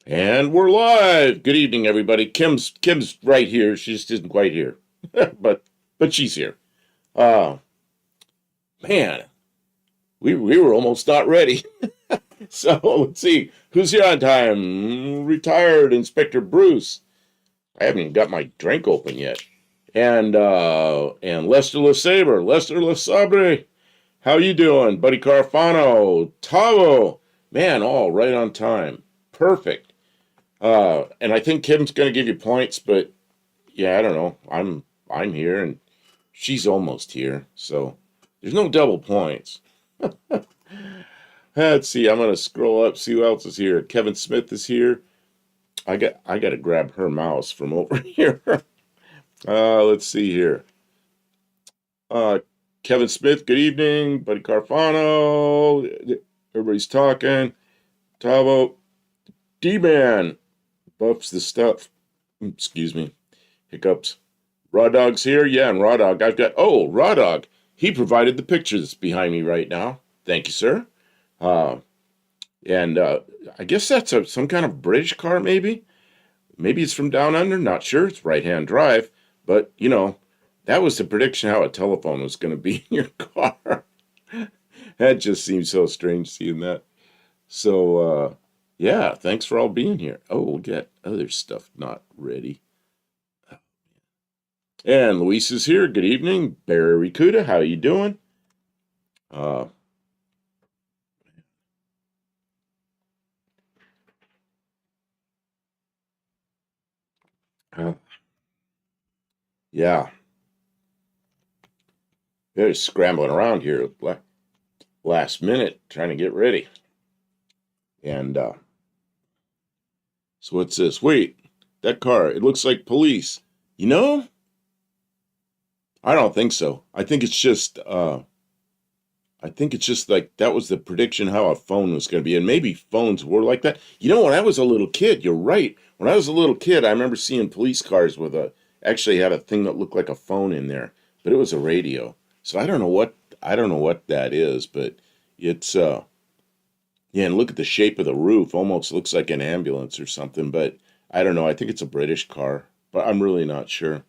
And we're live. Good evening, everybody. Kim's right here. She just isn't quite here, but she's here. Uh man, we were almost not ready. So let's see who's here on time. Retired Inspector Bruce. I haven't even got my drink open yet. And Lester LeSabre, Lester LeSabre. How you doing, Buddy Carfano, Tavo? Man, all right on time. Perfect. And I think Kim's going to give you points, but yeah, I don't know. I'm here and she's almost here, so there's no double points. Let's see. I'm going to scroll up, see who else is here. Kevin Smith is here. I got to grab her mouse from over here. Let's see here. Uh, Kevin Smith. Good evening, Buddy Carfano. Everybody's talking. Tavo. D-Man. Buffs the stuff. Excuse me. Hiccups. Raw Dog's here? Yeah, and Raw Dog. Raw Dog. He provided the picture that's behind me right now. Thank you, sir. Uh, and I guess that's some kind of British car, maybe. Maybe it's from down under. Not sure. It's right-hand drive. But, that was the prediction how a telephone was going to be in your car. That just seems so strange seeing that. So, yeah, thanks for all being here. Oh, we'll get other stuff not ready. And Luis is here. Good evening. Barry Rikuda, how you doing? Uh, uh, yeah, they're scrambling around here last minute trying to get ready. And so what's this? Wait, that car, it looks like police. You know, I don't think so. I think it's just like that was the prediction how a phone was going to be. And maybe phones were like that. When I was a little kid, you're right. When I was a little kid, I remember seeing police cars with actually had a thing that looked like a phone in there, but it was a radio. So I don't know what that is, but it's, yeah, and look at the shape of the roof. Almost looks like an ambulance or something, but I don't know. I think it's a British car, but I'm really not sure.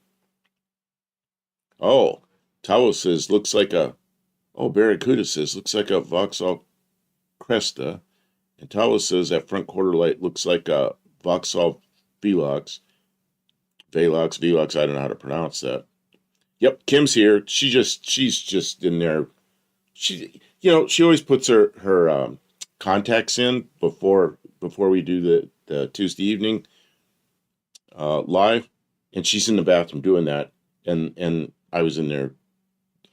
Oh, Tao says, looks like a, oh, Barracuda says, looks like a Vauxhall Cresta. And Tawa says that front quarter light looks like a Vauxhall Velox. Velox, I don't know how to pronounce that. Yep, Kim's here. She's just in there. She always puts her contacts in before we do the Tuesday evening live, and she's in the bathroom doing that. And I was in there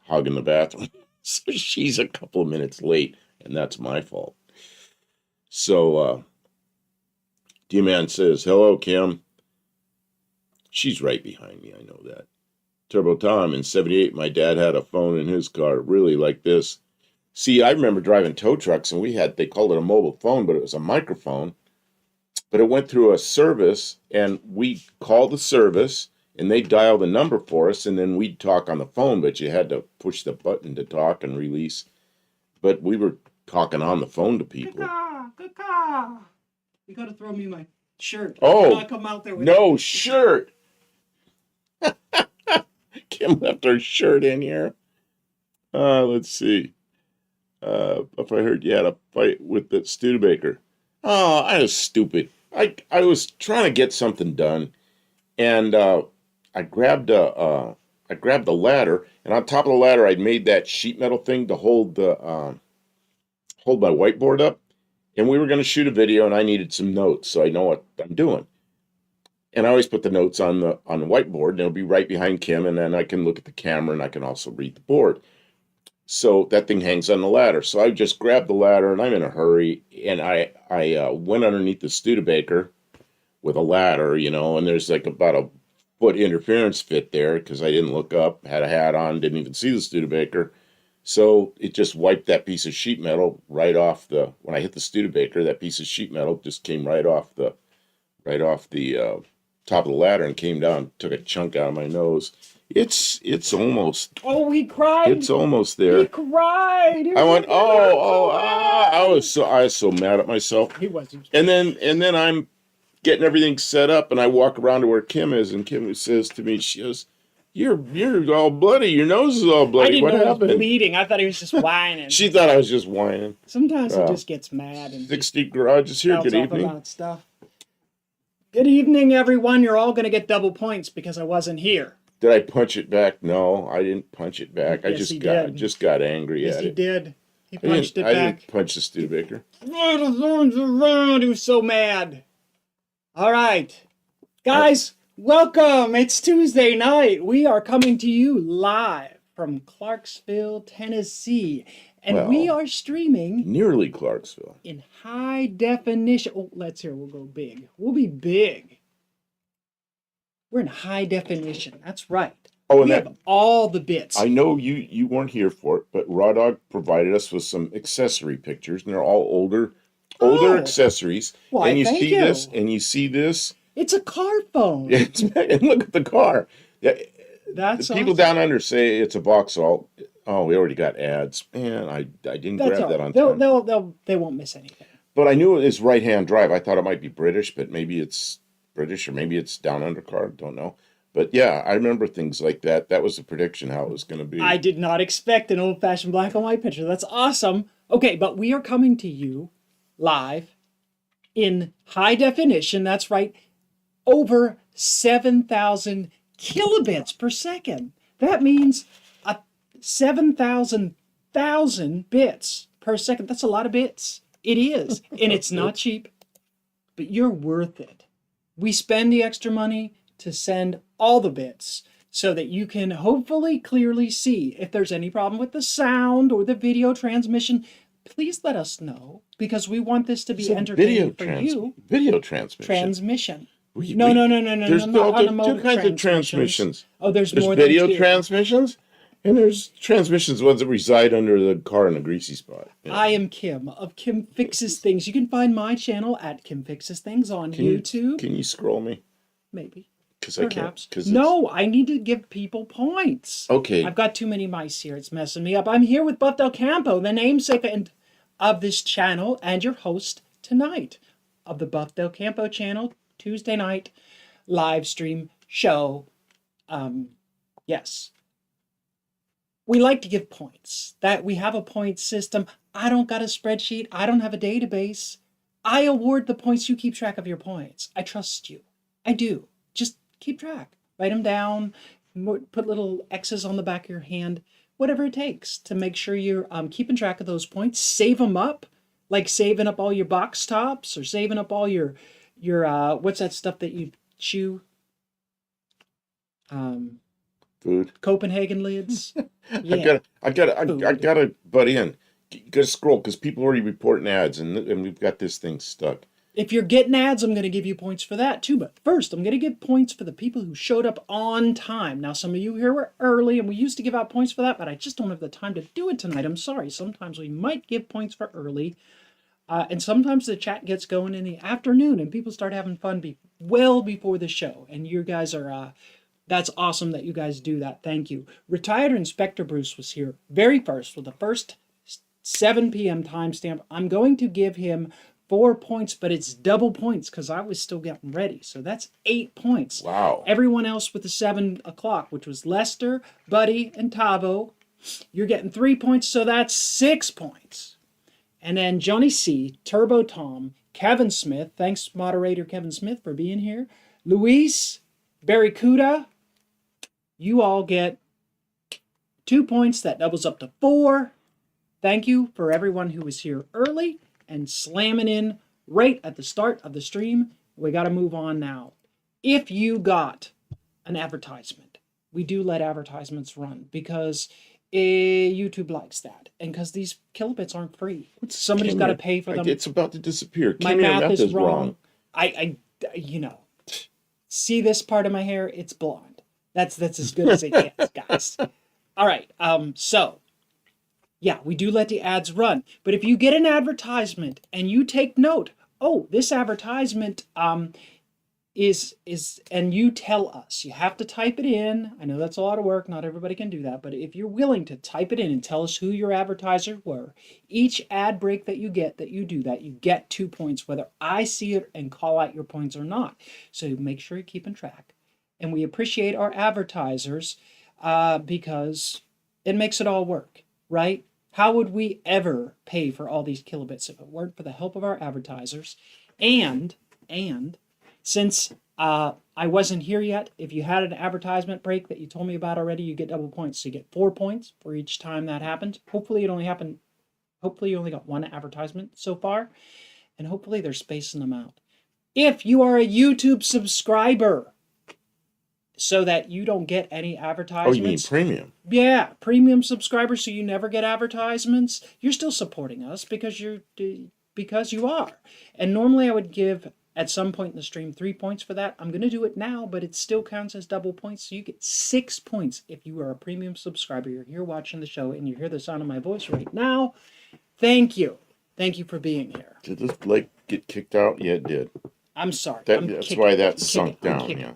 hogging the bathroom. So she's a couple of minutes late, and that's my fault. So D-Man says, hello, Kim. She's right behind me, I know that. Turbo Tom, in 78, my dad had a phone in his car, really like this. See, I remember driving tow trucks, and they called it a mobile phone, but it was a microphone. But it went through a service, and we called the service, and they dialed the number for us, and then we'd talk on the phone, but you had to push the button to talk and release. But we were talking on the phone to people. Caca. You gotta throw me my shirt. Oh, come out there with no shirt. Kim left her shirt in here. Let's see. If I heard you had a fight with the Studebaker. Oh, I was stupid. I was trying to get something done, and I grabbed a ladder, and on top of the ladder, I made that sheet metal thing to hold my whiteboard up. And we were going to shoot a video, and I needed some notes, so I know what I'm doing. And I always put the notes on the whiteboard, and it'll be right behind Kim, and then I can look at the camera, and I can also read the board. So that thing hangs on the ladder. So I just grabbed the ladder, and I'm in a hurry, and I went underneath the Studebaker with a ladder, and there's like about a foot interference fit there because I didn't look up, had a hat on, didn't even see the Studebaker. So it just wiped that piece of sheet metal right off when I hit the Studebaker, that piece of sheet metal just came right off the top of the ladder and came down, took a chunk out of my nose. It's almost. Oh, he cried. It's almost there. He cried. I went, I was so mad at myself. He wasn't. And then getting everything set up, and I walk around to where Kim is, and Kim says to me, she goes, "You're all bloody. Your nose is all I bloody. didn't What know he was happened?" bleeding. I thought he was just whining. She thought I was just whining. Sometimes he just gets mad and 60 Garage is here. shouts Good off evening. about stuff. Good evening, everyone. You're all going to get double points because I wasn't here. Did I punch it back? No, I didn't punch it back. Yes, I just he got did. just got angry Yes, at he it. did. He I punched it I back. didn't punch the Studebaker. He was so mad. All right. Guys, welcome. It's Tuesday night. We are coming to you live from Clarksville, Tennessee. And we Well, are streaming Nearly Clarksville. in high definition. Oh, let's hear. We'll go big. We'll be big. We're in high definition. That's right. Oh, and We that have all the bits. I know you weren't here for it, but Raw Dog provided us with some accessory pictures, and they're all older Oh. accessories. Why, and you thank see you. this, and you see this. It's a car phone. And look at the car. Yeah, That's the people awesome. down under say it's a Vauxhall. Oh, we already got ads. Man, I didn't That's grab all that right. on time. They won't miss anything. But I knew it was right-hand drive. I thought it might be British, but maybe it's British or maybe it's down under car. Don't know. But yeah, I remember things like that. That was the prediction how it was going to be. I did not expect an old-fashioned black and white picture. That's awesome. Okay, but we are coming to you live in high definition. That's right. Over 7,000 kilobits per second. That means 7,000 bits per second. That's a lot of bits. It is. And it's not cheap, but you're worth it. We spend the extra money to send all the bits so that you can hopefully clearly see if there's any problem with the sound or the video transmission. Please let us know because we want this to be It's a entertaining for you. Video transmission. Transmission. We- No, we- no, There's not two automotive kinds of transmissions. transmissions. Oh, there's There's more video than two. transmissions, and there's transmissions ones that reside under the car in a greasy spot. Yeah. I am Kim of Kim Fixes Things. You can find my channel at Kim Fixes Things on YouTube. Can you scroll me? Maybe. Because I can't. Perhaps. Because No, I need to give people points. Okay. I've got too many mice here. It's messing me up. I'm here with Buff Del Campo, the namesake of this channel, and your host tonight of the Buff Del Campo channel, Tuesday night live stream show. Yes. We like to give points. That we have a point system. I don't got a spreadsheet. I don't have a database. I award the points. You keep track of your points. I trust you. I do. Just keep track. Write them down. Put little X's on the back of your hand. Whatever it takes to make sure you're keeping track of those points. Save them up, like saving up all your box tops or saving up all your what's that stuff that you chew? Food. Copenhagen lids. Yeah. I gotta butt in. You gotta scroll because people are already reporting ads, and we've got this thing stuck. If you're getting ads, I'm going to give you points for that too. But first, I'm going to give points for the people who showed up on time. Now, some of you here were early, and we used to give out points for that, but I just don't have the time to do it tonight. I'm sorry. Sometimes we might give points for early, and sometimes the chat gets going in the afternoon, and people start having fun well before the show. And you guys are, that's awesome that you guys do that. Thank you. Retired Inspector Bruce was here very first with the first 7 p.m. timestamp. I'm going to give him 4 points, but it's double points because I was still getting ready. So that's 8 points. Wow. Everyone else with the 7 o'clock, which was Lester, Buddy, and Tavo, you're getting 3 points, so that's 6 points. And then Johnny C, Turbo Tom, Kevin Smith, thanks moderator Kevin Smith for being here, Luis, Barracuda, you all get 2 points. That doubles up to 4. Thank you for everyone who was here early and slamming in right at the start of the stream. We got to move on now. If you got an advertisement, we do let advertisements run because YouTube likes that. And because these kilobits aren't free. Somebody's got to pay for them. It's about to disappear. My math is wrong. I see this part of my hair? It's blonde. That's as good as it gets, guys. All right. So yeah, we do let the ads run. But if you get an advertisement and you take note, oh, this advertisement and you tell us. You have to type it in. I know that's a lot of work. Not everybody can do that. But if you're willing to type it in and tell us who your advertisers were, each ad break that you get 2 points, whether I see it and call out your points or not. So make sure you're keeping track. And we appreciate our advertisers because it makes it all work, right? How would we ever pay for all these kilobits if it weren't for the help of our advertisers? And since I wasn't here yet, if you had an advertisement break that you told me about already, you get double points. So you get 4 points for each time that happened. Hopefully you only got one advertisement so far, and hopefully they're spacing them out. If you are a YouTube subscriber, so that you don't get any advertisements. Oh, you mean premium? Yeah, premium subscribers, so you never get advertisements. You're still supporting us because you are. And normally I would give, at some point in the stream, 3 points for that. I'm going to do it now, but it still counts as double points. So you get 6 points if you are a premium subscriber. You're here watching the show and you hear the sound of my voice right now. Thank you. Thank you for being here. Did this Blake get kicked out? Yeah, it did. I'm sorry. That's why that sunk down. Yeah.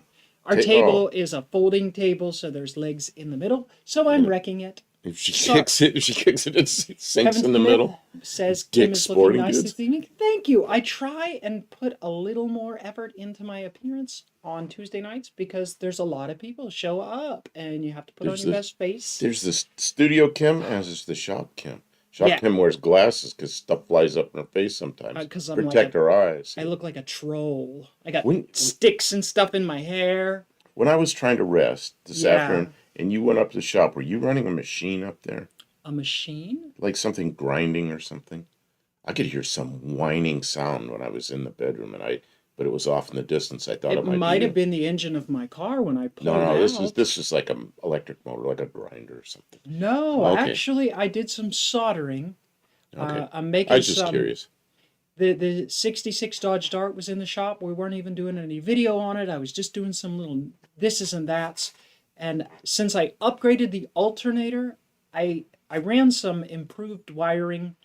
Our table is a folding table, so there's legs in the middle. So I'm wrecking it. If she kicks it, it sinks in the middle. Says Kim is looking nice this evening. Thank you. I try and put a little more effort into my appearance on Tuesday nights because there's a lot of people show up and you have to put on your best face. There's the studio Kim, as is the shop Kim. Kim wears glasses because stuff flies up in her face sometimes. Protect her eyes. I look like a troll. I got sticks and stuff in my hair. When I was trying to rest this afternoon and you went up to the shop, were you running a machine up there? A machine? Like something grinding or something? I could hear some whining sound when I was in the bedroom, but it was off in the distance. I thought it might have been the engine of my car when I pulled it out. No, this is like an electric motor, like a grinder or something. No, actually, I did some soldering. Okay. I'm making I was just curious. The 66 Dodge Dart was in the shop. We weren't even doing any video on it. I was just doing some little thises and that's. And since I upgraded the alternator, I ran some improved wiring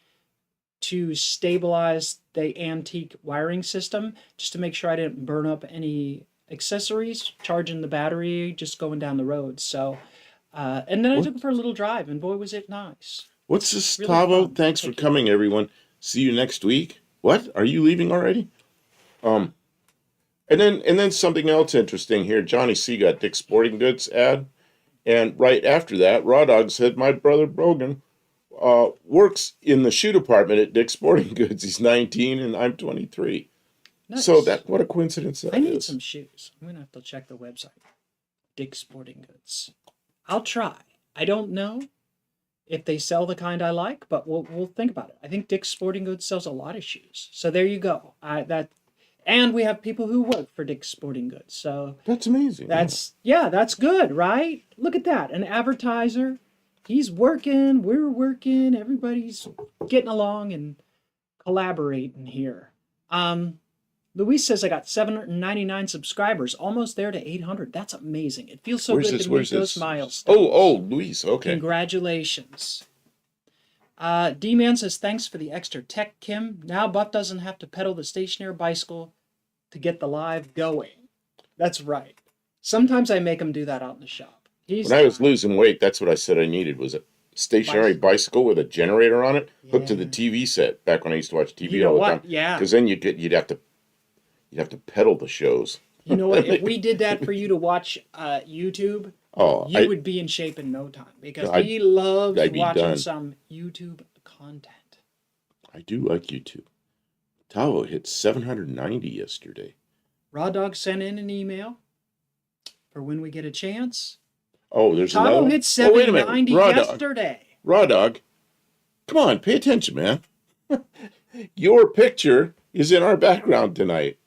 to stabilize the antique wiring system, just to make sure I didn't burn up any accessories, charging the battery, just going down the road. So, and then I took it for a little drive, and boy, was it nice. What's this, really Tavo? Thanks for coming, everyone. See you next week. What? Are you leaving already? And then something else interesting here. Johnny C got Dick's Sporting Goods ad, and right after that, Raw Dog said, "My brother Brogan works in the shoe department at Dick's Sporting Goods. He's 19 and I'm 23." Nice. So what a coincidence that is. I need some shoes. I'm gonna have to check the website. Dick's Sporting Goods. I'll try. I don't know if they sell the kind I like, but we'll think about it. I think Dick's Sporting Goods sells a lot of shoes. So there you go. And we have people who work for Dick's Sporting Goods. So that's amazing. That's good, right? Look at that. An advertiser. He's working, we're working, everybody's getting along and collaborating here. Luis says I got 799 subscribers, almost there to 800. That's amazing. It feels so good to meet those milestones. Oh, Luis, okay. Congratulations. D-Man says, thanks for the extra tech, Kim. Now Buff doesn't have to pedal the stationary bicycle to get the live going. That's right. Sometimes I make him do that out in the shop. When I was losing weight, that's what I said I needed, was a stationary bicycle with a generator on it, hooked to the TV set, back when I used to watch TV all the time. Yeah. Because then you'd have to pedal the shows. You know what? If we did that for you to watch YouTube, you would be in shape in no time, because he loves watching some YouTube content. I do like YouTube. Tavo hit 790 yesterday. Raw Dog sent in an email for when we get a chance. Oh, there's another one. Tavo hit 790 yesterday. Raw Dog, come on, pay attention, man. Your picture is in our background tonight.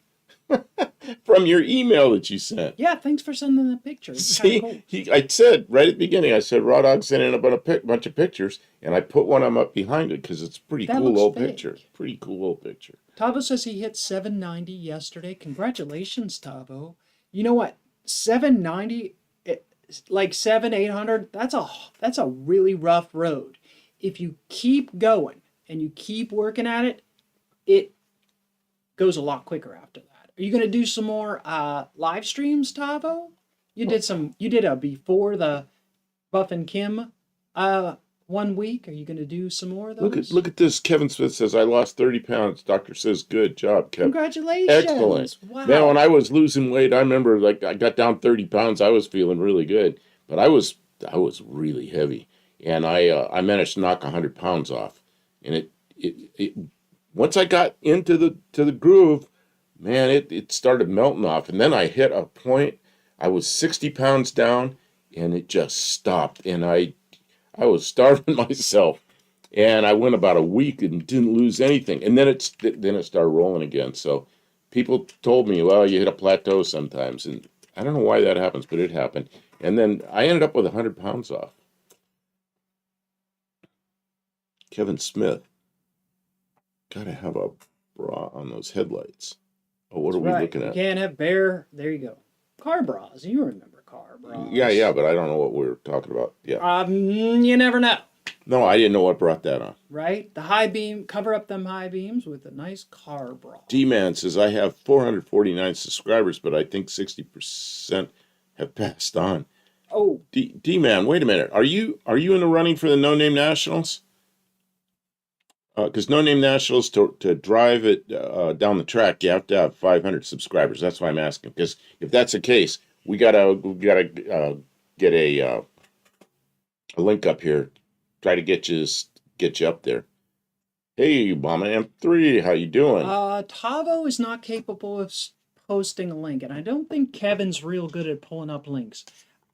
From your email that you sent. Yeah, thanks for sending the picture. See, cool. I said right at the beginning, I said, Raw Dog sent in a bunch of pictures, and I put one of them up behind it because it's a pretty cool little picture. Pretty cool little picture. Tavo says he hit 790 yesterday. Congratulations, Tavo. You know what? 790, like 800, that's a really rough road. If you keep going and you keep working at it, it goes a lot quicker after that. Are you gonna do some more live streams, Tavo? You did a before the Buff and Kim 1 week. Are you gonna do some more of those? Look at this. Kevin Smith says I lost 30 pounds. Doctor says good job, Kevin. Excellent. Congratulations! Man, when Wow. I was losing weight, I remember like I got down 30 pounds. I was feeling really good, but I was really heavy, and I managed to knock 100 pounds off. And it once I got into the groove, man, it started melting off. And then I hit a point. I was 60 pounds down, and it just stopped. And I was starving myself. And I went about a week and didn't lose anything. And then it started rolling again. So people told me, well, you hit a plateau sometimes. And I don't know why that happens, but it happened. And then I ended up with 100 pounds off. Kevin Smith, gotta have a bra on those headlights. Oh, what That's are we right. looking You at? can't have bare. There you go. Car bras. You remember car bras? Yeah, but I don't know what we were talking about. Yeah. You never know, No, I didn't know what brought that on. right? The high beam. Cover up them high beams with a nice car bra. D-Man says, I have 449 subscribers, but I think 60% have passed on. Oh, D-Man, wait a minute. Are you in the running for the No Name Nationals? Because No Name Nationals, to drive it down the track, you have to have 500 subscribers. That's why I'm asking. Because if that's the case, we gotta get a link up here. Try to get you up there. Hey, Mama M3, how you doing? Tavo is not capable of posting a link, and I don't think Kevin's real good at pulling up links.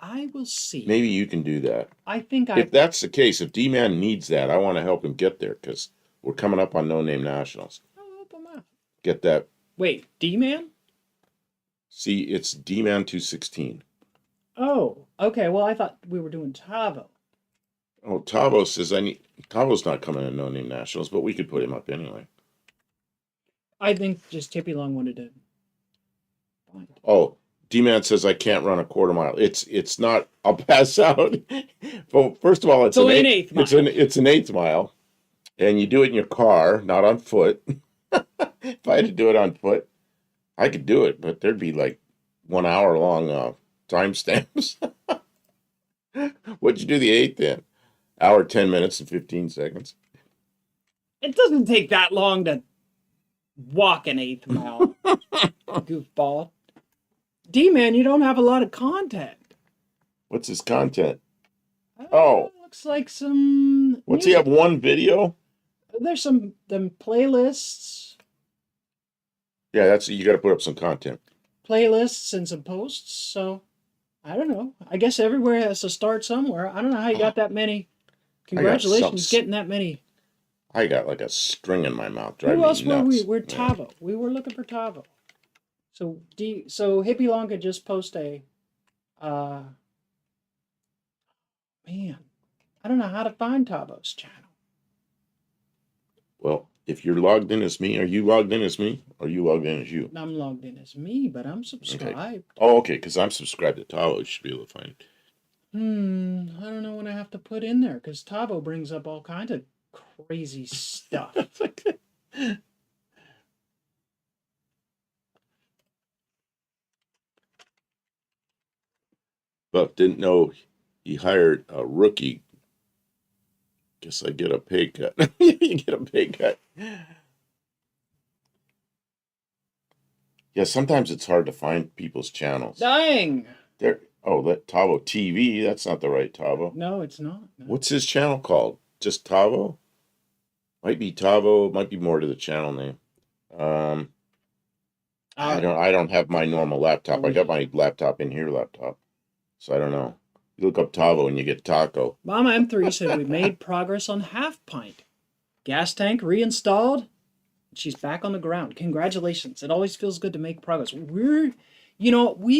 I will see. Maybe you can do that. I think If that's the case, if D-Man needs that, I want to help him get there because we're coming up on No Name Nationals. I'll help him out. Get that. Wait, D-Man? See, it's D-Man 216. Oh, okay. Well, I thought we were doing Tavo. Oh, Tavo says Tavo's not coming to No Name Nationals, but we could put him up anyway. I think just Tippy Long wanted to find it. Oh, D-Man says I can't run a quarter mile. It's not. I'll pass out. Well, first of all, it's So an an eighth. eighth mile. It's an eighth mile, and you do it in your car, not on foot. If I had to do it on foot, I could do it, but there'd be like 1 hour long timestamps. What'd you do the eighth in? Hour, 10 minutes, and 15 seconds. It doesn't take that long to walk an eighth mile. Goofball. D-Man, you don't have a lot of content. What's his content? Oh. Looks like some. What's he have? One video? There's some playlists. Yeah, you got to put up some content. Playlists and some posts. So I don't know. I guess everywhere has to start somewhere. I don't know how you got that many. Congratulations getting that many. I got like a string in my mouth. Who else were we? We're Yeah. Tavo. We were looking for Tavo. So Hippie Long could just post a man. I don't know how to find Tavo's channel. Well, if you're logged in as me, are you logged in as me? Or are you logged in as you? I'm logged in as me, but I'm subscribed. Okay. Oh, okay, because I'm subscribed to Tavo. You should be able to find it. I don't know what I have to put in there because Tavo brings up all kinds of crazy stuff. But didn't know he hired a rookie. Guess I get a pay cut. You get a pay cut. Yeah, sometimes it's hard to find people's channels. Dang! That Tavo TV. That's not the right Tavo. No, it's not. No. What's his channel called? Just Tavo? Might be Tavo. Might be more to the channel name. I don't have my normal laptop. I got my laptop in here, so I don't know. You look up Tavo and you get Taco. Mama M3 said we made progress on Half Pint. Gas tank reinstalled. She's back on the ground. Congratulations. It always feels good to make progress. We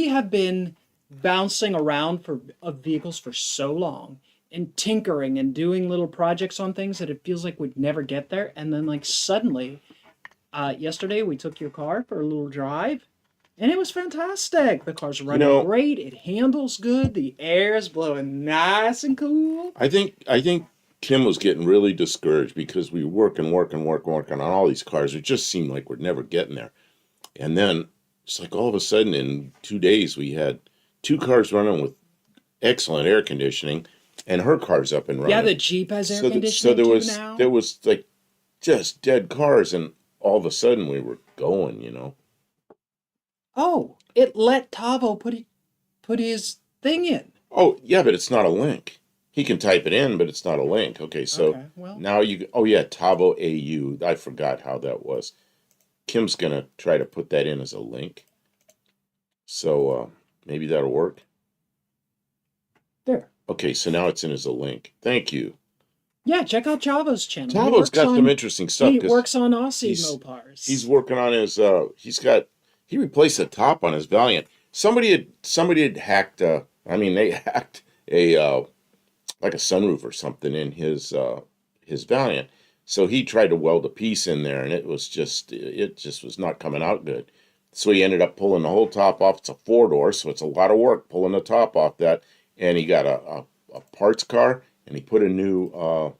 have been bouncing around of vehicles for so long and tinkering and doing little projects on things that it feels like we'd never get there. And then like suddenly, yesterday we took your car for a little drive and it was fantastic. The car's running great. It handles good. The air is blowing nice and cool. I think Kim was getting really discouraged because we were working on all these cars. It just seemed like we're never getting there. And then it's like all of a sudden in 2 days we had two cars running with excellent air conditioning, and her car's up and Yeah, running. the Jeep has air So conditioning too now. there was like just dead cars, and all of a sudden we were going. You know. Oh, it let Tavo put his thing in. Oh yeah, but it's not a link. He can type it in, but it's not a link. Okay, so Okay, well, now you. Oh yeah, Tavo AU. I forgot how that was. Kim's gonna try to put that in as a link. So maybe that'll work. there. Okay, so now it's in as a link. Thank you. Yeah, check out Chavo's channel. Tavo's got some interesting stuff He because works on Aussie he's Mopars. he's working on his. He replaced the top on his Valiant. Somebody had hacked. I mean, they hacked a like a sunroof or something in his Valiant. So he tried to weld a piece in there, and it just was not coming out good. So he ended up pulling the whole top off. It's a 4-door, so it's a lot of work pulling the top off that. And he got a parts car, and he put a new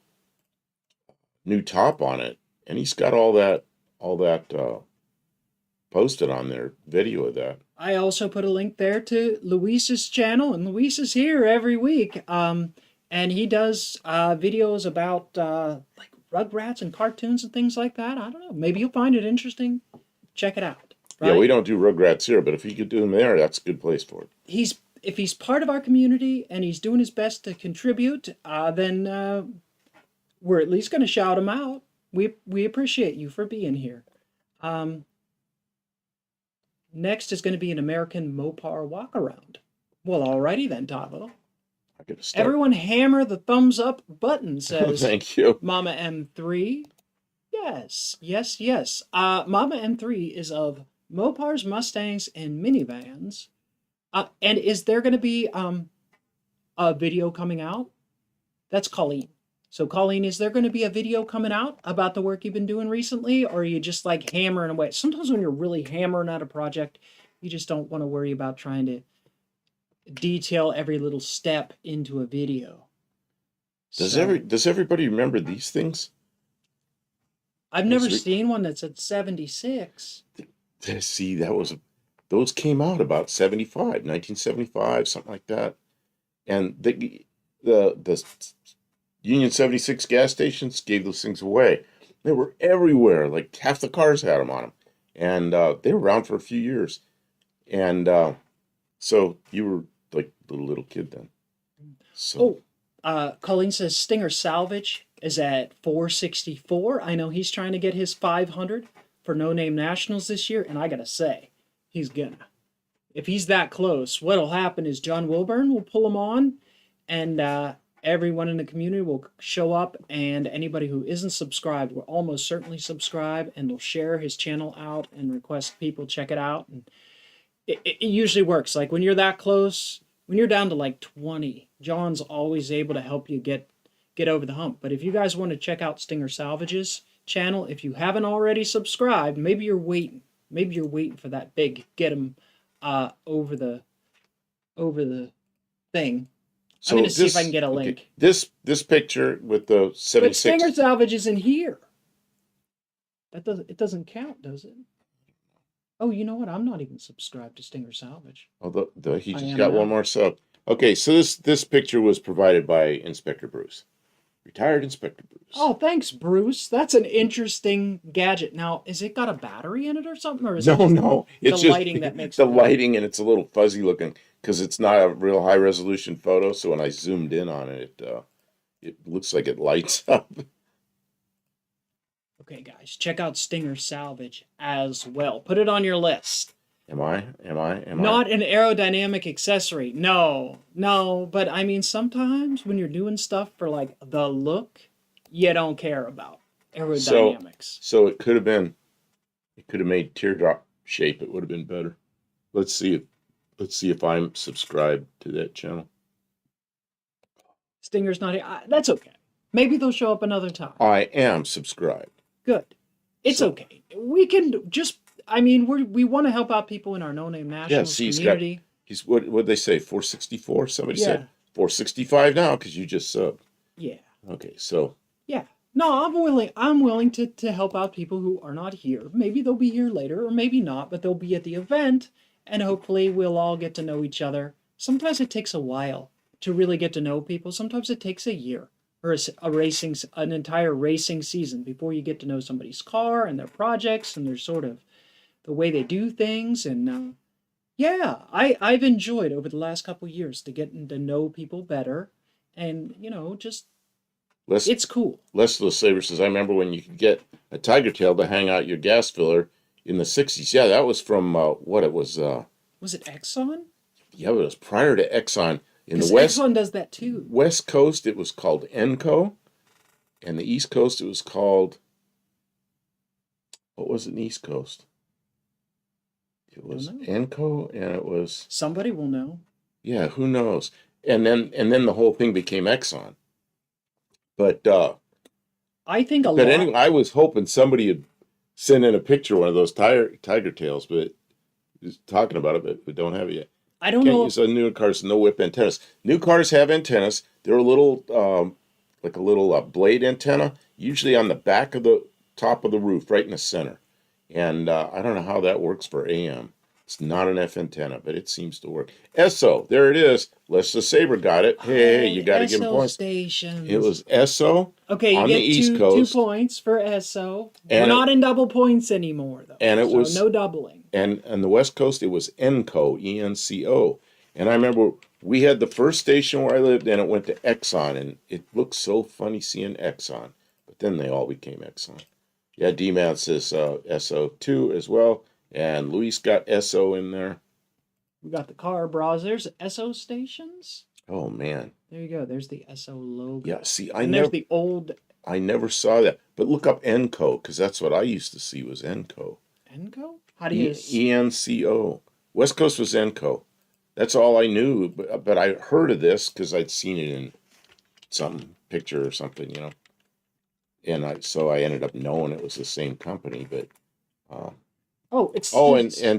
top on it, and he's got all that posted on their video of that. I also put a link there to Luis's channel, and Luis is here every week. And he does videos about like Rugrats and cartoons and things like that. I don't know. Maybe you'll find it interesting. Check it out. Right? Yeah, we don't do Rugrats here, but if he could do them there, that's a good place for it. If he's part of our community and he's doing his best to contribute, then we're at least going to shout him out. We appreciate you for being here. Next is going to be an American Mopar walk around. Well, alrighty then, Tavo. I gotta start. Everyone hammer the thumbs up button, says Thank you. Mama M3. Yes, yes, yes. Mama M3 is of Mopars, Mustangs, and minivans. And is there going to be a video coming out? That's Colleen. So, Colleen, is there going to be a video coming out about the work you've been doing recently, or are you just like hammering away? Sometimes when you're really hammering out a project, you just don't want to worry about trying to detail every little step into a video. Does everybody remember these things? I've never seen one that's at 76. See, those came out about 1975, something like that. And the Union 76 gas stations gave those things away. They were everywhere. Like half the cars had them on them. And they were around for a few years. And so you were like the little kid then. So. Colleen says Stinger Salvage is at 464. I know he's trying to get his 500 for No Name Nationals this year, and I gotta say, he's gonna. If he's that close, what'll happen is John Wilburn will pull him on, and everyone in the community will show up, and anybody who isn't subscribed will almost certainly subscribe, and they'll share his channel out and request people check it out. And it usually works. Like when you're that close, when you're down to like 20, John's always able to help you get over the hump. But if you guys want to check out Stinger Salvage's channel, if you haven't already subscribed, maybe you're waiting. Maybe you're waiting for that big get him over the thing. So I'm going to see if I can get a link. Okay. This picture with the 76. But Stinger Salvage is in here. It doesn't count, does it? Oh, you know what? I'm not even subscribed to Stinger Salvage. Although he just got one more sub. Okay, so this picture was provided by Inspector Bruce. Retired Inspector Bruce. Oh, thanks, Bruce. That's an interesting gadget. Now, is it got a battery in it or something? Or is it No. It's the just lighting that makes the lighting, and it's a little fuzzy looking because it's not a real high resolution photo. So when I zoomed in on it, it looks like it lights up. Okay, guys, check out Stinger Salvage as well. Put it on your list. Am I? Not an aerodynamic accessory. No. But I mean, sometimes when you're doing stuff for like the look, you don't care about aerodynamics. So it could have made teardrop shape. It would have been better. Let's see if I'm subscribed to that channel. Stinger's not here. That's okay. Maybe they'll show up another time. I am subscribed. Good. It's okay. We can just. I mean, we want to help out people in our No Name Nationals community. He's what they say, 464. Somebody said 465 now because you just subbed. Yeah. Okay, so yeah. No, I'm willing to help out people who are not here. Maybe they'll be here later, or maybe not, but they'll be at the event, and hopefully we'll all get to know each other. Sometimes it takes a while to really get to know people. Sometimes it takes a year or an entire racing season before you get to know somebody's car and their projects and their sort of the way they do things. And yeah, I've enjoyed over the last couple years to getting to know people better, and just Les, it's cool. Les the Saber says, I remember when you could get a tiger tail to hang out your gas filler in the 60s. Yeah, that was from what it was. Was it Exxon? Yeah, it was prior to Exxon. In the Because West Exxon does that too. West Coast, it was called Enco. And the East Coast, it was called, what was it in the East Coast? It was Enco, and it was, Somebody will know. yeah, who knows? And then the whole thing became Exxon. But I think a but lot. anyway, I was hoping somebody would send in a picture of one of those tiger tails, but just talking about it, but we don't have it yet. I don't Can't know. use new cars, no whip antennas. New cars have antennas. They're a little, like a little blade antenna, usually on the back of the top of the roof, right in the center. And I don't know how that works for AM. It's not an F antenna, but it seems to work. ESO, there it is. Les the Saber got it. Hey, you got to give him points. Stations. It was ESO okay. You on get the East two Coast. 2 points for ESO. We're And not in double points anymore, though. and it so was no doubling. and the West Coast, it was ENCO, ENCO. And I remember we had the first station where I lived, and it went to Exxon, and it looked so funny seeing Exxon. But then they all became Exxon. Yeah, D-Man says SO2 as well, and Luis got SO in there. We got the car bras. There's ESO stations. Oh man, There you go. There's the ESO logo. yeah. See, and there's the old I never saw that. But look up ENCO, because that's what I used to see was ENCO. ENCO. How do you? ENCO. West Coast was ENCO. That's all I knew. But I heard of this because I'd seen it in some picture or something. And so I ended up knowing it was the same company. But and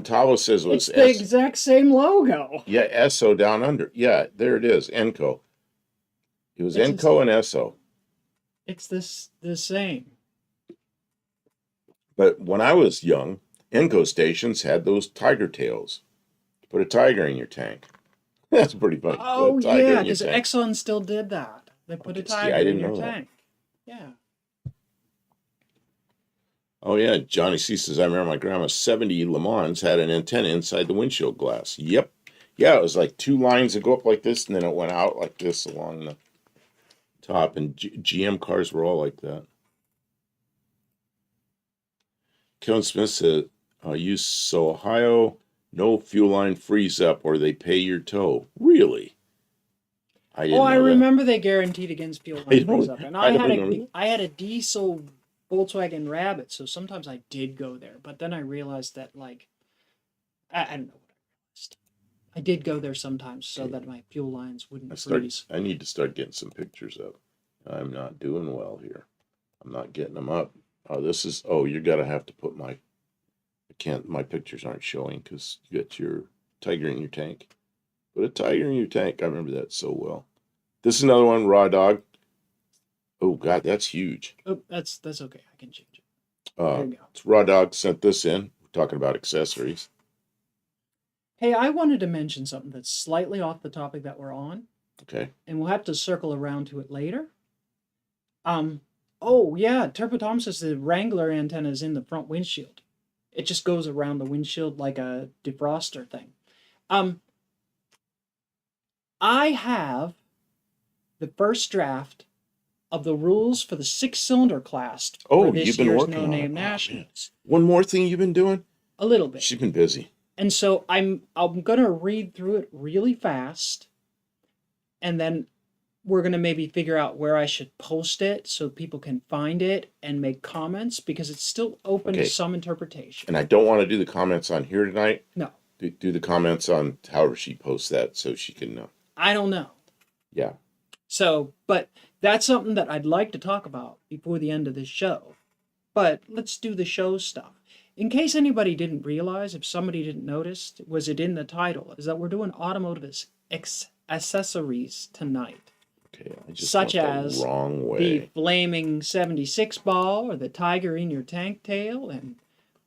Tavo says it was it's the exact same logo. Yeah, ESO down under. Yeah, there it is. ENCO. It was ENCO and ESO. It's the same. But when I was young, ENCO stations had those tiger tails. Put a tiger in your tank. That's pretty funny. Oh yeah, because Exxon still did that. They put a tiger in your tank. Yeah. Oh yeah, Johnny C says, I remember my grandma's 70 Le Mans had an antenna inside the windshield glass. Yep. Yeah, it was like two lines that go up like this, and then it went out like this along the top. And GM cars were all like that. Kevin Smith said, so Ohio, no fuel line freeze up or they pay your tow. Really? I remember they guaranteed against fuel line freeze up. And I had a diesel Volkswagen Rabbit, so sometimes I did go there. But then I realized that, like, I don't know what I realized. I did go there sometimes so that my fuel lines wouldn't freeze. I need to start getting some pictures up. I'm not doing well here. I'm not getting them up. You're going to have to put my pictures aren't showing because you got your tiger in your tank. Put a tiger in your tank. I remember that so well. This is another one, Raw Dog. Oh, God, that's huge. Oh, that's okay. I can change it. There you go. It's Raw Dog sent this in. We're talking about accessories. Hey, I wanted to mention something that's slightly off the topic that we're on. Okay. And we'll have to circle around to it later. Oh, yeah, Turbo Tom says the Wrangler antenna is in the front windshield. It just goes around the windshield like a defroster thing. I have the first draft of the rules for the 6-cylinder class for this you've been year's working No on Name it. Nationals. One more thing you've been doing? A little bit. She's been busy. And so I'm gonna read through it really fast, and then we're gonna maybe figure out where I should post it so people can find it and make comments, because it's still open to some interpretation. And I don't want to do the comments on here tonight. No. Do the comments on however she posts that so she can know. I don't know. Yeah. So, but that's something that I'd like to talk about before the end of this show. But let's do the show stuff. In case anybody didn't realize, if somebody didn't notice, was it in the title, is that we're doing automotive accessories tonight. Okay, I just such went the as wrong the way. flaming 76 ball or the tiger in your tank tail and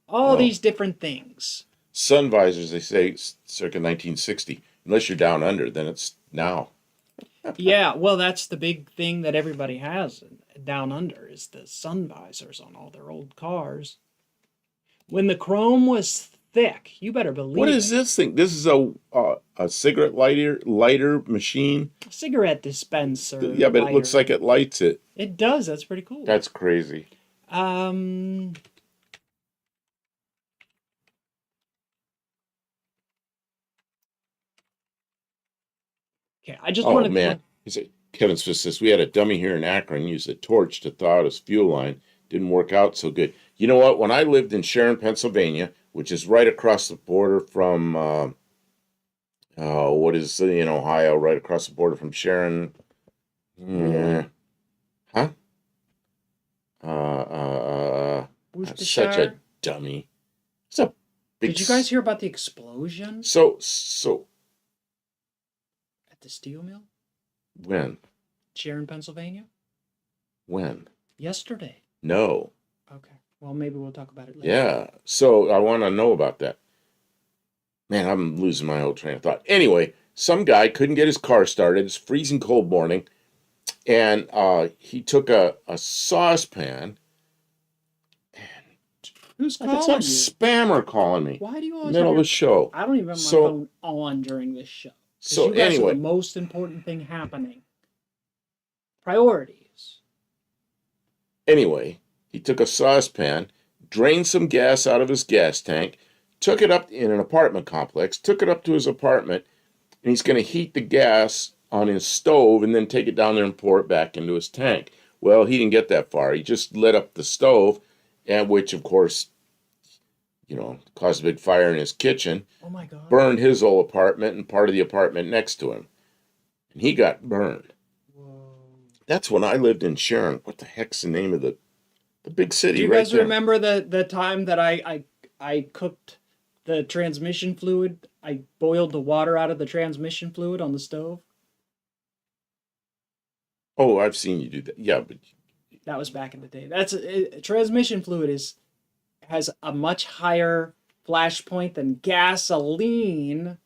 all Oh, these different things. sun visors, they say circa 1960. Unless you're down under, then it's now. Yeah, well, that's the big thing that everybody has down under is the sun visors on all their old cars. When the chrome was thick, you better What believe is it. this thing? This is a cigarette lighter machine. Cigarette dispenser Yeah, but it looks lighter. like it lights it. It does. That's pretty cool. That's crazy. Um, okay, I just Oh wanted to man, he said Kevin Smith says we had a dummy here in Akron use a torch to thaw out his fuel line. Didn't work out so good. You know what? When I lived in Sharon, Pennsylvania, which is right across the border from what is in Ohio, right across the border from Sharon. really Huh? I'm such a Worcestershire. dummy. It's a big. Did you guys hear about the explosion So at the steel mill, when Sharon, Pennsylvania, when yesterday? no. Okay. Well, maybe we'll talk about it later. Yeah. So I want to know about that. Man, I'm losing my whole train of thought. Anyway, some guy couldn't get his car started. It's a freezing cold morning, and he took a saucepan. Who's I got calling some you? spammer calling me. Why do you always Middle have of your... the show. I don't even have my So phone on during this show. Because so you guys are anyway, the most important thing happening. Priorities. anyway, he took a saucepan, drained some gas out of his gas tank, took it up in an apartment complex, took it up to his apartment, and he's going to heat the gas on his stove and then take it down there and pour it back into his tank. Well, he didn't get that far. He just lit up the stove, and which, of course, caused a big fire in his kitchen, Oh my God. burned his whole apartment and part of the apartment next to him. And he got burned. Whoa. That's when I lived in Sharon. What the heck's the name of the big city Do you right guys there? remember the time that I cooked the transmission fluid? I boiled the water out of the transmission fluid on the stove. Oh, I've seen you do that. Yeah, but That was back in the day. Transmission fluid has a much higher flash point than gasoline.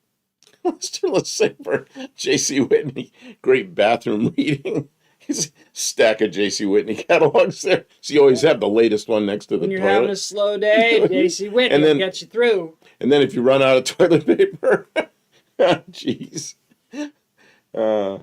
let's say for J.C. Whitney, great bathroom reading. He's a stack of J.C. Whitney catalogs there. So you always have the latest one next to the When you're having a toilet. slow day, J.C. Whitney And will then- get you through. And then if you run out of toilet paper, jeez. Uh,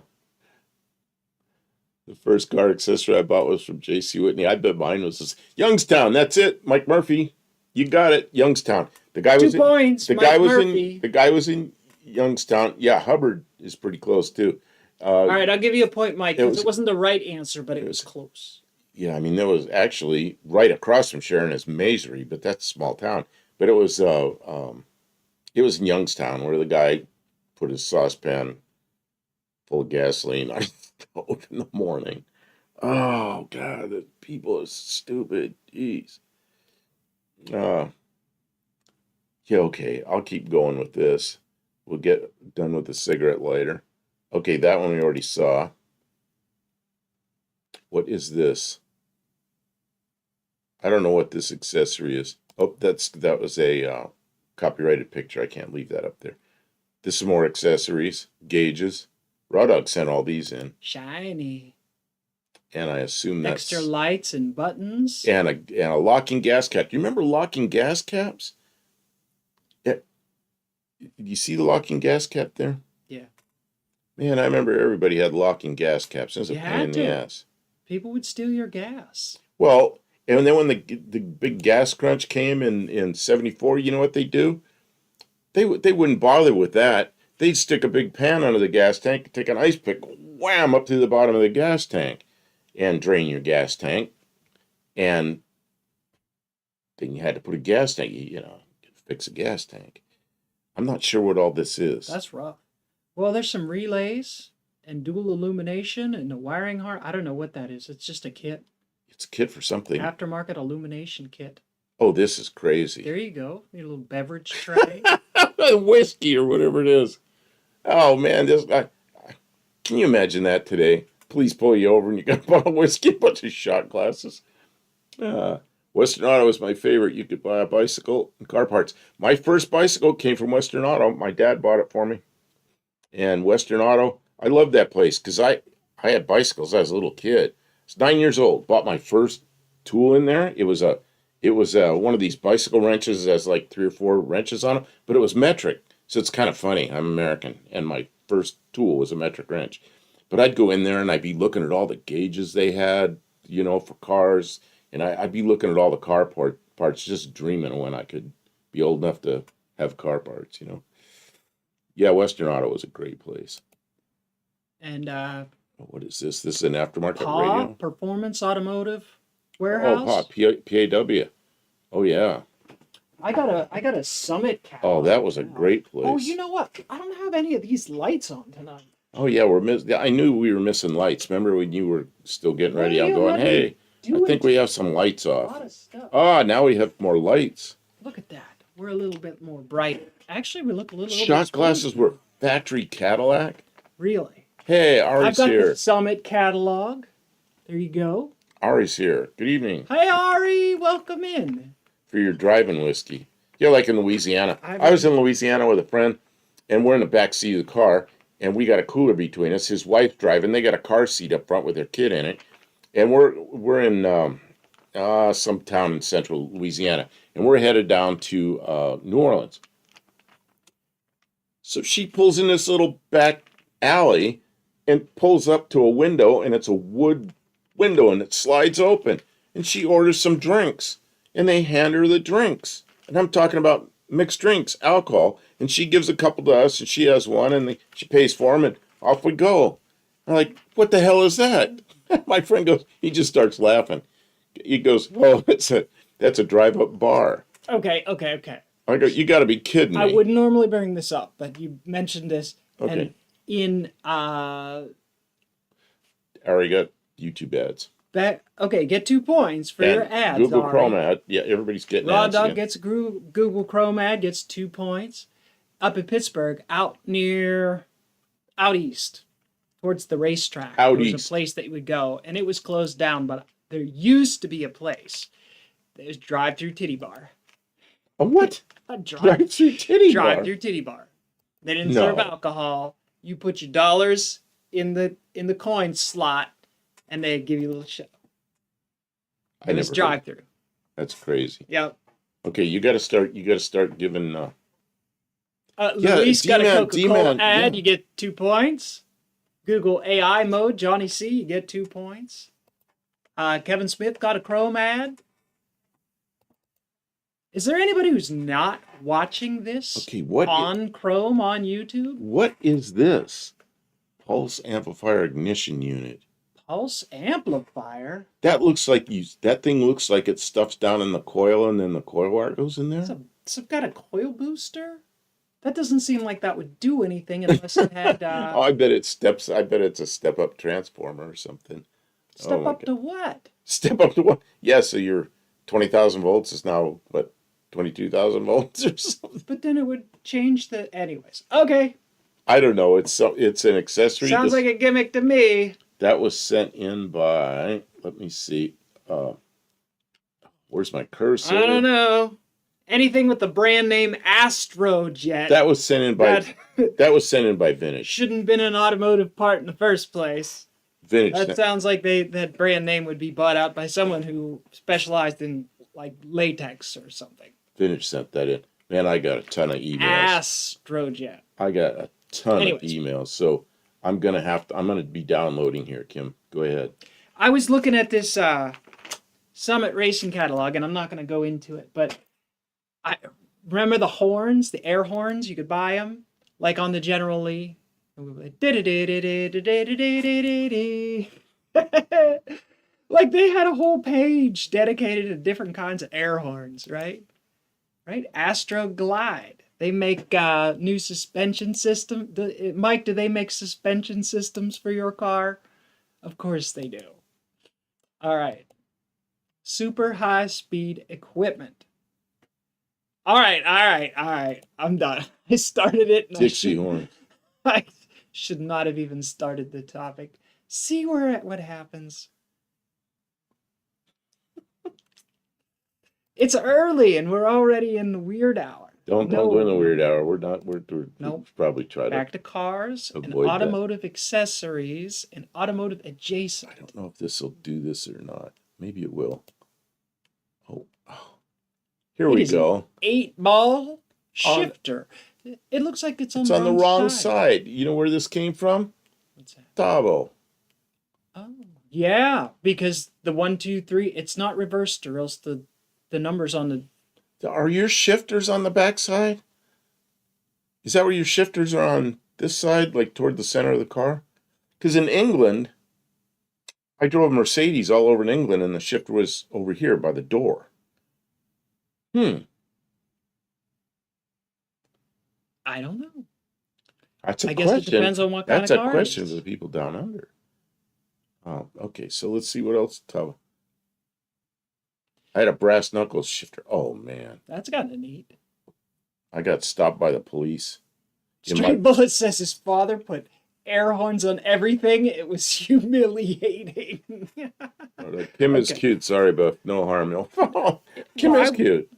the first car accessory I bought was from J.C. Whitney. I bet mine was this. Youngstown. That's it. Mike Murphy. You got it. Youngstown. The guy 2 was points, the Mike guy was Murphy. the guy was in Youngstown. Yeah, Hubbard is pretty close too. All right, I'll give you a point, Mike, because was- it wasn't the right answer, but it was close. Yeah, I mean there was actually right across from Sharon is Masery, but that's a small town. But it was in Youngstown where the guy put his saucepan full of gasoline on the stove in the morning. Oh God, the people are stupid. Jeez. Yeah, okay, I'll keep going with this. We'll get done with the cigarette lighter. Okay, that one we already saw. What is this? I don't know what this accessory is. Oh, that was a copyrighted picture. I can't leave that up there. This is more accessories, gauges. Raw Dog sent all these in, Shiny. and I assume that's Extra lights and buttons. and a locking gas cap. Do you remember locking gas caps? Yeah. You see the locking gas cap there? Yeah. Man, I remember everybody had locking gas caps. It was a You pain had in the to. ass. People would steal your gas. Well, and then when the big gas crunch came in '74, you know what they do? They wouldn't bother with that. They'd stick a big pan under the gas tank, take an ice pick, wham, up to the bottom of the gas tank, and drain your gas tank. And then you had to put a gas tank, fix a gas tank. I'm not sure what all this is. That's rough. Well, there's some relays and dual illumination and a wiring harness. I don't know what that is. It's just a kit. It's a kit for something. Aftermarket illumination kit. Oh, this is crazy. There you go. Your little beverage tray. Whiskey or whatever it is. Oh man, can you imagine that today? police pull you over and you got a bottle of whiskey, a bunch of shot glasses. Uh, Western Auto was my favorite. You could buy a bicycle and car parts. My first bicycle came from Western Auto. My dad bought it for me. And Western Auto, I loved that place because I had bicycles as a little kid. I was 9 years old. Bought my first tool in there. It was one of these bicycle wrenches that has like 3 or 4 wrenches on it, but it was metric. So it's kind of funny. I'm American, and my first tool was a metric wrench. But I'd go in there and I'd be looking at all the gauges they had, for cars, and I'd be looking at all the car parts, just dreaming of when I could be old enough to have car parts. Yeah, Western Auto was a great place. And What is this? This is an aftermarket PAW, radio? Performance Automotive Oh, Warehouse. PAW. Oh, yeah. I got a Summit catalog. Oh, that was a now. great place. Oh, you know what? I don't have any of these lights on tonight. Oh, yeah, I knew we were missing lights. Remember when you were still getting ready? Well, I'm going, let me hey, I think we have some lights A off. lot of stuff. Ah, now we have more lights. Look at that. We're a little bit more bright. Actually, we look a little. Shot glasses were factory Cadillac. Really. Hey, I've Ari's got here. the Summit catalog. There you go. Ari's here. Good evening. Hi, Ari. Welcome in. For your driving whiskey. Yeah, like in Louisiana. I've- I was in Louisiana with a friend, and we're in the back seat of the car, and we got a cooler between us. His wife's driving. They got a car seat up front with their kid in it, and we're in some town in central Louisiana, and we're headed down to New Orleans. So she pulls in this little back alley and pulls up to a window, and it's a wood window, and it slides open, and she orders some drinks, and they hand her the drinks. And I'm talking about mixed drinks, alcohol, and she gives a couple to us, and she has one, and she pays for them, and off we go. I'm like, what the hell is that? My friend goes, he just starts laughing. He goes, well, that's a drive-up bar. Okay. I go, you got to be kidding me. I wouldn't normally bring this up, but you mentioned this. Okay. And in Ari got YouTube ads. get 2 points for your ads. Google Ari. Chrome ad. Yeah, everybody's getting Raw ads. Dog again. gets a Google Chrome ad, gets 2 points. Up in Pittsburgh, out east, towards the racetrack. Out there was east. a place that you would go, and it was closed down, but there used to be a place. There's drive-through titty bar. A what? A Drive-through titty bar. drive-through titty bar. They didn't No. serve alcohol. You put your dollars in the coin slot, and they'd give you a little show. I It was never heard. drive-through. That's crazy. Yep. Okay, you got to start giving. Yeah, Luis got a D-Man, Coca-Cola D-Man, ad. yeah. You get 2 points. Google AI mode, Johnny C. You get 2 points. Kevin Smith got a Chrome ad. Is there anybody who's not watching this Okay, on Chrome on YouTube? what is this? Pulse amplifier ignition unit. Pulse amplifier. That looks like that thing looks like it stuffs down in the coil and then the coil wire goes in there. It's got a coil booster. That doesn't seem like that would do anything unless it had Oh, I bet it's a step up transformer or something. step my up to what? Step up to what? Yeah, so your 20,000 volts is now what, 22,000 volts or something. But then it would change the. Anyways, okay. I don't know. It's an accessory. Sounds like a gimmick to me. That was sent in by. Let me see. Where's my cursor? I don't know. Anything with the brand name Astrojet. That was sent in by. That was sent in by Vintage. shouldn't been an automotive part in the first place. Vintage. That sounds like that brand name would be bought out by someone who specialized in like latex or something. Vintage sent that in. Man, I got a ton of emails. Astrojet. I got a ton Anyways. of emails. So I'm gonna be downloading here, Kim. Go ahead. I was looking at this Summit Racing catalog, and I'm not going to go into it, but I remember the horns, the air horns. You could buy them, like on the General Lee. Like they had a whole page dedicated to different kinds of air horns, right? Right? Astro Glide. They make new suspension system. Mike, do they make suspension systems for your car? Of course they do. All right. Super high speed equipment. All right. I'm done. I started it. And Dixie horn. I should not have even started the topic. See what happens. It's early and we're already in the weird hour. Don't go in the weird hour. We're not. We're Nope. probably try to Back to cars and avoid that. automotive accessories and automotive adjacent. I don't know if this will do this or not. Maybe it will. Oh. Here we go. 8-ball shifter. It looks like it's on the wrong side. You know where this came from? What's that? Tavo. Oh, yeah, because the 1, 2, 3, it's not reversed, or else the numbers on the. Are your shifters on the back side? Is that where your shifters are on this side, like toward the center of the car? Because in England, I drove a Mercedes all over in England, and the shifter was over here by the door. I don't know. That's a I question. guess it depends on what kind of car. That's a question for the people down under. Oh, okay. So let's see what else. I had a brass knuckles shifter. Oh man, that's kind of neat. I got stopped by the police. Straight Bullet says his father put air horns on everything. It was humiliating. Kim is cute. Sorry, but no harm. No. Kim is cute.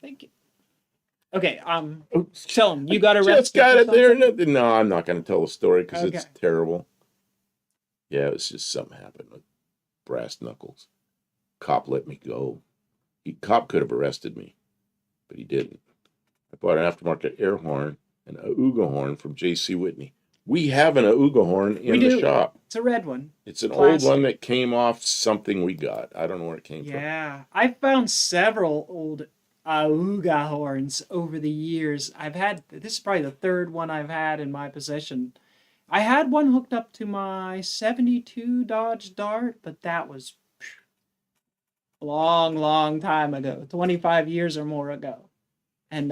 Thank you. Okay, tell him you got arrested. Just got it there. No, I'm not going to tell the story because it's terrible. Yeah, it was just something happened with brass knuckles. Cop let me go. Cop could have arrested me, but he didn't. I bought an aftermarket air horn, an Auga horn from J.C. Whitney. We have an Auga horn in the shop. It's a red one. It's an old one that came off something we got. I don't know where it came from. Yeah, I found several old Auga horns over the years. This is probably the third one I've had in my possession. I had one hooked up to my 72 Dodge Dart, but that was a long time ago, 25 years or more ago. And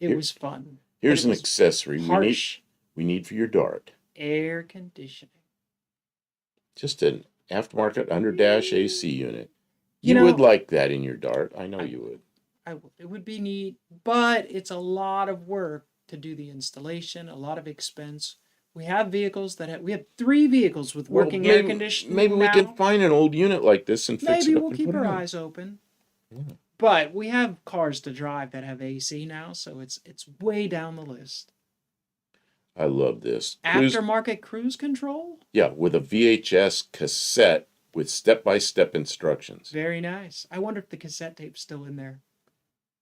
it was fun. Here's an accessory we need for your Dart. Air conditioning. Just an aftermarket under-dash AC unit. You would like that in your Dart. I know you would. It would be neat, but it's a lot of work to do the installation, a lot of expense. We have vehicles we have 3 vehicles with working air conditioning. Maybe we can find an old unit like this and fix it up. Maybe we'll keep our eyes open. Yeah. But we have cars to drive that have AC now, so it's way down the list. I love this. Aftermarket cruise control? Yeah, with a VHS cassette with step-by-step instructions. Very nice. I wonder if the cassette tape's still in there.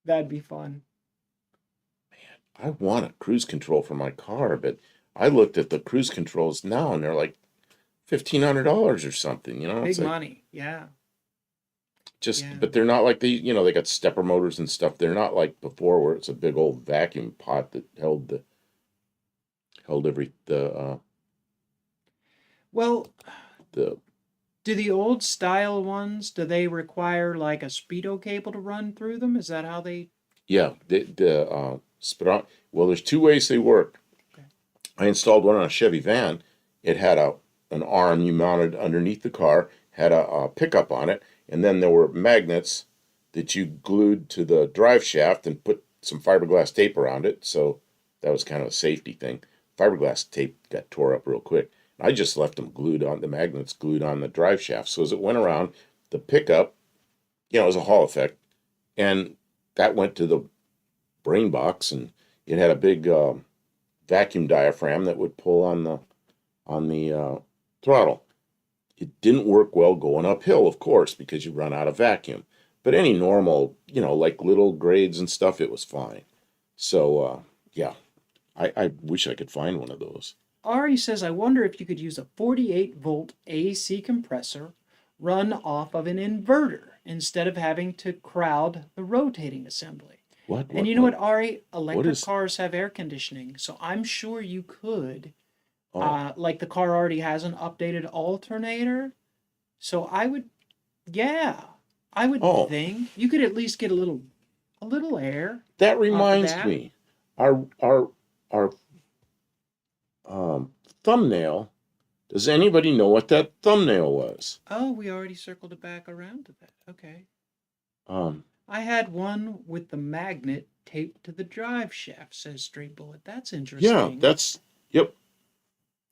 That'd be fun. Man, I want a cruise control for my car, but I looked at the cruise controls now, and they're like $1,500 or something. You know, big money. Yeah. But they're not like they got stepper motors and stuff. They're not like before, where it's a big old vacuum pot that held do the old style ones, do they require like a speedo cable to run through them? Is that how they? Yeah, well, there's 2 ways they work. Okay. I installed one on a Chevy van. It had an arm you mounted underneath the car, had a pickup on it, and then there were magnets that you glued to the drive shaft and put some fiberglass tape around it. So that was kind of a safety thing. Fiberglass tape got tore up real quick. I just left them the magnets glued on the drive shaft. So as it went around, the pickup, it was a Hall effect. And that went to the brain box, and it had a big vacuum diaphragm that would pull on the throttle. It didn't work well going uphill, of course, because you run out of vacuum. But any normal, like little grades and stuff, it was fine. So, yeah, I wish I could find one of those. Ari says, I wonder if you could use a 48-volt AC compressor run off of an inverter instead of having to crowd the rotating assembly. And you know what, Ari? Electric cars have air conditioning, so I'm sure you could. Like the car already has an updated alternator. So I would think you could at least get a little air. That reminds me, our thumbnail. Does anybody know what that thumbnail was? Oh, we already circled it back around to that. Okay. I had one with the magnet taped to the drive shaft, says Straight Bullet. That's interesting. Yeah,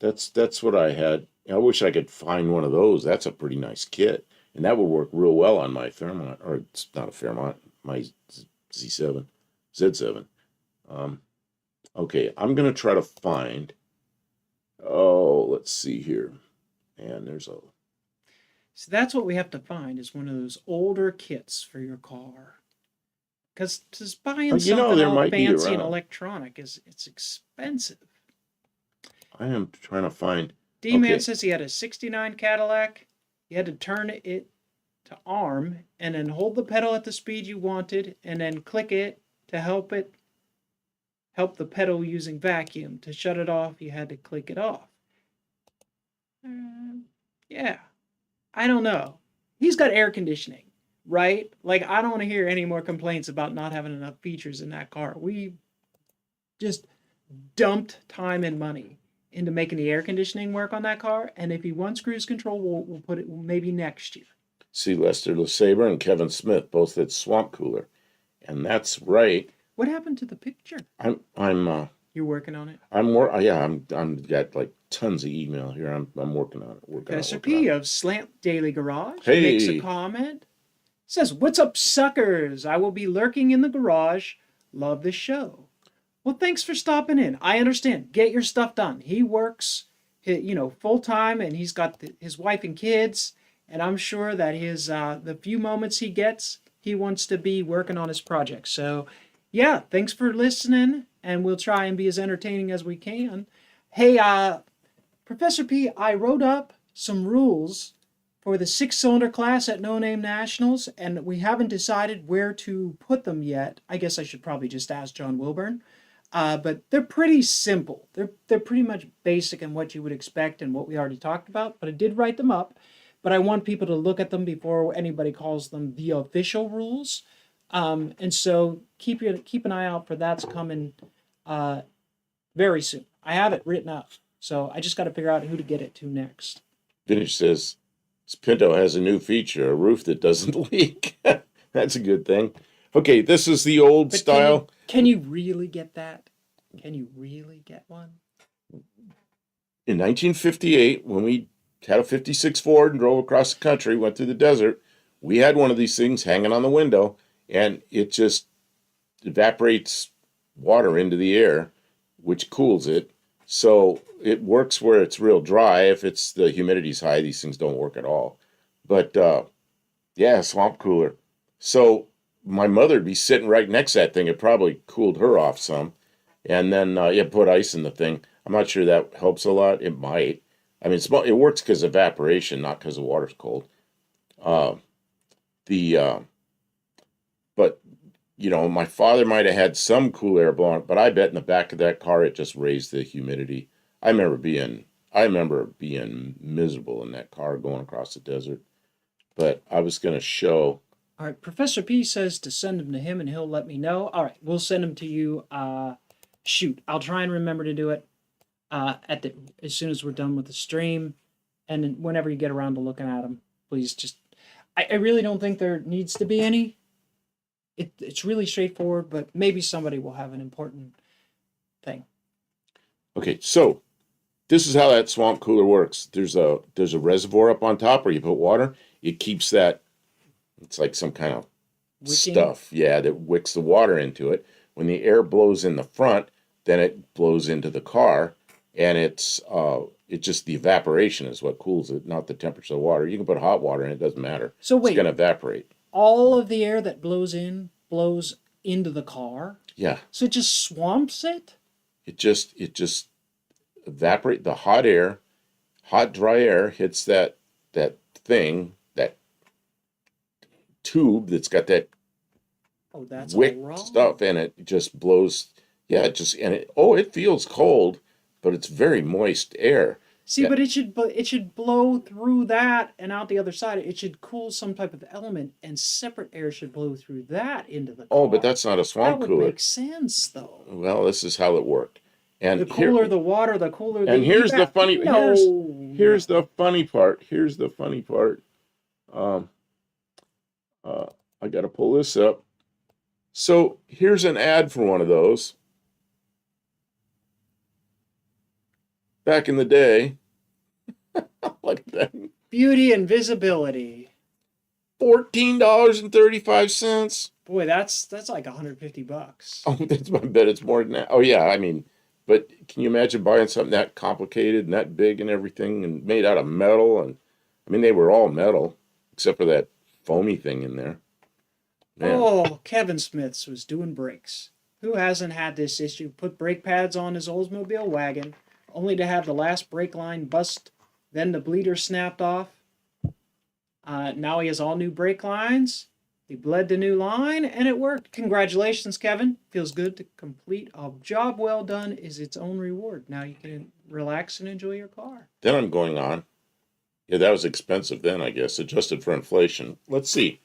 That's what I had. I wish I could find one of those. That's a pretty nice kit, and that would work real well on my Fairmont, or it's not a Fairmont, my Z7, Z7. Um, okay, I'm gonna try to find. Oh, let's see here. And there's a. So that's what we have to find is one of those older kits for your car. Because just Oh, buying something there all might be fancy and around. electronic it's expensive. I am trying to find. D-Man Okay, says he had a 69 Cadillac. You had to turn it to arm and then hold the pedal at the speed you wanted and then click it to help the pedal using vacuum. To shut it off, you had to click it off. Yeah, I don't know. He's got air conditioning, right? Like, I don't want to hear any more complaints about not having enough features in that car. We just dumped time and money into making the air conditioning work on that car. And if he wants cruise control, we'll put it maybe next year. see Lester LeSabre and Kevin Smith both at Swamp Cooler, and that's right. What happened to the picture? You're working on it? Yeah, I'm got like tons of email here. I'm working on it. Professor P of Slant Daily Garage makes a Hey, comment. Says, "What's up, suckers? I will be lurking in the garage. Love the show." Well, thanks for stopping in. I understand. Get your stuff done. He works, full time, and he's got his wife and kids. And I'm sure that the few moments he gets, he wants to be working on his project. So, yeah, thanks for listening, and we'll try and be as entertaining as we can. Hey, Professor P, I wrote up some rules for the 6-cylinder class at No Name Nationals, and we haven't decided where to put them yet. I guess I should probably just ask John Wilburn. But they're pretty simple. They're pretty much basic in what you would expect and what we already talked about. But I did write them up. But I want people to look at them before anybody calls them the official rules. And so keep an eye out for that's coming very soon. I have it written up, so I just got to figure out who to get it to next. Vintage says this Pinto has a new feature, a roof that doesn't leak. That's a good thing. Okay, this is the old But style. Can you really get that? Can you really get one? In 1958, when we had a 56 Ford and drove across the country, went through the desert, we had one of these things hanging on the window, and it just evaporates water into the air, which cools it. So it works where it's real dry. If it's the humidity's high, these things don't work at all. But yeah, swamp cooler. So my mother'd be sitting right next to that thing. It probably cooled her off some. And then you put ice in the thing. I'm not sure that helps a lot. It might. I mean, it works because of evaporation, not because the water's cold. Uh, the but my father might have had some cool air blowing, but I bet in the back of that car it just raised the humidity. I remember being miserable in that car going across the desert. But I was going to show. All right, Professor P says to send them to him and he'll let me know. All right, we'll send them to you. Shoot, I'll try and remember to do it as soon as we're done with the stream. And then whenever you get around to looking at them, please just. I really don't think there needs to be any. It's really straightforward, but maybe somebody will have an important thing. Okay, so this is how that swamp cooler works. There's a reservoir up on top where you put water. It keeps that. It's like some kind of Wicking? stuff, yeah, that wicks the water into it. When the air blows in the front, then it blows into the car, and it's just the evaporation is what cools it, not the temperature of the water. You can put hot water in, it doesn't matter. So wait, it's gonna evaporate. All of the air that blows into the car. Yeah. So it just swamps it. It just evaporate the hot air, hot dry air hits that thing, that tube that's got that that's wick all wrong. stuff, and it just blows. Yeah, it feels cold, but it's very moist air. See, but it should blow through that and out the other side. It should cool some type of element, and separate air should blow through that into the car. Oh, but that's not a swamp cooler. That would make sense, though. Well, this is how it worked. And the cooler the water, the cooler the. And here's the funny. No. Here's the funny part. I got to pull this up. So here's an ad for one of those. back in the day. Like that. Beauty and visibility. $14.35. Boy, that's like $150. Oh, that's my bet. It's more than that. Oh yeah, I mean, but can you imagine buying something that complicated and that big and everything and made out of metal? And I mean, they were all metal except for that foamy thing in there. Man, Oh, Kevin Smiths was doing brakes. Who hasn't had this issue? Put brake pads on his Oldsmobile wagon, only to have the last brake line bust, then the bleeder snapped off. Now he has all new brake lines. He bled the new line, and it worked. Congratulations, Kevin. Feels good to complete a job well done is its own reward. Now you can relax and enjoy your car. then I'm going on. Yeah, that was expensive then, I guess, adjusted for inflation. Let's see.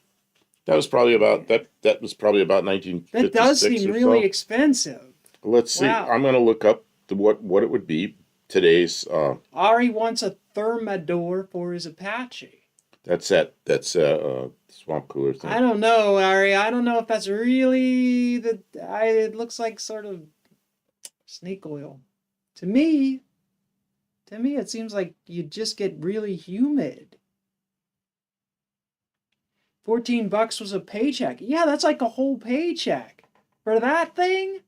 That was probably about That does 1956 seem or really so. expensive. Let's see. Wow. I'm gonna look up what it would be today's. Ari wants a Thermador for his Apache. That's swamp cooler thing. I don't know, Ari. I don't know if that's really the. It looks like sort of snake oil. To me, it seems like you just get really humid. $14 was a paycheck. Yeah, that's like a whole paycheck for that thing,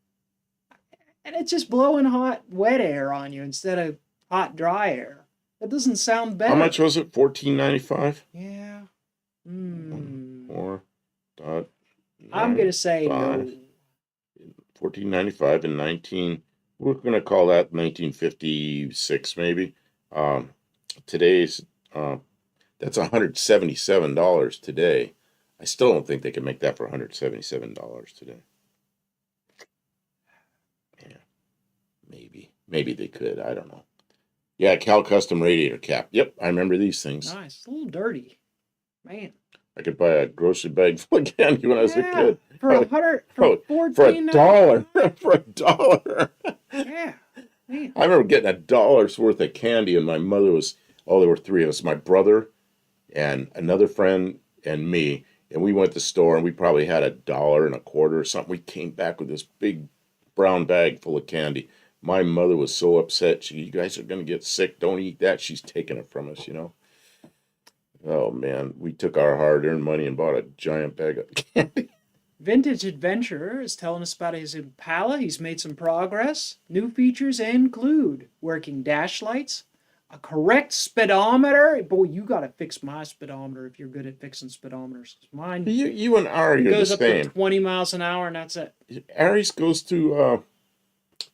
and it's just blowing hot, wet air on you instead of hot, dry air. That doesn't sound better. How much was it? $14.95. Yeah. 4.95. I'm gonna say no. 14.95 in 19. We're gonna call that 1956 maybe. Today's that's $177 today. I still don't think they can make that for $177 today. Yeah, maybe they could. I don't know. Yeah, Cal Custom radiator cap. Yep, I remember these things. Nice. A little dirty. Man. I could buy a grocery bag full of candy when I was a kid. For $14. For a dollar. For a dollar. Yeah. Man. I remember getting $1 worth of candy, and my mother was, there were three of us, my brother and another friend and me, and we went to the store, and we probably had $1.25 or something. We came back with this big brown bag full of candy. My mother was so upset. You guys are going to get sick. Don't eat that. She's taking it from us, Oh, man. We took our hard-earned money and bought a giant bag of candy. Vintage Adventurer is telling us about his Impala. He's made some progress. New features include working dash lights, a correct speedometer. Boy, you got to fix my speedometer if you're good at fixing speedometers. Mine You and Ari are goes the up same. to 20 miles an hour, and that's it. Ari's goes to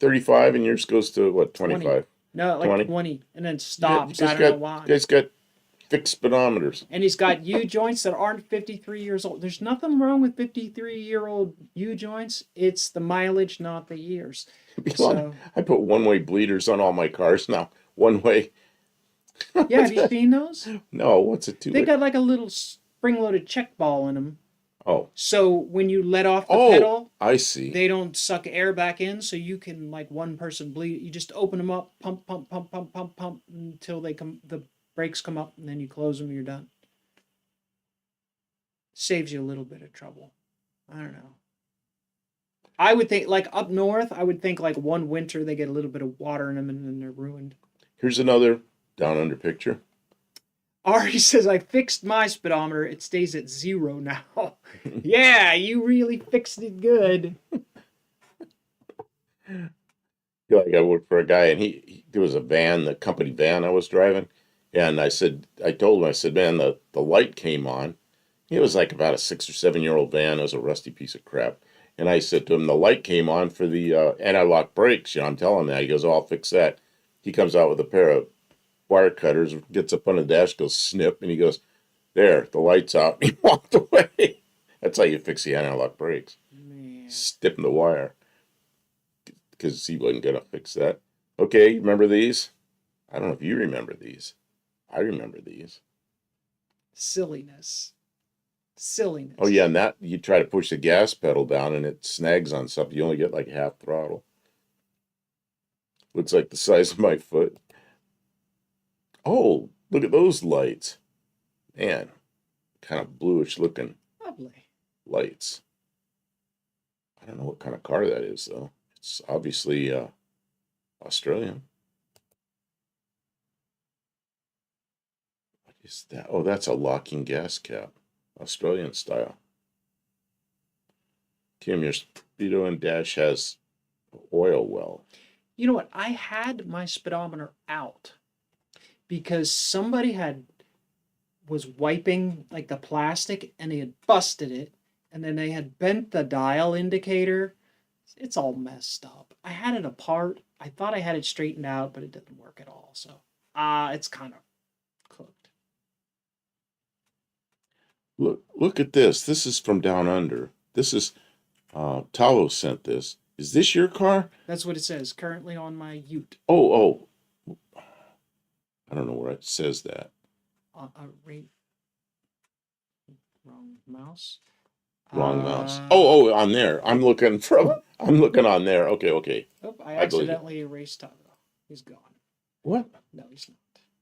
35, and yours goes to, what, 25? No, like 20, and then stops. I don't know why. You guys got fixed speedometers. And he's got U-joints that aren't 53 years old. There's nothing wrong with 53-year-old U-joints. It's the mileage, not the years. So, I put one-way bleeders on all my cars now. One way. yeah, have you seen those? No, what's it two? They got like a little spring-loaded check ball in them. Oh. So when you let off the pedal, I see. they don't suck air back in, so you can, like, one person bleed. You just open them up, pump, pump, pump, pump, pump, pump, until the brakes come up, and then you close them, you're done. Saves you a little bit of trouble. I don't know. I would think, like, up north, I would think, like, one winter they get a little bit of water in them and then they're ruined. Here's another down under picture. Ari says, I fixed my speedometer. It stays at 0 now. Yeah, you really fixed it good. Like I worked for a guy, and there was a van, the company van I was driving, and I told him, I said, man, the light came on. It was like about a 6 or 7 year old van. It was a rusty piece of crap. And I said to him, the light came on for the anti-lock brakes. I'm telling him that. He goes, oh, I'll fix that. He comes out with a pair of wire cutters, gets up on the dash, goes snip, and he goes, there, the light's out. He walked away. That's how you fix the anti-lock brakes. Man. Stiffen the wire. Because he wasn't going to fix that. Okay, remember these? I don't know if you remember these. I remember these. Silliness. Oh, yeah, and that, you try to push the gas pedal down and it snags on something. You only get like half throttle. Looks like the size of my foot. Oh, look at those lights. Man, kind of bluish looking. Lovely. Lights. I don't know what kind of car that is, though. It's obviously Australian. Is that? Oh, that's a locking gas cap, Australian style. Kim, your speedo and dash has oil well. You know what? I had my speedometer out because somebody was wiping like the plastic and they had busted it, and then they had bent the dial indicator. It's all messed up. I had it apart. I thought I had it straightened out, but it didn't work at all. So, it's kind of cooked. Look at this. This is from down under. This is Talo sent this. Is this your car? That's what it says. Currently on my Ute. Oh. I don't know where it says that. Right. Wrong mouse. Wrong mouse. Oh, on there. I'm looking on there. Okay. Oh, I accidentally erased Talo. He's gone. What? No, he's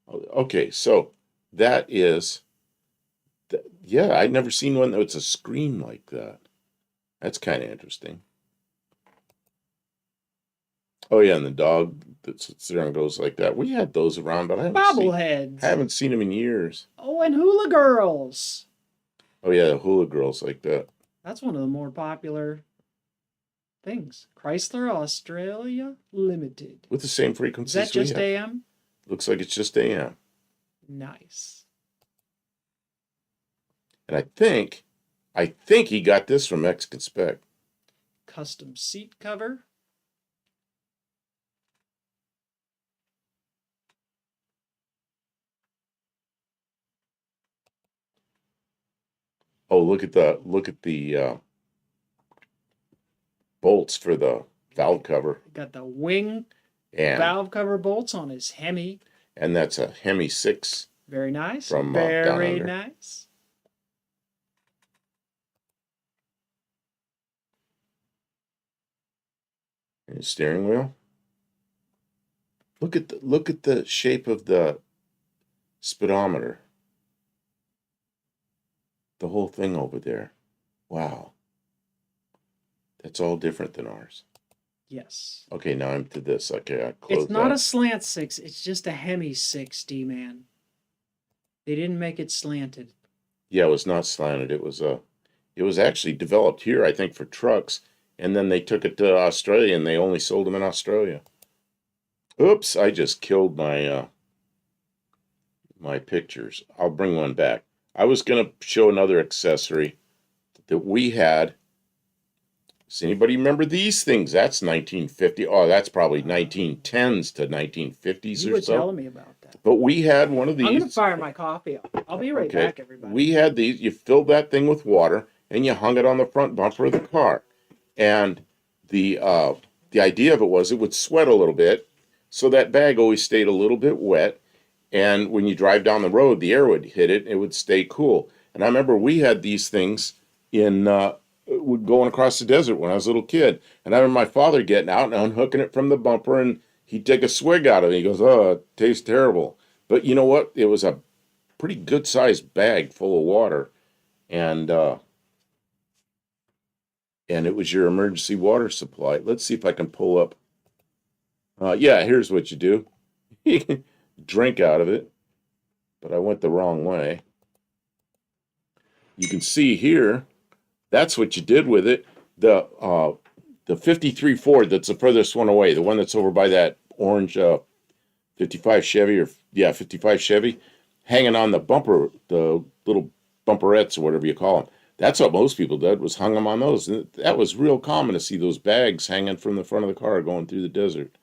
not. Okay, so that is, yeah, I'd never seen one that's a screen like that. That's kind of interesting. Oh yeah, and the dog that sits there and goes like that. We had those around, but I Bobbleheads. haven't seen them in years. Oh, and hula girls. Oh yeah, the hula girls like that. That's one of the more popular things. Chrysler Australia Limited. With the same Is frequencies that just we have. AM? Looks like it's just AM. Nice. And I think he got this from Mexican Spec. Custom seat cover. Oh, look at the bolts for the valve cover. Got the wing And valve cover bolts on his Hemi. and that's a Hemi 6 Very nice. from down Very under. nice. And the steering wheel. Look at the shape of the speedometer. The whole thing over there. Wow. That's all different than ours. Yes. Okay, now I'm to this. Okay, I close It's not that. a slant 6. It's just a Hemi 6D, man. They didn't make it slanted. Yeah, it was not slanted. It was actually developed here, I think, for trucks, and then they took it to Australia, and they only sold them in Australia. Oops, I just killed my my pictures. I'll bring one back. I was gonna show another accessory that we had. Does anybody remember these things? That's 1950. Oh, that's probably 1910s to 1950s You or were so. telling me about that. But we had one of these. I'm going to fire my coffee up. I'll be right Okay. back, everybody. We had these. You filled that thing with water, and you hung it on the front bumper of the car. And the idea of it was it would sweat a little bit, so that bag always stayed a little bit wet. And when you drive down the road, the air would hit it; it would stay cool. And I remember we had these things in going across the desert when I was a little kid. And I remember my father getting out and unhooking it from the bumper, and he'd take a swig out of it. He goes, "Oh, it tastes terrible." But you know what? It was a pretty good sized bag full of water, and it was your emergency water supply. Let's see if I can pull up. Yeah, here's what you do. You can drink out of it, but I went the wrong way. You can see here, that's what you did with it. The 53 Ford, that's the furthest one away, the one that's over by that orange 55 Chevy, or yeah, 55 Chevy, hanging on the bumper, the little bumperettes or whatever you call them. That's what most people did, was hung them on those. And that was real common to see those bags hanging from the front of the car going through the desert.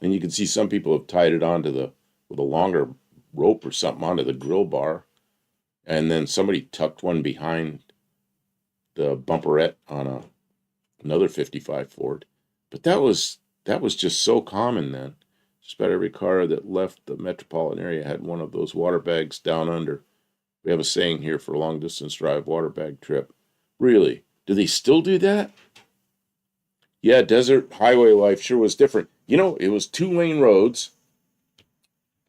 And you can see some people have tied it onto with a longer rope or something onto the grill bar. And then somebody tucked one behind the bumperette on another 55 Ford. But that was just so common then. Just about every car that left the metropolitan area had one of those water bags down under. We have a saying here for a long distance drive water bag trip. Really? Do they still do that? Yeah, desert highway life sure was different. You know, it was 2-lane roads.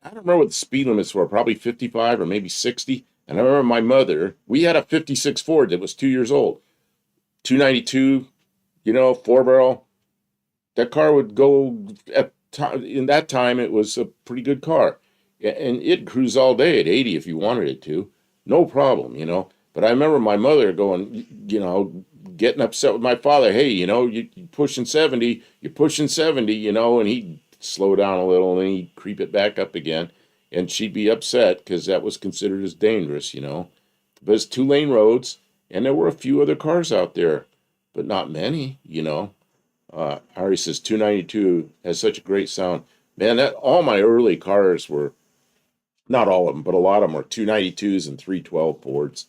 I don't remember what the speed limits were, probably 55 or maybe 60. And I remember my mother, we had a 56 Ford that was 2 years old. 292, 4-barrel. That car would go, in that time, it was a pretty good car. and it'd cruise all day at 80 if you wanted it to, no problem, you know. But I remember my mother going, you know, getting upset with my father. Hey, you know, you're pushing 70, you're pushing 70, you know, and he'd slow down a little and then he'd creep it back up again. And she'd be upset because that was considered as dangerous, you know. But it's 2-lane roads, and there were a few other cars out there, but not many, you know. Ari says 292 has such a great sound. Man, that all my early cars were, not all of them, but a lot of them were 292s and 312 Fords.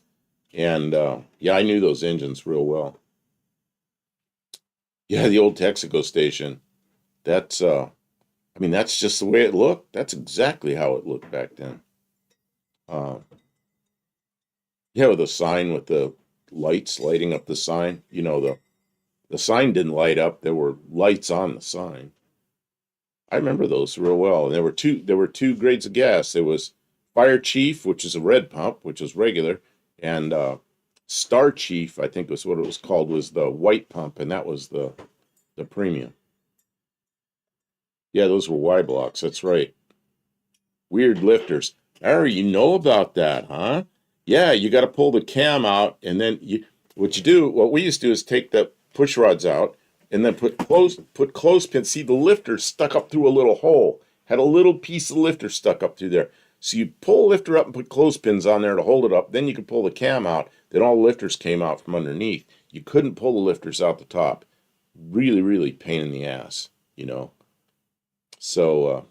And yeah, I knew those engines real well. Yeah, the old Texaco station. That's I mean, that's just the way it looked. That's exactly how it looked back then. Uh, yeah, with the sign with the lights lighting up the sign. You know, the sign didn't light up. There were lights on the sign. I remember those real well. And there were two grades of gas. There was Fire Chief, which is a red pump, which was regular, and Star Chief, I think was what it was called, was the white pump, and that was the premium. Yeah, those were Y blocks. That's right. Weird lifters. Harry, you know about that, huh? Yeah, you got to pull the cam out, and then what we used to do is take the push rods out, and then put clothespins. See, the lifter stuck up through a little hole. Had a little piece of lifter stuck up through there. So you pull the lifter up and put clothespins on there to hold it up. Then you could pull the cam out. Then all the lifters came out from underneath. You couldn't pull the lifters out the top. Really, really pain in the ass, you know. So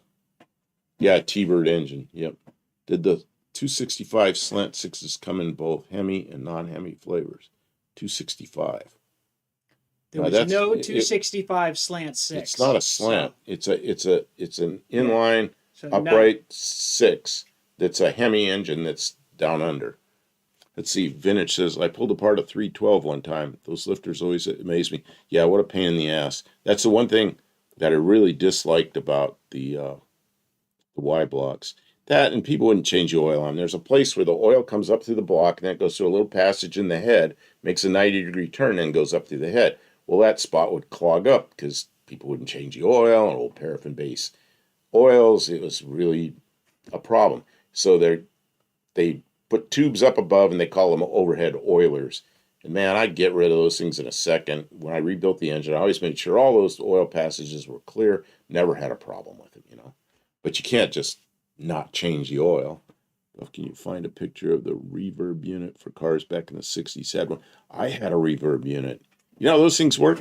yeah, T-Bird engine. Yep. Did the 265 slant sixes come in both Hemi and non-Hemi flavors? 265. There Now was that's no it, 265 slant six. it's not a slant. It's an Yeah. inline So upright six that's a Hemi engine that's down under. Let's see. Vintage says I pulled apart a 312 one time. Those lifters always amaze me. Yeah, what a pain in the ass. That's the one thing that I really disliked about the Y blocks. That and people wouldn't change the oil on. There's a place where the oil comes up through the block and then it goes through a little passage in the head, makes a 90-degree turn, and goes up through the head. Well, that spot would clog up because people wouldn't change the oil and old paraffin base oils. It was really a problem. So they put tubes up above and they call them overhead oilers. And man, I'd get rid of those things in a second. When I rebuilt the engine, I always made sure all those oil passages were clear. Never had a problem with it, you know. But you can't just not change the oil. Can you find a picture of the reverb unit for cars back in the 60s? Had one. I had a reverb unit. You know how those things work?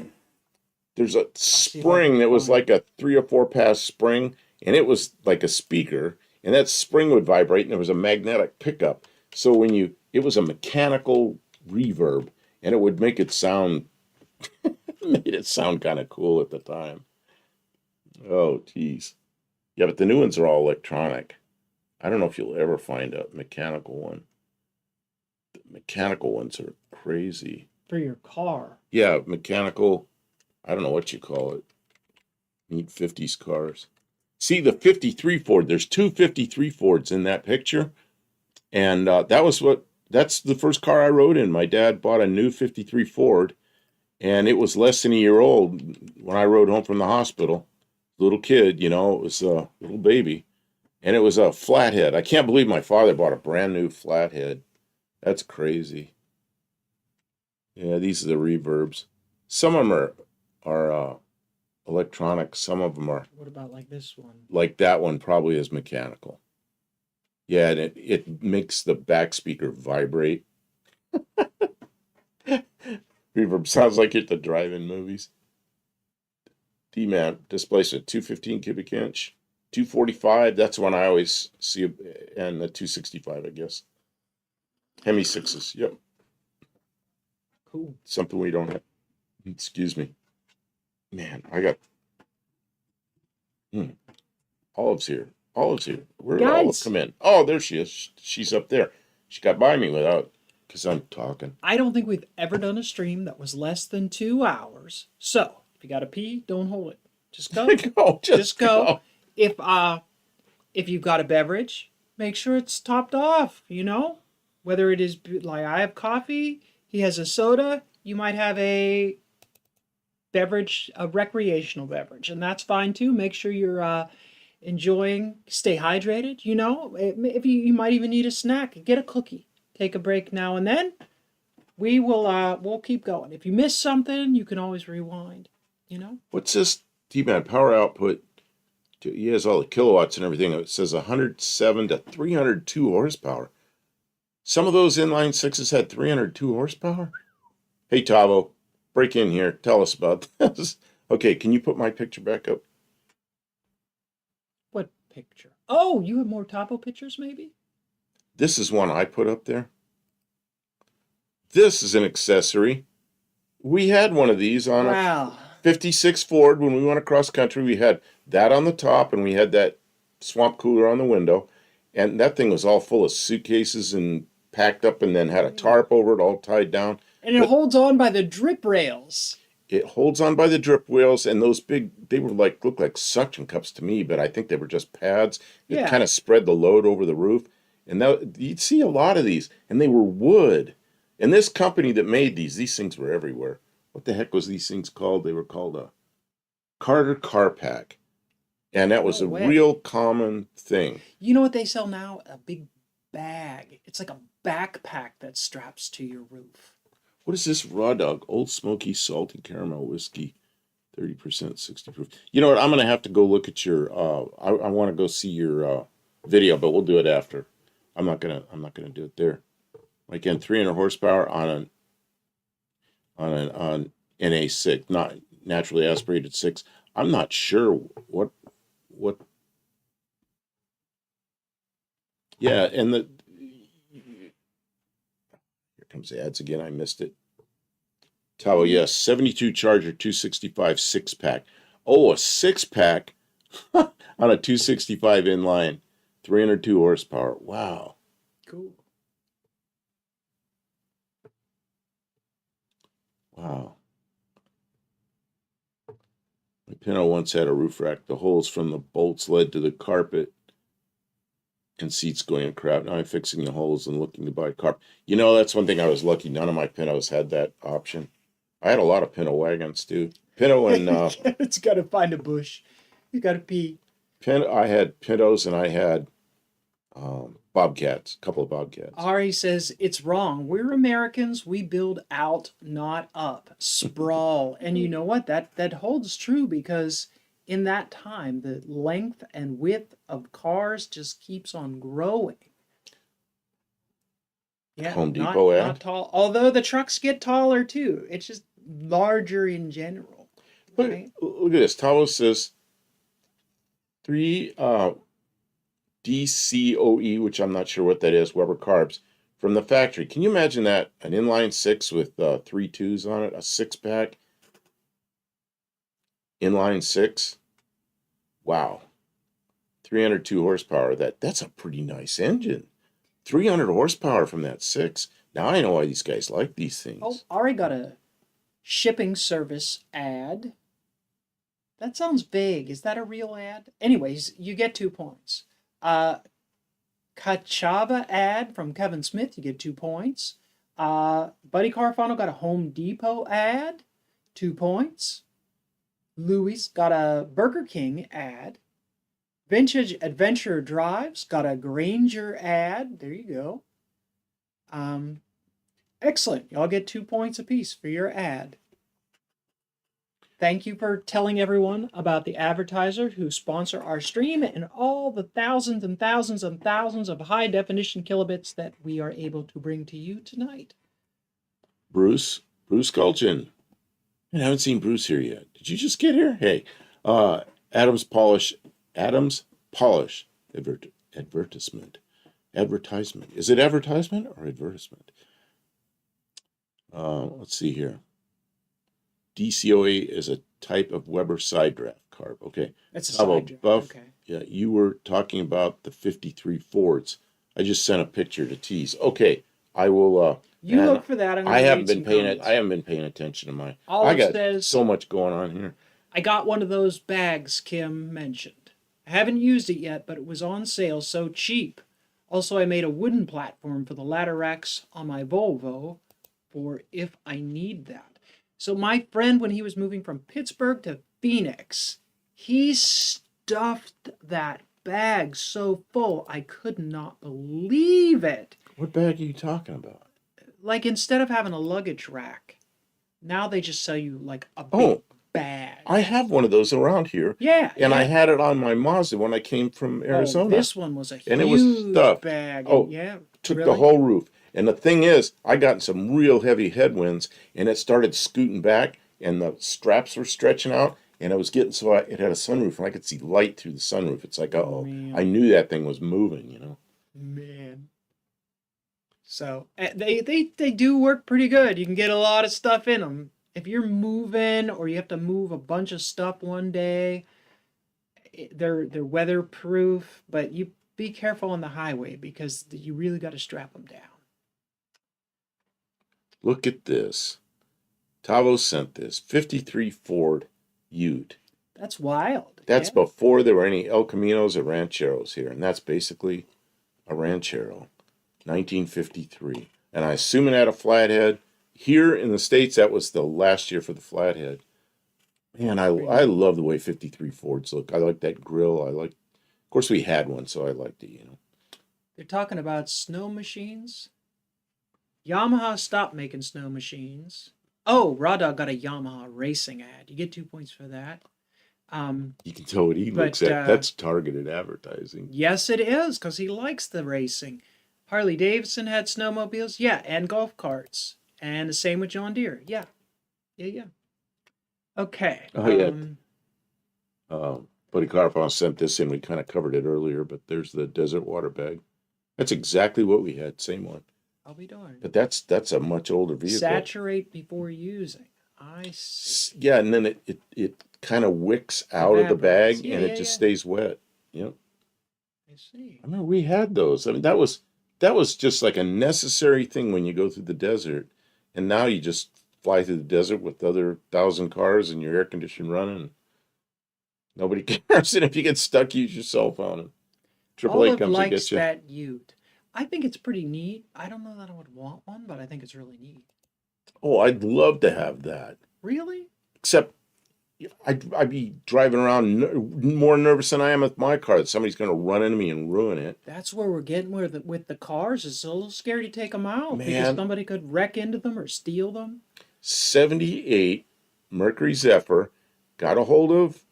There's a spring that was like a 3 or 4 pass spring, and it was like a speaker, and that spring would vibrate, and there was a magnetic pickup. So it was a mechanical reverb, and it would make it sound, made it sound kind of cool at the time. Oh, geez. Yeah, but the new ones are all electronic. I don't know if you'll ever find a mechanical one. The mechanical ones are crazy. for your car. Yeah, mechanical. I don't know what you call it. Neat 50s cars. See the 53 Ford. There's two 53 Fords in that picture. And that's the first car I rode in. My dad bought a new 53 Ford, and it was less than a year old when I rode home from the hospital. Little kid, you know, it was a little baby. And it was a flathead. I can't believe my father bought a brand new flathead. That's crazy. Yeah, these are the reverbs. Some of them are electronic. Some of them are What about like this one? like that one probably is mechanical. Yeah, and it makes the back speaker vibrate. Reverb sounds like it's the drive-in movies. D-man displacement 215 cubic inch, 245. That's one I always see, and the 265, I guess. Hemi sixes. Yep, Cool. something we don't have. Excuse me, man. I got Olive's here. Olive's here. Where did Olive Guys. come in? Oh, there she is. She's up there. She got by me without, because I'm talking. I don't think we've ever done a stream that was less than 2 hours. So if you got to pee, don't hold it. Just go. Go, Just go. If you've got a beverage, make sure it's topped off. You know, whether it is like I have coffee, he has a soda. You might have a beverage, a recreational beverage, and that's fine too. Make sure enjoying, stay hydrated. You know, if you might even need a snack, get a cookie. Take a break now and then. We'll keep going. If you miss something, you can always rewind. You know. What's this T-Man power output? He has all the kilowatts and everything. It says 107 to 302 horsepower. Some of those inline sixes had 302 horsepower. Hey, Tavo, break in here. Tell us about this. Okay, can you put my picture back up? What picture? Oh, you have more topo pictures, maybe? This is one I put up there. This is an accessory. We had one of these on Wow. a 56 Ford when we went across country. We had that on the top, and we had that swamp cooler on the window. And that thing was all full of suitcases and packed up, and then had a tarp over it all tied down. And it holds on by the drip rails. It holds on by the drip wheels, and those big, they were like, looked like suction cups to me, but I think they were just pads. It Yeah. kind of spread the load over the roof. And that, you'd see a lot of these, and they were wood. And this company that made these things were everywhere. What the heck was these things called? They were called a Carter Car Pack. And that was No a way. real common thing. You know what they sell now? A big bag. It's like a backpack that straps to your roof. What is this Raw Dog? Old Smoky Salted Caramel Whiskey, 30%, 60 proof. You know what? I'm going to have to go look at your, I want to go see your video, but we'll do it after. I'm not gonna do it there. Again, 300 horsepower on an NA6, not naturally aspirated 6. I'm not sure what. Yeah, and here comes the ads again. I missed it. Tower, yes, 72 Charger 265 6-pack. Oh, a 6-pack on a 265 inline, 302 horsepower. Wow. Cool. Wow. My Pinto once had a roof rack. The holes from the bolts led to the carpet and seats going crap. Now I'm fixing the holes and looking to buy carpet. You know, that's one thing I was lucky. None of my Pintos had that option. I had a lot of Pinto wagons too. Pinto and It's got to find a bush. You got to pee. I had Pintos and I had Bobcats, a couple of Bobcats. Ari says it's wrong. We're Americans. We build out, not up. Sprawl. And you know what? That holds true because in that time, the length and width of cars just keeps on growing. Yeah, Home Depot ad. not tall. Although the trucks get taller too. It's just larger in general. Right? Look at this. Tavo says 3 DCOE, which I'm not sure what that is, Weber carbs, from the factory. Can you imagine that? An inline 6 with 3 2s on it, a 6-pack. Inline 6. Wow. 302 horsepower. That's a pretty nice engine. 300 horsepower from that 6. Now I know why these guys like these things. Oh, Ari got a shipping service ad. That sounds vague. Is that a real ad? Anyways, you get 2 points. Kachava ad from Kevin Smith, you get 2 points. Buddy Carfano got a Home Depot ad, 2 points. Louis got a Burger King ad. Vintage Adventure Drives got a Granger ad. There you go. Excellent. Y'all get 2 points apiece for your ad. Thank you for telling everyone about the advertiser who sponsor our stream and all the thousands and thousands and thousands of high definition kilobits that we are able to bring to you tonight. Bruce Gulchin. I haven't seen Bruce here yet. Did you just get here? Hey, Adams Polish advertisement. Is it advertisement or advertisement? Let's see here. DCOA is a type of Weber side draft carb. Okay. That's a How about side draft. Buff? Okay. Yeah, you were talking about the 53 Fords. I just sent a picture to tease. Okay, I will. You look for that. I haven't been paying attention to mine. I got so much going on here. I got one of those bags Kim mentioned. I haven't used it yet, but it was on sale, so cheap. Also, I made a wooden platform for the ladder racks on my Volvo for if I need that. So my friend, when he was moving from Pittsburgh to Phoenix, he stuffed that bag so full. I could not believe it. What bag are you talking about? Like instead of having a luggage rack, now they just sell you like a big Oh, bag. I have one of those around here. Yeah, And I yeah. had it on my Mazda when I came from Oh, Arizona. this one was a And it was huge stuffed. bag. Oh, And yeah, took the really? whole roof. And the thing is, I got some real heavy headwinds and it started scooting back and the straps were stretching out and it was getting so it had a sunroof and I could see light through the sunroof. It's like, Oh, uh-oh. man. I knew that thing was moving, you know. Man. So they do work pretty good. You can get a lot of stuff in them. If you're moving or you have to move a bunch of stuff one day, they're weatherproof, but you be careful on the highway because you really got to strap them down. Look at this. Tavo sent this 53 Ford Ute. That's wild. That's Yeah. before there were any El Caminos or Rancheros here, and that's basically a Ranchero, 1953. And I assume it had a flathead. Here in the States, that was the last year for the flathead. Man, I love the way 53 Fords look. I like that grill. Of course, we had one, so I liked it, you know. They're talking about snow machines. Yamaha stopped making snow machines. Oh, Raw Dog got a Yamaha racing ad. You get 2 points for that. You can tell what he looks But, at. That's targeted advertising. Yes, it is, because he likes the racing. Harley Davidson had snowmobiles, yeah, and golf carts. And the same with John Deere. Yeah. Yeah. Okay. Oh, yeah. Buddy Carpon sent this in. We kind of covered it earlier, but there's the desert water bag. That's exactly what we had. Same one. I'll be darned. But that's a much older vehicle. Saturate before using. I see. Yeah, and then it kind of wicks out of the bag Yeah, and it yeah, just yeah. stays wet. Yep. I see. I remember we had those. I mean, that was just like a necessary thing when you go through the desert. And now you just fly through the desert with other 1,000 cars and your air conditioning running. Nobody cares. And if you get stuck, use your cell phone. And AAA Olive comes and likes gets you. that Ute. I think it's pretty neat. I don't know that I would want one, but I think it's really neat. Oh, I'd love to have that. Really? Except I'd be driving around more nervous than I am with my car that somebody's going to run into me and ruin it. That's where we're getting with the cars. It's a little scary to take them out because Man. somebody could wreck into them or steal them. 78 Mercury Zephyr got a hold of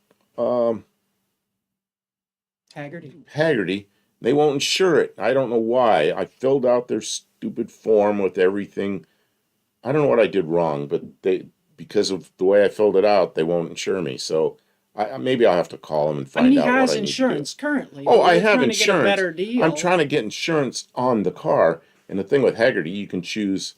Haggerty. They won't insure it. I don't know why. I filled out their stupid form with everything. I don't know what I did wrong, but because of the way I filled it out, they won't insure me. So maybe I'll have to call them and I mean, find he out what has I need to do. insurance currently. Oh, but I we're have trying to get a insurance. better deal. I'm trying to get insurance on the car. And the thing with Haggerty, you can choose,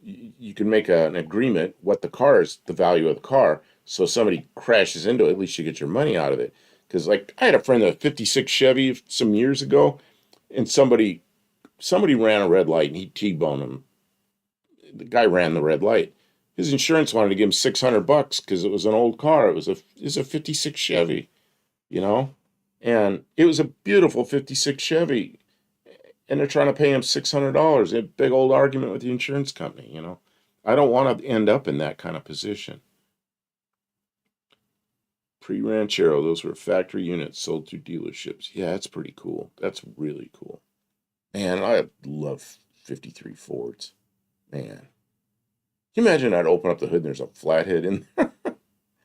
you can make an agreement what the car is, the value of the car. So if somebody crashes into it, at least you get your money out of it. Because like I had a friend that had a 56 Chevy some years ago, and somebody ran a red light and he T-boned him. The guy ran the red light. His insurance wanted to give him $600 because it was an old car. It was a 56 Chevy, you know, and it was a beautiful 56 Chevy, and they're trying to pay him $600. A big old argument with the insurance company, you know. I don't want to end up in that kind of position. Pre-Ranchero, those were factory units sold through dealerships. Yeah, that's pretty cool. That's really cool. Man, I love 53 Fords. Man. Can you imagine I'd open up the hood and there's a flathead in there?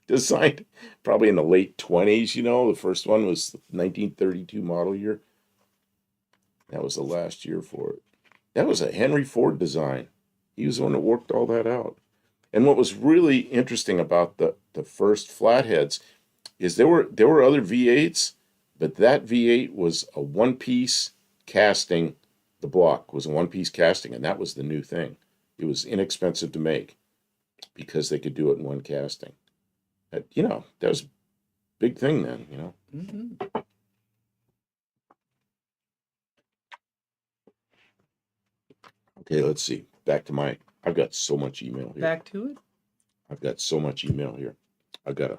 Designed probably in the late 20s, you know. The first one was the 1932 model year. That was the last year for it. That was a Henry Ford design. He was the one that worked all that out. And what was really interesting about the first flatheads is there were other V8s, but that V8 was a one-piece casting. The block was a one-piece casting, and that was the new thing. It was inexpensive to make because they could do it in one casting. You know, that was a big thing then, you know. Mm-hmm. Okay, let's see. Back to I've got so much email here. Back to it. I've got so much email here. I've got to.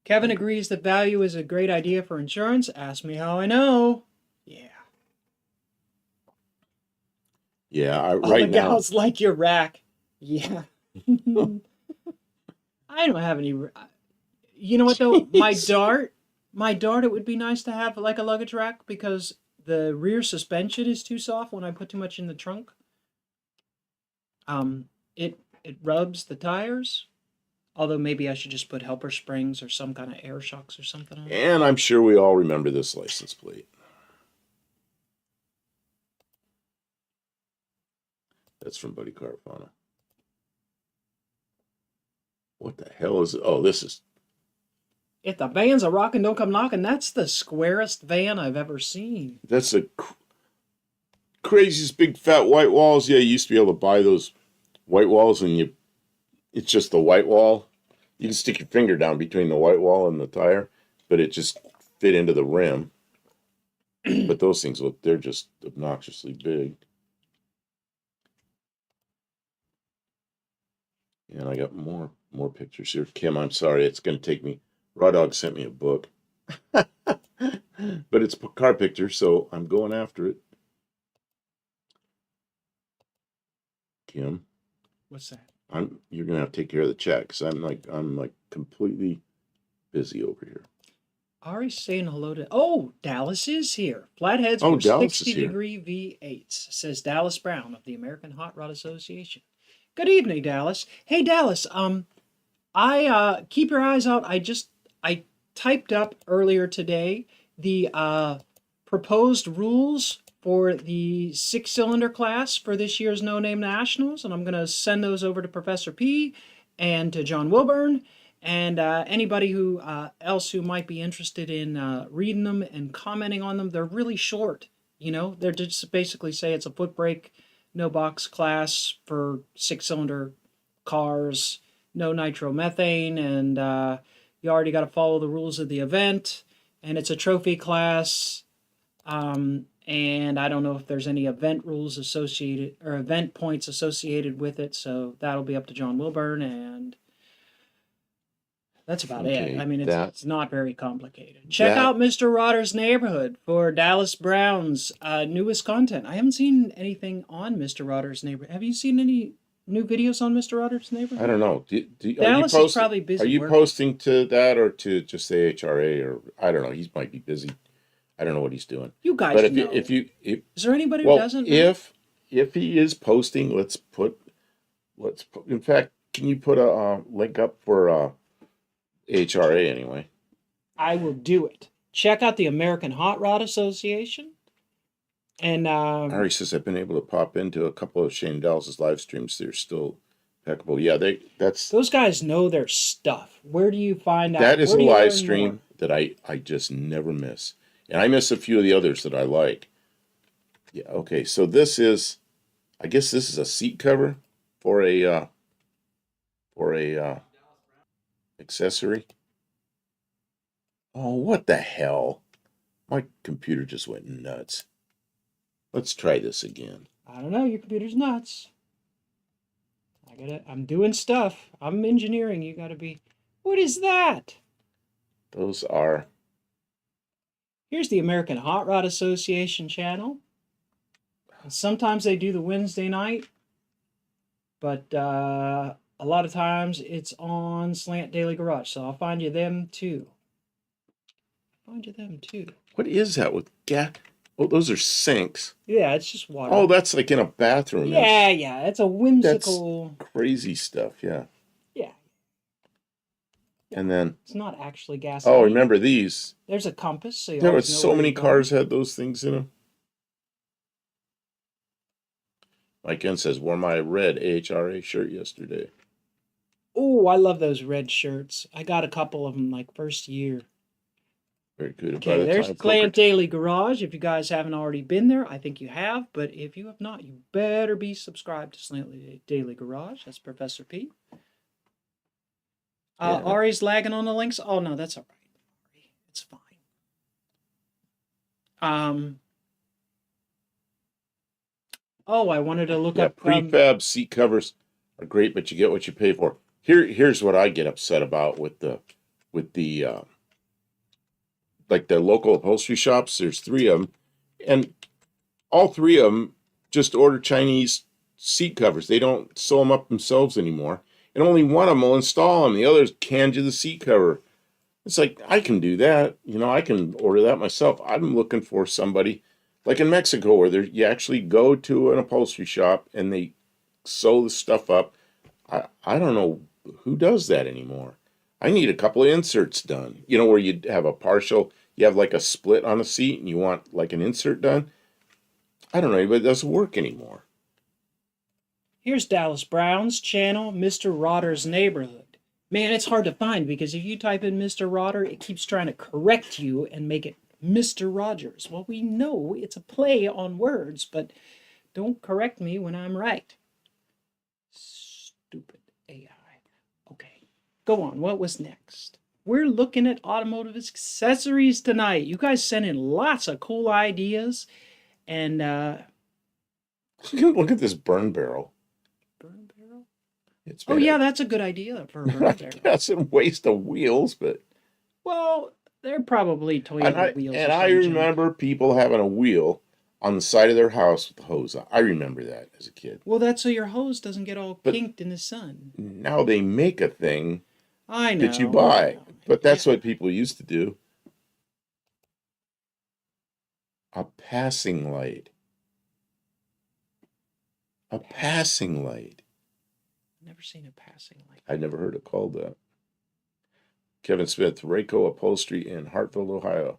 Kevin agrees that value is a great idea for insurance. Ask me how I know. Yeah. Yeah, All right the now. gals like your rack. Yeah. I don't have any. You know what though? My Dart My dart, it would be nice to have like a luggage rack because the rear suspension is too soft when I put too much in the trunk. It rubs the tires. Although maybe I should just put helper springs or some kind of air shocks or something on it. And I'm sure we all remember this license plate. That's from Buddy Carafana. What the hell is it? Oh, this is... If the van's a rockin', don't come knocking. That's the squarest van I've ever seen. That's the craziest big fat white walls. Yeah, you used to be able to buy those white walls and it's just the white wall. You can stick your finger down between the white wall and the tire, but it just fit into the rim. But those things they're just obnoxiously big. And I got more pictures here. Kim, I'm sorry, it's going to take me. Raw Dog sent me a book. But it's a car picture, so I'm going after it. Kim, What's that? You're gonna have to take care of the chat because I'm like completely busy over here. Ari's saying hello to. Oh, Dallas is here. Flatheads Oh, were Dallas 60-degree V8s, says Dallas Brown of the American Hot Rod Association. Good evening, Dallas. Hey, Dallas. I keep your eyes out. I typed up earlier today the proposed rules for the 6-cylinder class for this year's No Name Nationals, and I'm going to send those over to Professor P and to John Wilburn and anybody who else who might be interested in reading them and commenting on them. They're really short, you know. They're just basically say it's a foot brake, no box class for 6-cylinder cars, no nitromethane, and you already got to follow the rules of the event, and it's a trophy class. And I don't know if there's any event rules associated or event points associated with it, so that'll be up to John Wilburn, and that's about it. I mean, it's not very complicated. Check out Mr. Rodder's Neighborhood for Dallas Brown's newest content. I haven't seen anything on Mr. Rodder's Neighborhood. Have you seen any new videos on Mr. Rodder's Neighborhood? I don't know. Dallas is probably busy. Are you posting to that or to just the HRA or I don't know? He might be busy. I don't know what he's doing. You guys know. But if is there anybody who doesn't? If he is posting, let's put. In fact, can you put a link up for HRA anyway? I will do it. Check out the American Hot Rod Association. And Ari says I've been able to pop into a couple of Shane Dallas's live streams. They're still impeccable. Yeah, those guys know their stuff. Where do you find out? That is a live stream that I just never miss. And I miss a few of the others that I like. Yeah, okay. So I guess this is a seat cover for a accessory. Oh, what the hell? My computer just went nuts. Let's try this again. I don't know. Your computer's nuts. I'm doing stuff. I'm engineering. You gotta be. What is that? Those are. Here's the American Hot Rod Association channel. And sometimes they do the Wednesday night, but a lot of times it's on Slant Daily Garage. So I'll find you them too. What is that with gas? Oh, those are sinks. Yeah, it's just water. Oh, that's like in a bathroom. Yeah. It's a whimsical. That's crazy stuff. Yeah. Yeah. And then it's not actually gasoline. Oh, remember these? There's a compass. So there was so many cars had those things in them. Mike N says, wore my red AHRA shirt yesterday. Oh, I love those red shirts. I got a couple of them like first year. Very good. Okay, there's Slant Daily Garage. If you guys haven't already been there, I think you have. But if you have not, you better be subscribed to Slant Daily Garage. That's Professor P. Ari's lagging on the links. Oh, no, that's all right. Ari, it's fine. I wanted to look up... prefab seat covers are great, but you get what you pay for. Here's what I get upset about with the like the local upholstery shops. There's 3 of them, and all 3 of them just order Chinese seat covers. They don't sew them up themselves anymore, and only one of them will install them. The others canned you the seat cover. It's like, I can do that. I can order that myself. I'm looking for somebody like in Mexico where you actually go to an upholstery shop and they sew the stuff up. I don't know who does that anymore. I need a couple of inserts done. Where you have you have like a split on a seat and you want like an insert done. I don't know, but it doesn't work anymore. Here's Dallas Brown's channel, Mr. Rodder's Neighborhood. Man, it's hard to find because if you type in Mr. Rodder, it keeps trying to correct you and make it Mr. Rogers. Well, we know it's a play on words, but don't correct me when I'm right. Stupid AI. Okay, go on. What was next? We're looking at automotive accessories tonight. You guys sent in lots of cool ideas. And look at this burn barrel. Burn barrel? Oh yeah, that's a good idea for a burn barrel. That's a waste of wheels, but well, they're probably Toyota wheels. And I remember people having a wheel on the side of their house with the hose on. I remember that as a kid. Well, that's so your hose doesn't get all kinked in the sun. Now they make a thing that you buy. But that's what people used to do. A passing light. A passing light. Never seen a passing light. I'd never heard it called that. Kevin Smith, Rayco Upholstery in Hartville, Ohio.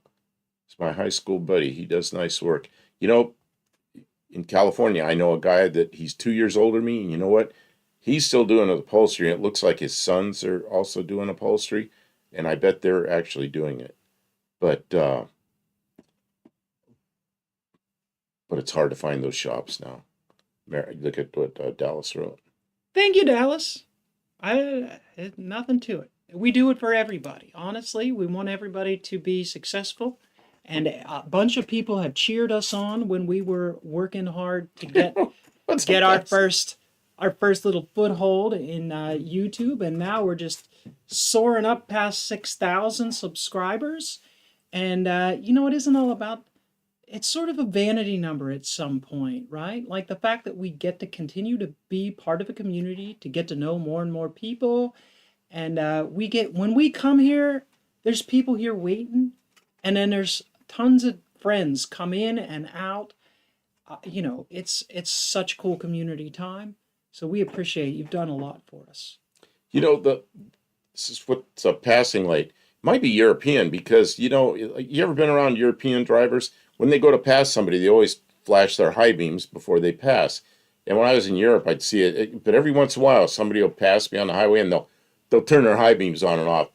It's my high school buddy. He does nice work. In California, I know a guy that he's 2 years older than me, and you know what? He's still doing upholstery, and it looks like his sons are also doing upholstery, and I bet they're actually doing it. But it's hard to find those shops now. Look at what Dallas wrote. Thank you, Dallas. Nothing to it. We do it for everybody. Honestly, we want everybody to be successful. And a bunch of people have cheered us on when we were working hard to get our first little foothold in YouTube, and now we're just soaring up past 6,000 subscribers. And it isn't all about. It's sort of a vanity number at some point, right? Like the fact that we get to continue to be part of a community, to get to know more and more people, and when we come here, there's people here waiting, and then there's tons of friends come in and out. It's such cool community time. So we appreciate you've done a lot for us. This is what's a passing light. Might be European because you ever been around European drivers? When they go to pass somebody, they always flash their high beams before they pass. And when I was in Europe, I'd see it. But every once in a while, somebody will pass me on the highway, and they'll turn their high beams on and off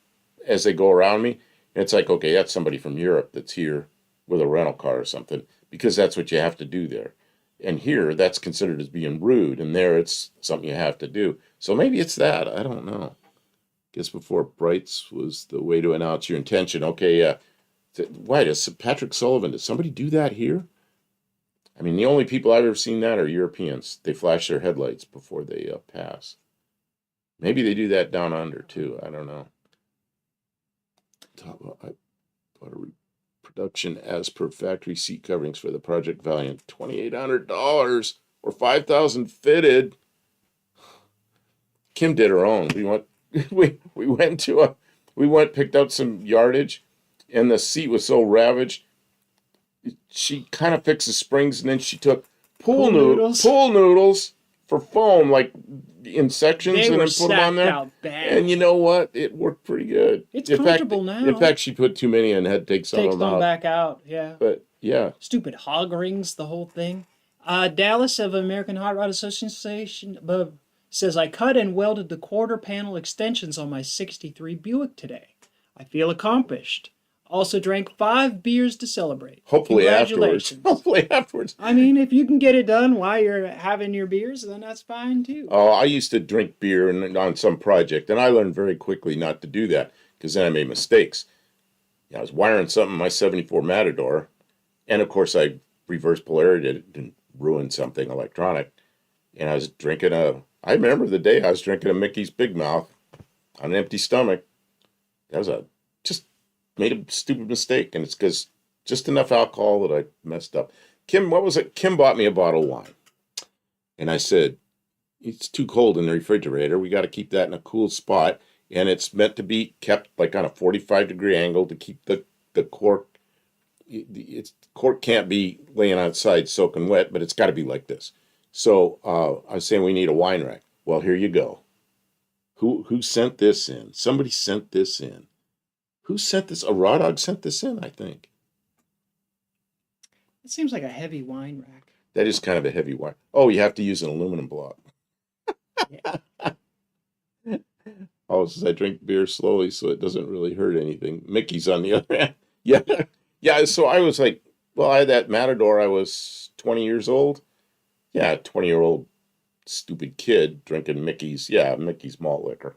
as they go around me. And it's like, okay, that's somebody from Europe that's here with a rental car or something, because that's what you have to do there. And here, that's considered as being rude, and there it's something you have to do. So maybe it's that. I don't know. Guess before Brights was the way to announce your intention. Okay, why does Patrick Sullivan, does somebody do that here? I mean, the only people I've ever seen that are Europeans. They flash their headlights before they pass. Maybe they do that down under, too. I don't know. I bought a reproduction as per factory seat coverings for the Project Valiant. $2,800 or $5,000 fitted. Kim did her own. We picked out some yardage, and the seat was so ravaged. She kind of fixed the springs, and then she took pool noodles for foam, like in sections, and then put them on there. And you know what? It worked pretty good. It's comfortable now. In fact, she put too many and had to take some of them out. Back out, yeah. But yeah, stupid hog rings, the whole thing. Dallas of American Hot Rod Association says, I cut and welded the quarter panel extensions on my 63 Buick today. I feel accomplished. Also drank 5 beers to celebrate. Hopefully afterwards. I mean, if you can get it done while you're having your beers, then that's fine too. Oh, I used to drink beer on some project, and I learned very quickly not to do that, because then I made mistakes. I was wiring something in my 74 Matador, and of course I reverse polarity it and ruined something electronic. And I was drinking I remember the day I was drinking a Mickey's Big Mouth on an empty stomach. That was made a stupid mistake, and it's because just enough alcohol that I messed up. Kim, what was it? Kim bought me a bottle of wine, and I said, it's too cold in the refrigerator. We got to keep that in a cool spot. and it's meant to be kept like on a 45-degree angle to keep the cork. Cork can't be laying outside soaking wet, but it's got to be like this. So I was saying we need a wine rack. Well, here you go. Who sent this in? Somebody sent this in. Who sent this? A raw dog sent this in, I think. It seems like a heavy wine rack. That is kind of a heavy wine. Oh, you have to use an aluminum block. Yeah. Oh, since I drink beer slowly, so it doesn't really hurt anything. Mickey's on the other hand. Yeah. Yeah. So I was like, well, I had that Matador. I was 20 years old. Yeah, 20-year-old stupid kid drinking Mickey's. Yeah, Mickey's malt liquor,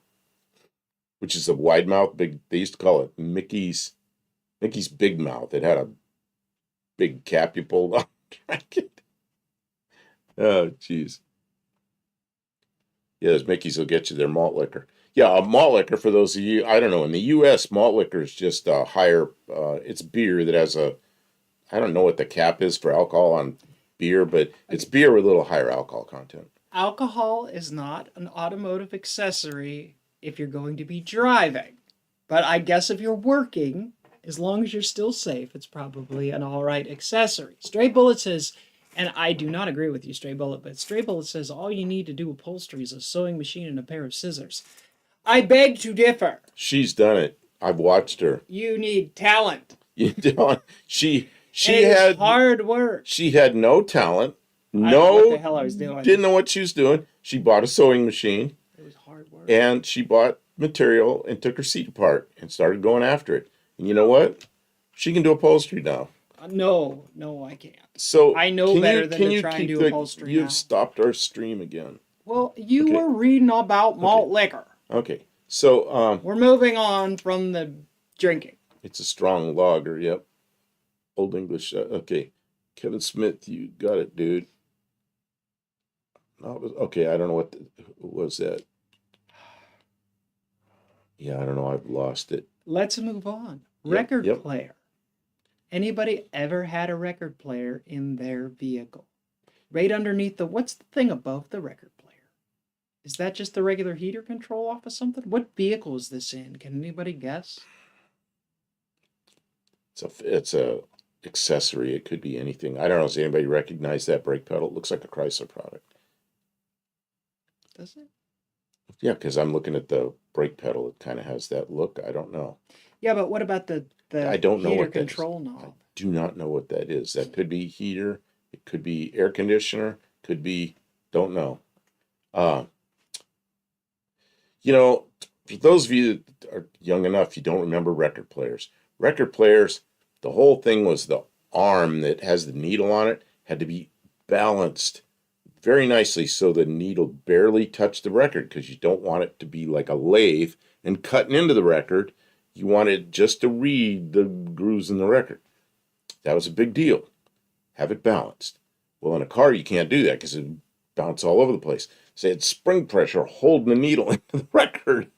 which is a wide mouth, big. They used to call it Mickey's Big Mouth. It had a big cap you pulled off. Drank it. Oh, jeez. Yeah, those Mickey's will get you their malt liquor. Yeah, a malt liquor, for those of you, I don't know, in the U.S., malt liquor is just a higher, it's beer that has a, I don't know what the cap is for alcohol on beer, but it's beer with a little higher alcohol content. Alcohol is not an automotive accessory if you're going to be driving. But I guess if you're working, as long as you're still safe, it's probably an all right accessory. Stray Bullet says, and I do not agree with you, Stray Bullet, but Stray Bullet says all you need to do upholstery is a sewing machine and a pair of scissors. I beg to differ. She's done it. I've watched her. You need talent. You know, she And it had is hard work. she had no talent. I don't know No, what the hell I was doing. didn't know what she was doing. She bought a sewing machine It was hard work. and she bought material and took her seat apart and started going after it. And you know what? She can do upholstery now. No, I can't. So I know better than to try and do upholstery You've now. stopped our stream again. Well, you Okay. were reading about malt liquor. Okay. So We're moving on from the drinking. it's a strong lager. Yep. Old English. Okay. Kevin Smith, you got it, dude. No, okay. I don't know what was that. Yeah, I don't know. I've lost it. Let's move on. Yep, Record yep. player. Anybody ever had a record player in their vehicle? Right underneath the, what's the thing above the record player? Is that just the regular heater control off of something? What vehicle is this in? Can anybody guess? It's a accessory. It could be anything. I don't know. Does anybody recognize that brake pedal? It looks like a Chrysler product. Does it? Yeah, because I'm looking at the brake pedal. It kind of has that look. I don't know. Yeah, but what about the I don't know heater what that is. control I knob? do not know what that is. That could be heater. It could be air conditioner. Could be, don't know. Uh, for those of you that are young enough, you don't remember record players. Record players, the whole thing was the arm that has the needle on it had to be balanced very nicely so the needle barely touched the record, because you don't want it to be like a lathe and cutting into the record. You want it just to read the grooves in the record. That was a big deal. Have it balanced. Well, in a car, you can't do that because it bounce all over the place. So it's spring pressure holding the needle into the record,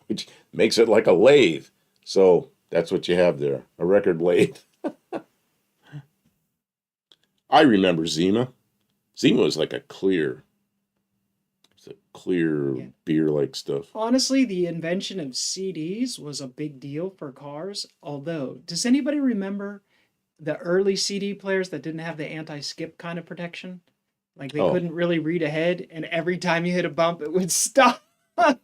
which makes it like a lathe. So that's what you have there, a record lathe. I remember Zima. Zima was like a clear Yeah. beer-like stuff. Honestly, the invention of CDs was a big deal for cars. Although, does anybody remember the early CD players that didn't have the anti-skip kind of protection? Like they Oh. couldn't really read ahead, and every time you hit a bump, it would stop. My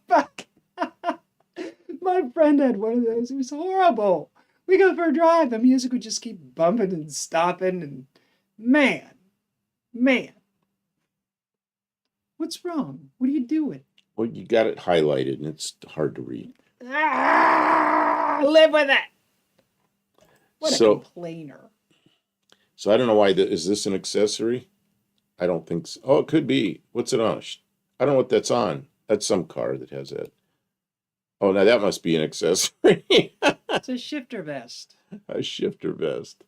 friend had one of those. It was horrible. We go for a drive. The music would just keep bumping and stopping, and man. What's wrong? What are you doing? Well, you got it highlighted, and it's hard to read. Live with it. What a So- complainer. So I don't know why. Is this an accessory? I don't think so. Oh, it could be. What's it on? I don't know what that's on. That's some car that has that. Oh, now that must be an accessory. It's a shifter vest. A shifter vest.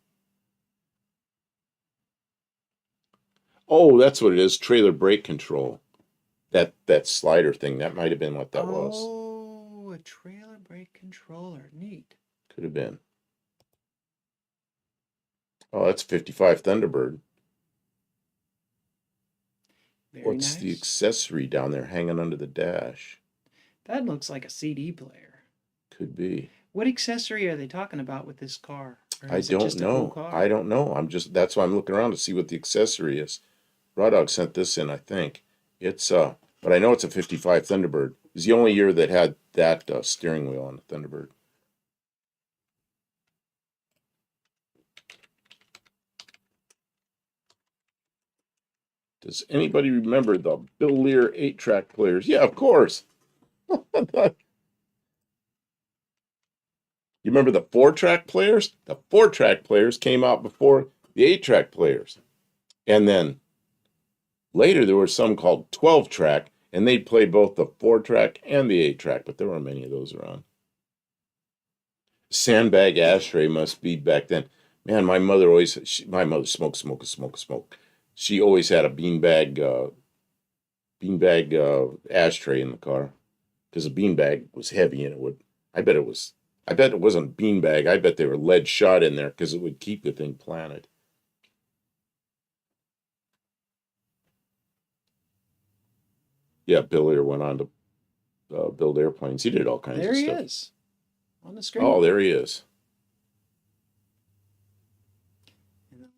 Oh, that's what it is. Trailer brake control. That slider thing. That might have been what that was. Oh, a trailer brake controller. Neat. Could have been. Oh, that's 55 Thunderbird. Very What's nice. the accessory down there hanging under the dash? That looks like a CD player. Could be. What accessory are they talking about with this car? Or I is it don't just a cool know. car? I don't know. That's why I'm looking around to see what the accessory is. Raw Dog sent this in, I think. It's but I know it's a 55 Thunderbird. It's the only year that had that steering wheel on the Thunderbird. Does anybody remember the Bill Lear 8-track players? Yeah, of course. You remember the 4-track players? The 4-track players came out before the 8-track players. And then later there was some called 12-track, and they'd play both the 4-track and the 8-track, but there weren't many of those around. Sandbag ashtray must be back then. Man, my mother smoked. She always had a beanbag ashtray in the car because a beanbag was heavy and it would. I bet it wasn't beanbag. I bet they were lead shot in there because it would keep the thing planted. Yeah, Bill Lear went on to build airplanes. He did all kinds of stuff. There he is on the screen. Oh, there he is.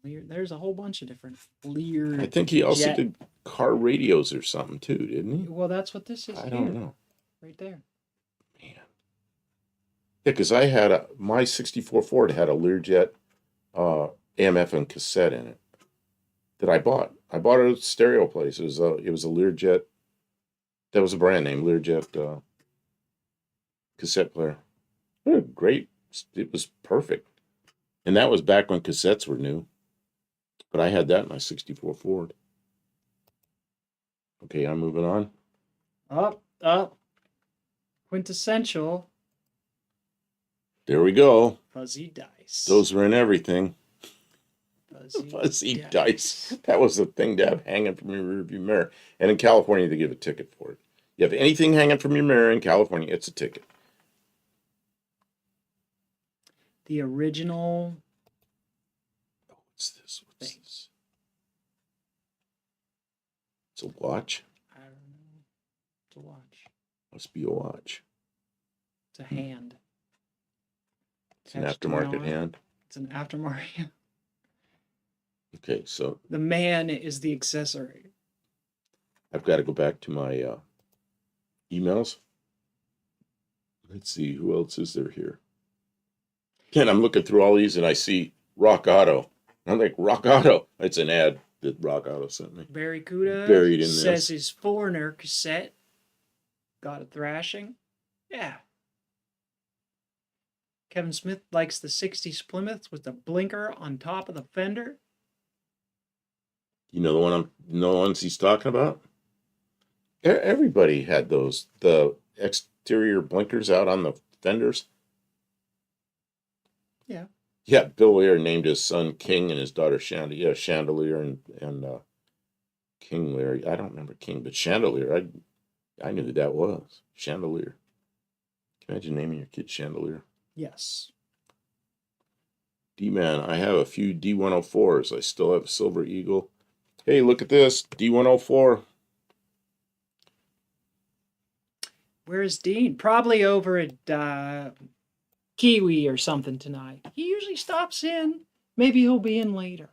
There's a whole bunch of different Lear. I think he also did car radios or something too, didn't he? Well, that's what this is. I don't know. Right there. Man. Yeah, because I had my '64 Ford had a Learjet AM/FM and cassette in it that I bought. I bought it at a stereo place. It was a Learjet. That was a brand name, Learjet cassette player. Great. It was perfect. And that was back when cassettes were new. But I had that in my '64 Ford. Okay, I'm moving on. Up. Quintessential. There we go. Fuzzy dice. Those were in everything. Fuzzy dice. That was the thing to have hanging from your rearview mirror. And in California, they give a ticket for it. You have anything hanging from your mirror in California, it's a ticket. The original. What's this? It's a watch? I don't know. It's a watch. Must be a watch. It's a hand. It's an aftermarket hand. It's an aftermarket. Okay, so the man is the accessory. I've got to go back to my emails. Let's see, who else is there here? Again, I'm looking through all these and I see Rock Auto. I'm like, Rock Auto. It's an ad that Rock Auto sent me. Barracuda buried in says this. his Foreigner cassette got a thrashing. Yeah. Kevin Smith likes the 60s Plymouth with the blinker on top of the fender. You know the ones he's talking about? Everybody had those. The exterior blinkers out on the fenders. Yeah. Yeah, Bill Lear named his son King and his daughter Chandelier. Yeah, Chandelier and King Lear. I don't remember King, but Chandelier. I knew who that was. Chandelier. Can you imagine naming your kid Chandelier? Yes. D-Man, I have a few D104s. I still have a Silver Eagle. Hey, look at this. D104. Where's Dean? Probably over at Kiwi or something tonight. He usually stops in. Maybe he'll be in later.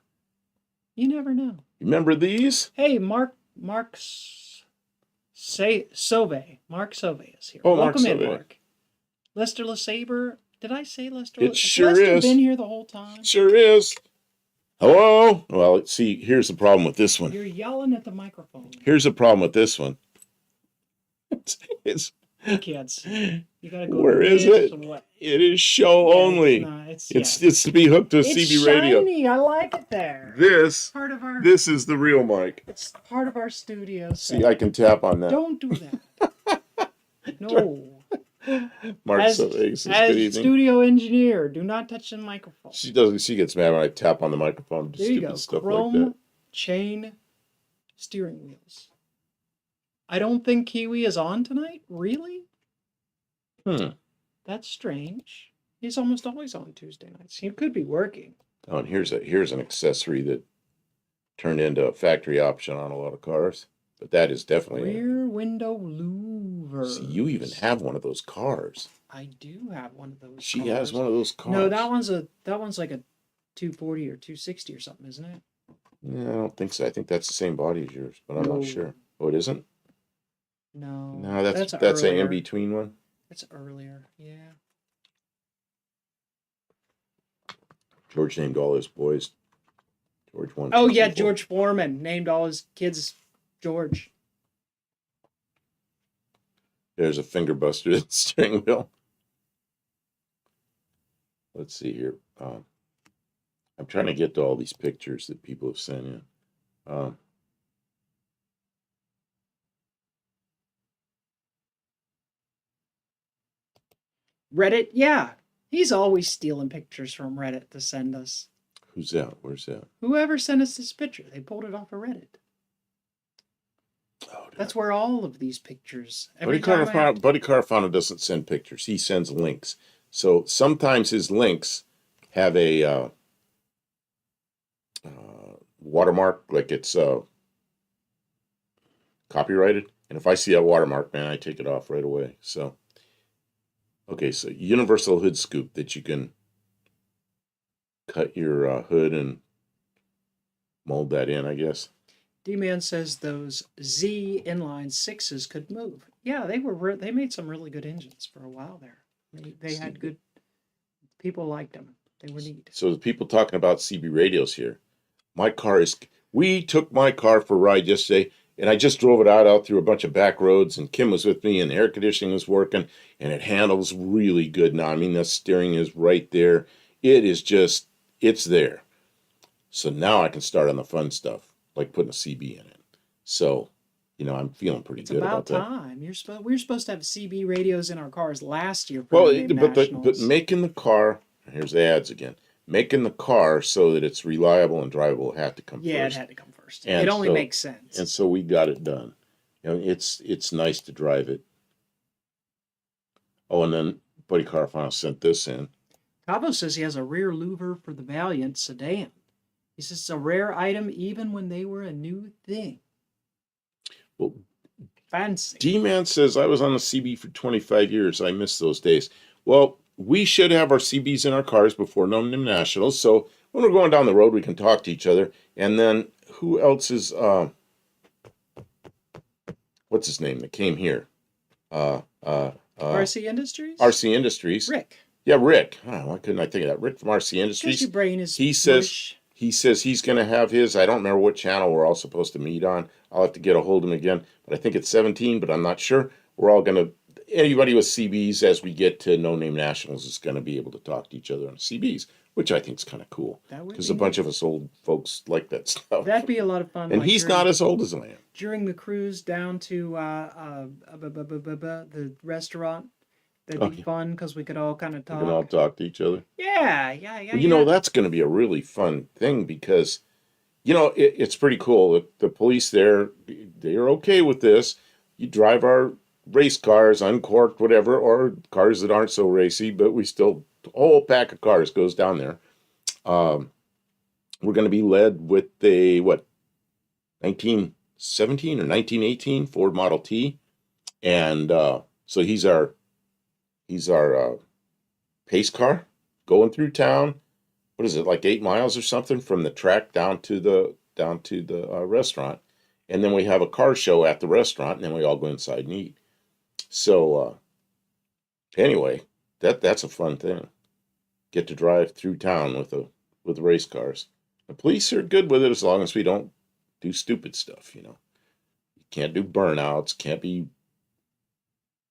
You never know. Remember these? Hey, Mark Sauve. Mark Sauve is here. Oh, Welcome Mark in, Sauve. Mark. Lester LeSabre. Did I say Lester? It sure Lester is. Been here the whole time. Sure is. Hello? Well, see, here's the problem with this one. You're yelling at the microphone. Here's the problem with this one. It's Kids. You gotta go. Where is it? It is show only. It's to be hooked to it's CB shiny. radio. I like it there. This Is the real mic. It's part of our studio. See, I can tap on that. Don't do that. No. Mark as says, good evening. Studio engineer, do not touch the microphone. She doesn't. She gets mad when I tap on the microphone. There you Stupid go. stuff Chrome like that. chain steering wheels. I don't think Kiwi is on tonight. Really? That's strange. He's almost always on Tuesday nights. He could be working. Oh, and here's an accessory that turned into a factory option on a lot of cars. But that is definitely Rear window louver. louvers. See, you even have one of those cars. I do have one of those. She cars. has one of those cars. No, that one's like a 240 or 260 or something, isn't it? Yeah, I don't think so. I think that's the same body as yours, but I'm No. not sure. Oh, it isn't? No. No, that's an earlier. in-between one. That's earlier, yeah. George named all his boys George 1. Oh, 2, yeah, 3, 4. George Foreman named all his kids George. There's a finger buster at the steering wheel. Let's see here. I'm trying to get to all these pictures that people have sent in. Reddit, yeah. He's always stealing pictures from Reddit to send us. Who's that? Where's that? Whoever sent us this picture, they pulled it off of Reddit. Oh, that's where all of these pictures. Buddy Carafano doesn't send pictures. He sends links. So sometimes his links have a watermark, like it's copyrighted. And if I see a watermark, man, I take it off right away. So, okay, so universal hood scoop that you can cut your hood and mold that in, I guess. D-Man says those Z inline sixes could move. Yeah, they made some really good engines for a while there. They had good. People liked them. They were neat. So the people talking about CB radios here. My car is. We took my car for a ride yesterday, and I just drove it out through a bunch of back roads. And Kim was with me, and the air conditioning was working, and it handles really good now. I mean, the steering is right there. It is just. It's there. So now I can start on the fun stuff, like putting a CB in it. So, I'm feeling pretty good about that. It's about time. We were supposed to have CB radios in our cars last year. Well, but making the car, here's the ads again. Making the car so that it's reliable and drivable had to come first. Yeah, it had to come first. And it only makes sense. And so we got it done. It's nice to drive it. Oh, and then Buddy Carafano sent this in. Cabo says he has a rear louver for the Valiant sedan. He says it's a rare item even when they were a new thing. Well, fancy. D-Man says, I was on the CB for 25 years. I miss those days. Well, we should have our CBs in our cars before No Name Nationals. So when we're going down the road, we can talk to each other. And then who else is, what's his name that came here? RC Industries? RC Industries. Rick. Yeah, Rick. Why couldn't I think of that? Rick from RC Industries. Your brain is He says he's going to have his. I don't remember what channel we're all supposed to meet on. I'll have to get a hold of him again. But I think it's 17, but I'm not sure. We're all going to, anybody with CBs as we get to No Name Nationals is going to be able to talk to each other on CBs, which I think is kind of cool. Because a bunch of us old folks like that stuff. That'd be a lot of fun. And he's not as old as I am. During the cruise down to the restaurant. That'd be fun because we could all kind of talk. We can all talk to each other. Yeah. Well, that's going to be a really fun thing because, it's pretty cool. The police there, they're okay with this. You drive our race cars, uncorked, whatever, or cars that aren't so racy, but we still, a whole pack of cars goes down there. We're going to be led with a, 1917 or 1918 Ford Model T. And so he's our pace car going through town. What is it, like 8 miles or something from the track down to the restaurant, and then we have a car show at the restaurant, and then we all go inside and eat. So anyway, that's a fun thing. Get to drive through town with race cars. The police are good with it as long as we don't do stupid stuff. You can't do burnouts. Can't be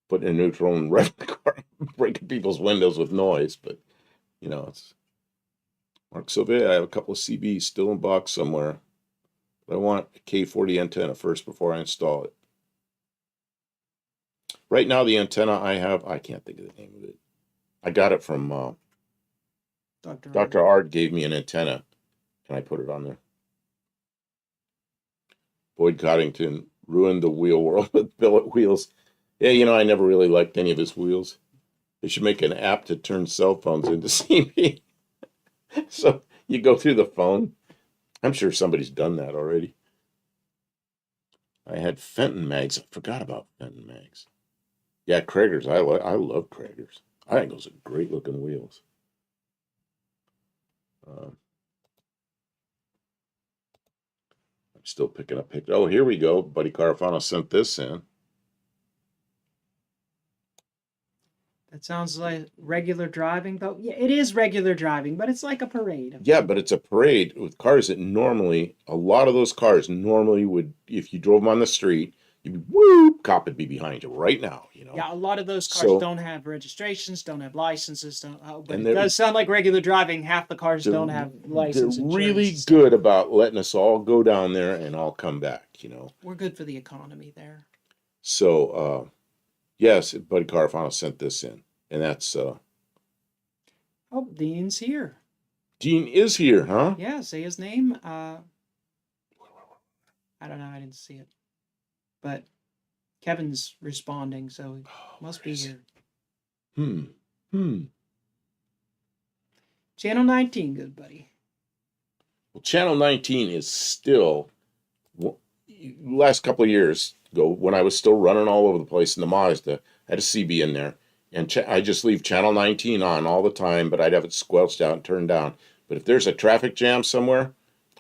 putting in neutral and wrecking the car, breaking people's windows with noise. But, it's Mark Sylvia. I have a couple of CBs still in box somewhere. But I want a K40 antenna first before I install it. Right now, the antenna I have, I can't think of the name of it. I got it from Dr. Ard gave me an antenna, and I put it on there. Boyd Coddington ruined the wheel world with billet wheels. Yeah, I never really liked any of his wheels. They should make an app to turn cell phones into CB. So you go through the phone. I'm sure somebody's done that already. I had Fenton mags. I forgot about Fenton mags. Yeah, Krager's. I love Krager's. I think those are great looking wheels. Um, I'm still picking up pictures. Oh, here we go. Buddy Carafano sent this in. That sounds like regular driving, but yeah, it is regular driving, but it's like a parade. Yeah, but it's a parade with cars that normally, a lot of those cars normally would, if you drove them on the street, you'd be, whoop, cop would be behind you right now, you know? Yeah, a lot of those cars So, don't have registrations, don't have licenses, but and it does sound like regular driving. Half the cars they're, don't have they're license really insurance. good about letting us all go down there and all come back, you know? We're good for the economy there. So, yes, Buddy Carafano sent this in, and that's, Oh, Dean's here. Dean is here, huh? Yeah, say his name. I don't know. I didn't see it, but Kevin's responding, so he must be here. Hmm. Channel 19, good buddy. Well, Channel 19 is still, last couple of years ago, when I was still running all over the place in the Mazda, I had a CB in there, and I just leave Channel 19 on all the time, but I'd have it squelched out and turned down. But if there's a traffic jam somewhere,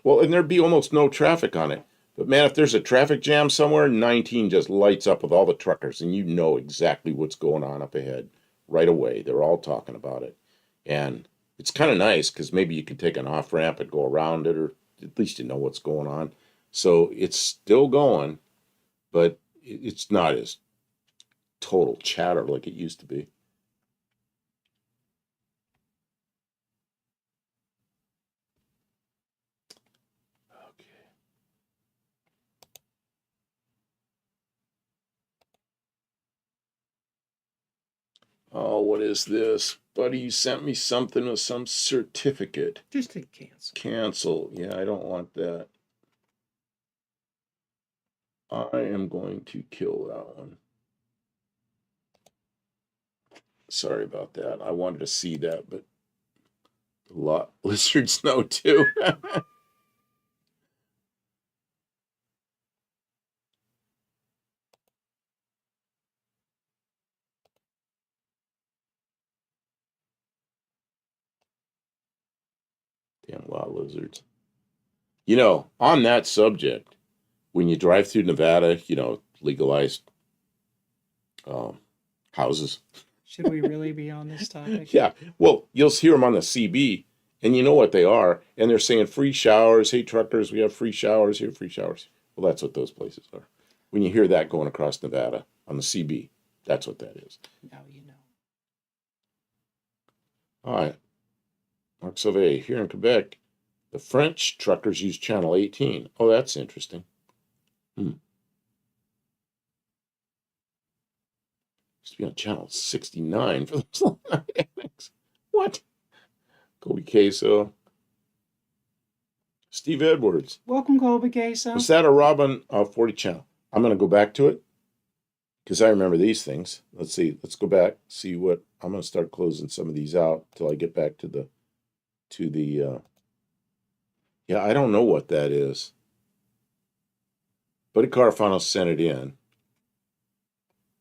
well, and there'd be almost no traffic on it. But man, if there's a traffic jam somewhere, 19 just lights up with all the truckers, and you know exactly what's going on up ahead right away. They're all talking about it. And it's kind of nice because maybe you can take an off ramp and go around it, or at least you know what's going on. So it's still going, but it's not as total chatter like it used to be. Okay. Oh, what is this? Buddy sent me something with some certificate. Just hit cancel. Cancel. Yeah, I don't want that. I am going to kill that one. Sorry about that. I wanted to see that, but a lot lizards know too. Damn wild lizards. You know, on that subject, when you drive through Nevada, you know, legalized um, houses. Should we really be on this topic? Yeah. Well, you'll hear them on the CB, and you know what they are. And they're saying free showers. Hey, truckers, we have free showers here, free showers. Well, that's what those places are. When you hear that going across Nevada on the CB, that's what that is. Now you know. All right. Mark Sauvé, here in Quebec, the French truckers use Channel 18. Oh, that's interesting. Used to be on Channel 69 for those dynamics. What? Cody Queso. Steve Edwards. Welcome, Colby Queso. Was that a Robin 40 channel? I'm going to go back to it because I remember these things. Let's see. Let's go back. See what I'm going to start closing some of these out till I get back to the. Yeah, I don't know what that is. Buddy Carafano sent it in,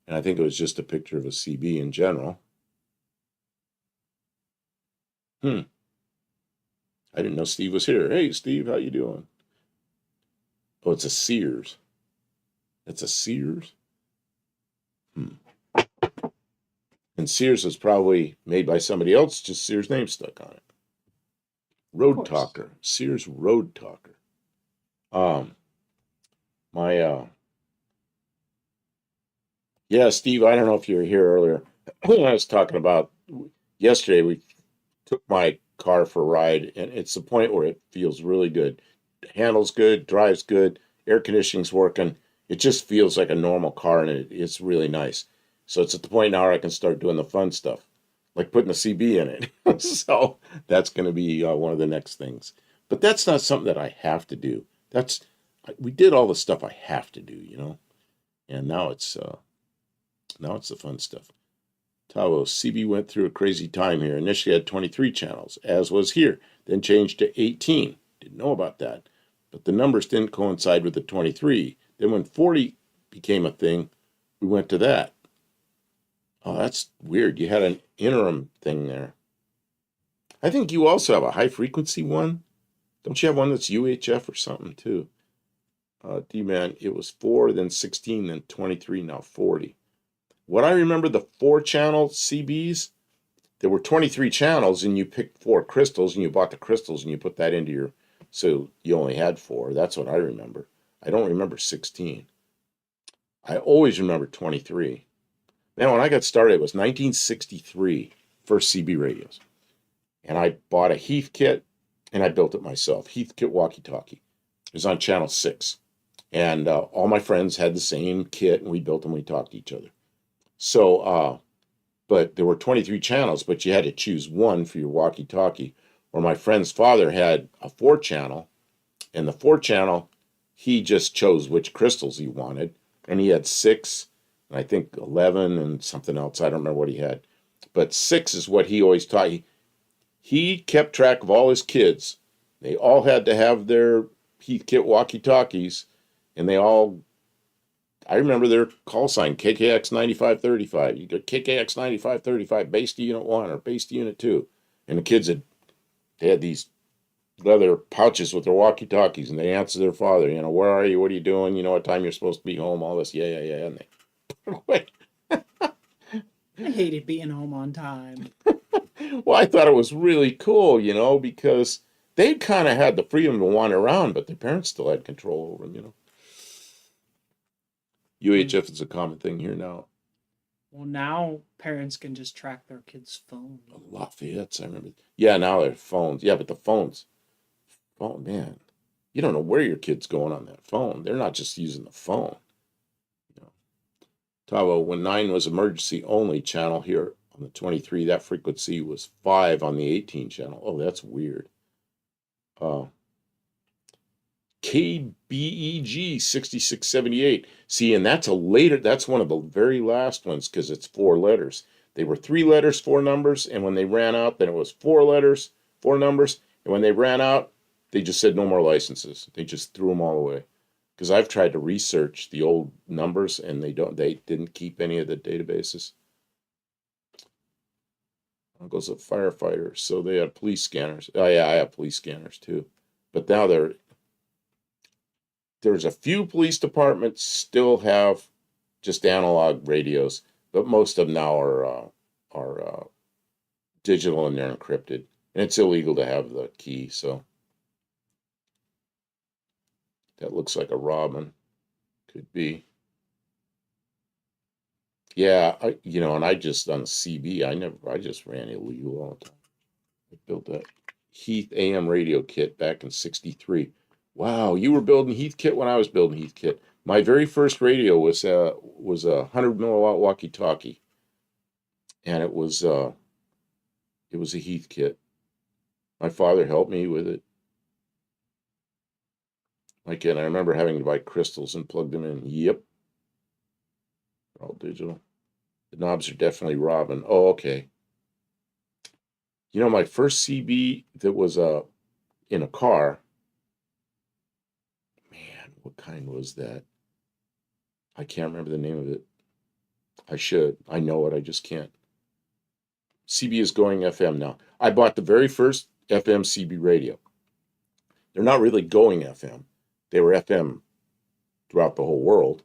and I think it was just a picture of a CB in general. I didn't know Steve was here. Hey, Steve, how you doing? Oh, it's a Sears. It's a Sears. And Sears was probably made by somebody else, just Sears' name stuck on it. Road Talker. Sears Road Talker. Yeah, Steve, I don't know if you were here earlier. I was talking about yesterday, we took my car for a ride, and it's the point where it feels really good. Handles good, drives good, air conditioning's working. It just feels like a normal car, and it's really nice. So it's at the point now where I can start doing the fun stuff, like putting a CB in it. So that's going to be one of the next things. But that's not something that I have to do. We did all the stuff I have to do, you know, and now it's the fun stuff. Tavo, CB went through a crazy time here. Initially had 23 channels, as was here, then changed to 18. Didn't know about that. But the numbers didn't coincide with the 23. Then when 40 became a thing, we went to that. Oh, that's weird. You had an interim thing there. I think you also have a high frequency one. Don't you have one that's UHF or something too? D-Man, it was 4, then 16, then 23, now 40. What I remember, the 4-channel CBs, there were 23 channels, and you picked 4 crystals, and you bought the crystals, and you put that into your, so you only had 4. That's what I remember. I don't remember 16. I always remember 23. Now, when I got started, it was 1963, first CB radios. And I bought a Heath kit, and I built it myself. Heath kit walkie-talkie. It was on channel 6. And all my friends had the same kit, and we built them. We talked to each other. So, but there were 23 channels, but you had to choose one for your walkie-talkie. Or my friend's father had a 4-channel, and the 4-channel, he just chose which crystals he wanted, and he had 6, and I think 11, and something else. I don't remember what he had, but 6 is what he always taught. He kept track of all his kids. They all had to have their Heath kit walkie-talkies, and they all, I remember their call sign, KKX 9535. You got KKX 9535, base to unit 1 or base to unit 2. And the kids they had these leather pouches with their walkie-talkies, and they answered their father, where are you? What are you doing? You know what time you're supposed to be home? All this, yeah. And they put it away. I hated being home on time. Well, I thought it was really cool, because they kind of had the freedom to wander around, but their parents still had control over them. UHF is a common thing here now. Well, now parents can just track their kids' phone. Lafayette's, I remember. Yeah, now they're phones. Yeah, but the phones, oh man, you don't know where your kid's going on that phone. They're not just using the phone. Tavo, when 9 was emergency only channel here on the 23, that frequency was 5 on the 18 channel. Oh, that's weird. KBEG 6678. See, and that's that's one of the very last ones because it's 4 letters. They were 3 letters, 4 numbers, and when they ran out, then it was 4 letters, 4 numbers, and when they ran out, they just said no more licenses. They just threw them all away. Because I've tried to research the old numbers, and they didn't keep any of the databases. Uncle's a firefighter, so they had police scanners. Oh yeah, I have police scanners too, but now there's a few police departments still have just analog radios, but most of them now are digital, and they're encrypted, and it's illegal to have the key. So that looks like a robin, could be. Yeah, and I just on CB, I just ran illegal all the time. I built that Heath AM radio kit back in '63. Wow, you were building Heath kit when I was building Heath kit. My very first radio was a 100 milliwatt walkie-talkie, and it was a Heath kit. My father helped me with it. Again, I remember having to buy crystals and plug them in. Yep, all digital. The knobs are definitely Robin. Oh, okay. My first CB that was in a car. Man, what kind was that? I can't remember the name of it. I should. I know it. I just can't. CB is going FM now. I bought the very first FM CB radio. They're not really going FM. They were FM throughout the whole world.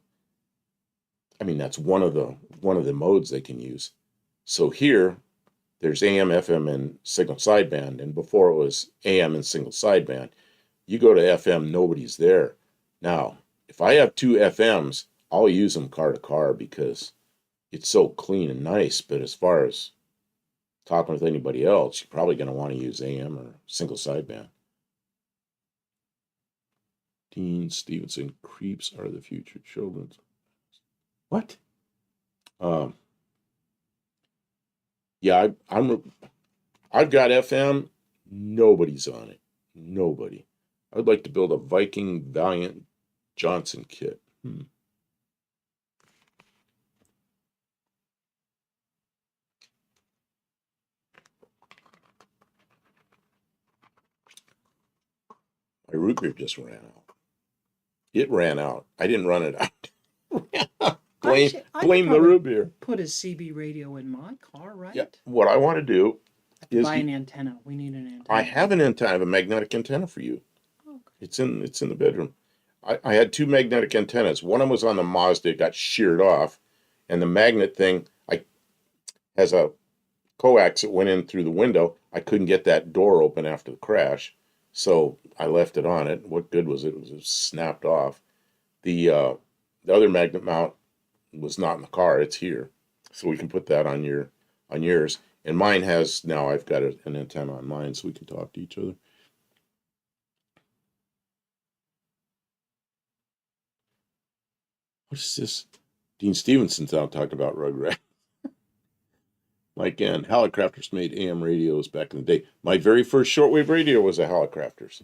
I mean, that's one of the modes they can use. So here, there's AM, FM, and signal sideband. And before it was AM and single sideband. You go to FM, nobody's there. Now, if I have 2 FMs, I'll use them car to car because it's so clean and nice. But as far as talking with anybody else, you're probably going to want to use AM or single sideband. Dean Stevenson, creeps are the future children. What? Yeah, I've got FM. Nobody's on it. Nobody. I'd like to build a Viking Valiant Johnson kit. My root beer just ran out. It ran out. I didn't run it out. I blame the root beer. Put a CB radio in my car, right? Yeah. What I want to do is buy an antenna. We need an antenna. I have an antenna. I have a magnetic antenna for you. Okay. It's in the bedroom. I had two magnetic antennas. One of them was on the Mazda. It got sheared off, and the magnet thing has a coax that went in through the window. I couldn't get that door open after the crash, so I left it on it. What good was it? It was snapped off. The other magnet mount was not in the car. It's here, so we can put that on yours. And mine has now. I've got an antenna on mine, so we can talk to each other. What is this? Dean Stevenson's out talking about Rugrat. Mike N. Hallicrafters made AM radios back in the day. My very first shortwave radio was a Hallicrafters.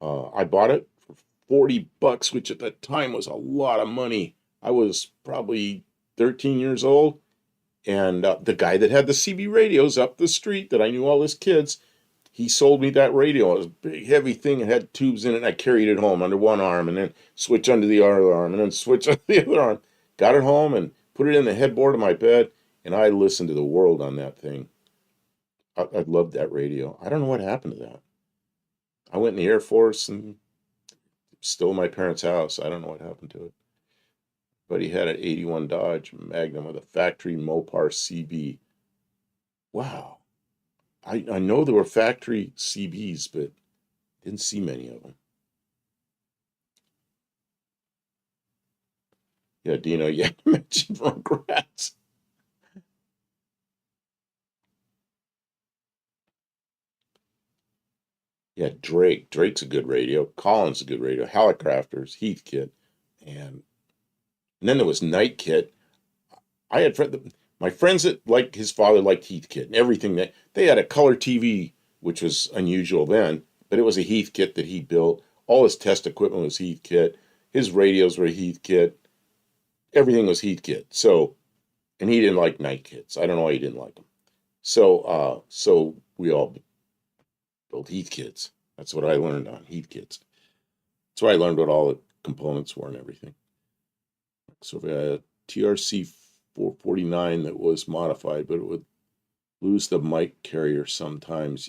I bought it for $40, which at that time was a lot of money. I was probably 13 years old, and the guy that had the CB radios up the street that I knew all his kids, he sold me that radio. It was a big, heavy thing. It had tubes in it, and I carried it home under one arm, and then switch under the other arm, and then switch under the other arm. Got it home and put it in the headboard of my bed, and I listened to the world on that thing. I loved that radio. I don't know what happened to that. I went in the Air Force and still in my parents' house. I don't know what happened to it. But he had an 81 Dodge Magnum with a factory Mopar CB. Wow. I know there were factory CBs, but didn't see many of them. Yeah, Dino, you mentioned Rugrats. Yeah, Drake. Drake's a good radio. Colin's a good radio. Hallicrafters, Heathkit, and then there was Night Kit. I had my friends that like his father liked Heathkit and everything that they had a color TV, which was unusual then, but it was a Heathkit that he built. All his test equipment was Heathkit. His radios were Heathkit. Everything was Heathkit. So, and he didn't like Night Kits. I don't know why he didn't like them. So we all built Heathkits. That's what I learned on Heathkits. That's where I learned what all the components were and everything. So we had a TRC 449 that was modified, but it would lose the mic carrier sometimes.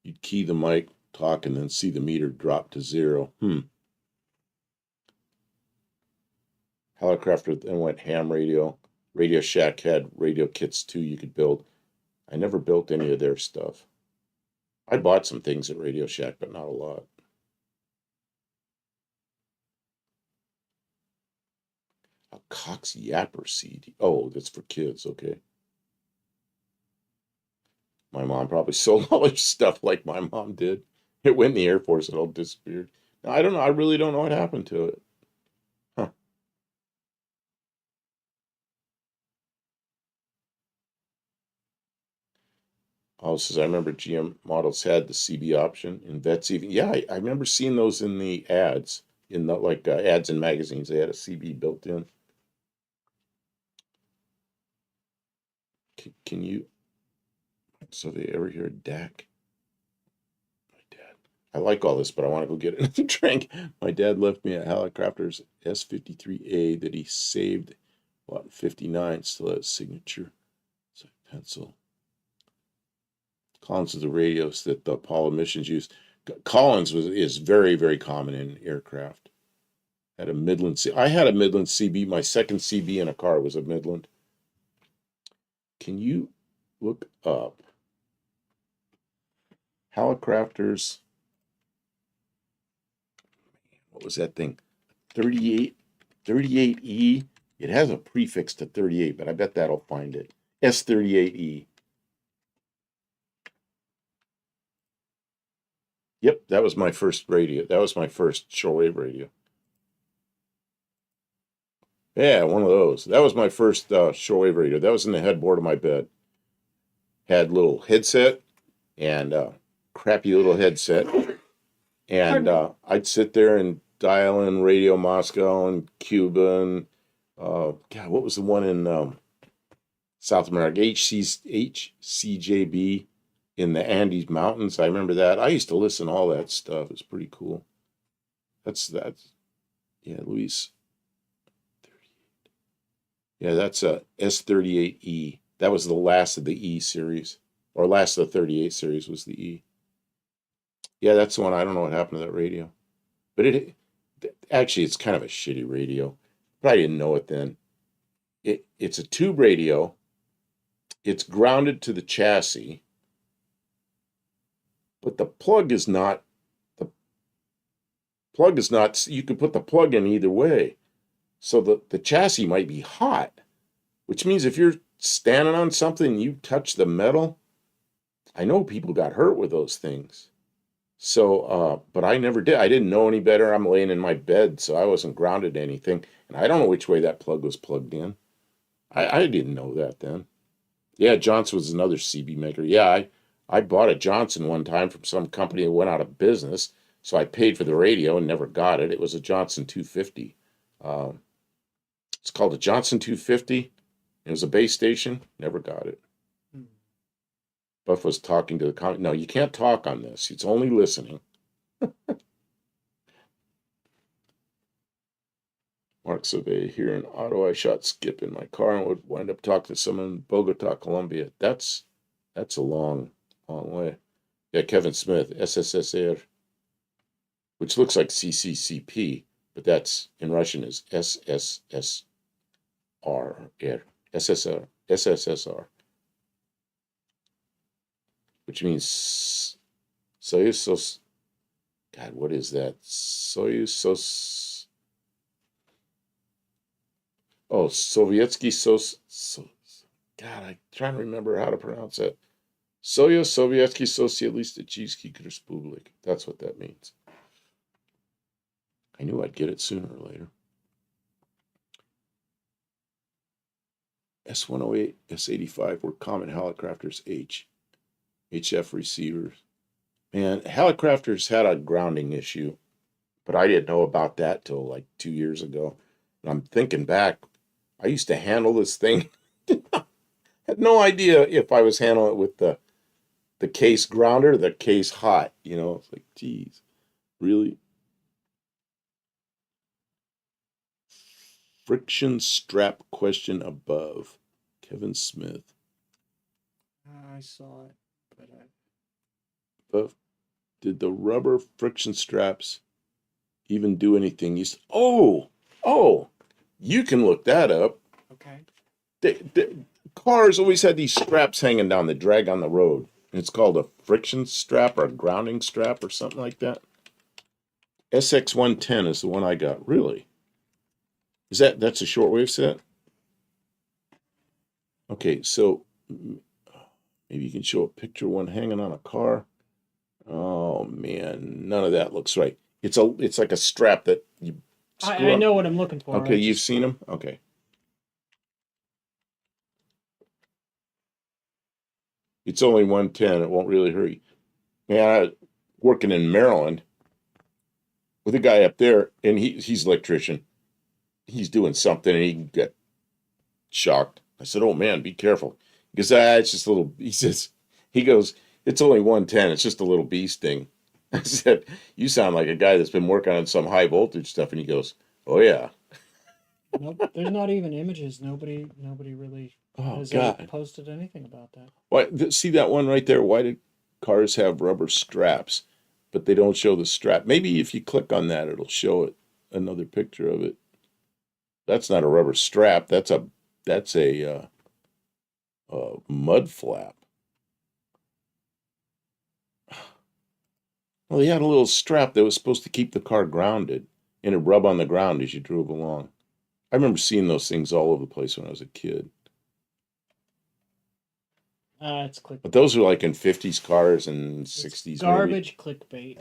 You'd key the mic, talk, and then see the meter drop to 0. Hallicrafter then went ham radio. Radio Shack had radio kits too you could build. I never built any of their stuff. I bought some things at Radio Shack, but not a lot. A Cox Yapper CD. Oh, that's for kids, okay. My mom probably sold all her stuff like my mom did. It went in the Air Force, it all disappeared. Now, I don't know. I really don't know what happened to it. Huh. Oh, says I remember GM models had the CB option in vets even. Yeah, I remember seeing those in the ads, in the ads in magazines. They had a CB built in. Can you? So they ever hear DAC? My dad. I like all this, but I want to go get another drink. My dad left me a Hallicrafter's S53A that he saved bought in '59. Still has signature. It's a pencil. Collins is the radios that the Apollo missions used. Collins is very, very common in aircraft. Had a Midland. I had a Midland CB. My second CB in a car was a Midland. Can you look up Hallicrafters? What was that thing? 38E. It has a prefix to 38, but I bet that'll find it. S38E. Yep, that was my first radio. That was my first shortwave radio. Yeah, one of those. That was my first shortwave radio. That was in the headboard of my bed. Had little headset and crappy little headset. And I'd sit there and dial in Radio Moscow and Cuba and, God, what was the one in South America? HCJB in the Andes Mountains. I remember that. I used to listen to all that stuff. It's pretty cool. That's yeah, Luis. Yeah, that's a S38E. That was the last of the E series, or last of the 38 series was the E. Yeah, that's the one. I don't know what happened to that radio, but it actually it's kind of a shitty radio, but I didn't know it then. It's a tube radio. It's grounded to the chassis, but the plug is not. The plug is not. You could put the plug in either way, so the chassis might be hot, which means if you're standing on something and you touch the metal, I know people got hurt with those things. So, but I never did. I didn't know any better. I'm laying in my bed, so I wasn't grounded to anything. And I don't know which way that plug was plugged in. I didn't know that then. Yeah, Johnson was another CB maker. Yeah, I bought a Johnson one time from some company that went out of business. So I paid for the radio and never got it. It was a Johnson 250. Um, it's called a Johnson 250. It was a base station. Never got it. Buff was talking to the comment. No, you can't talk on this. It's only listening. Mark Sauvé here in Ottawa. I shot Skip in my car and would wind up talking to someone in Bogota, Colombia. That's a long way. Yeah, Kevin Smith, SSSR, which looks like CCCP, but that's in Russian is SSSR, SSSR, which means Soyuz. God, what is that? Soyuz. Oh, Sovietsky God, I'm trying to remember how to pronounce that. Soyuz Sovietsky Socialistichny Respublik. That's what that means. I knew I'd get it sooner or later. S108, S85 were common Helicrafters HF receivers. Man, Helicrafters had a grounding issue, but I didn't know about that till like 2 years ago. And I'm thinking back, I used to handle this thing. Had no idea if I was handling it with the case grounder, the case hot. It's like, geez, really? Friction strap question above. Kevin Smith. I saw it, but But did the rubber friction straps even do anything? Oh, you can look that up. okay. The cars always had these straps hanging down that drag on the road. And it's called a friction strap or a grounding strap or something like that. SX110 is the one I got. Really? That's a shortwave set? Okay, so maybe you can show a picture of one hanging on a car. Oh man, none of that looks right. It's like a strap that you screw I up. know what I'm looking for. Okay, you've seen them? Okay. It's only 110. It won't really hurt you. Man, working in Maryland with a guy up there, and he's an electrician. He's doing something, and he got shocked. I said, "Oh man, be careful." Because it's just a little. He goes, "It's only 110. It's just a little bee sting." I said, "You sound like a guy that's been working on some high voltage stuff." And he goes, "Oh yeah." Nope, there's not even images. Nobody really has ever posted anything about that. Why? See that one right there? Why did cars have rubber straps, but they don't show the strap? Maybe if you click on that, it'll show it another picture of it. That's not a rubber strap. That's a mud flap. Well, he had a little strap that was supposed to keep the car grounded, and it rub on the ground as you drove along. I remember seeing those things all over the place when I was a kid. It's clickbait. But those are like in 50s cars and 60s. Garbage maybe. Clickbait.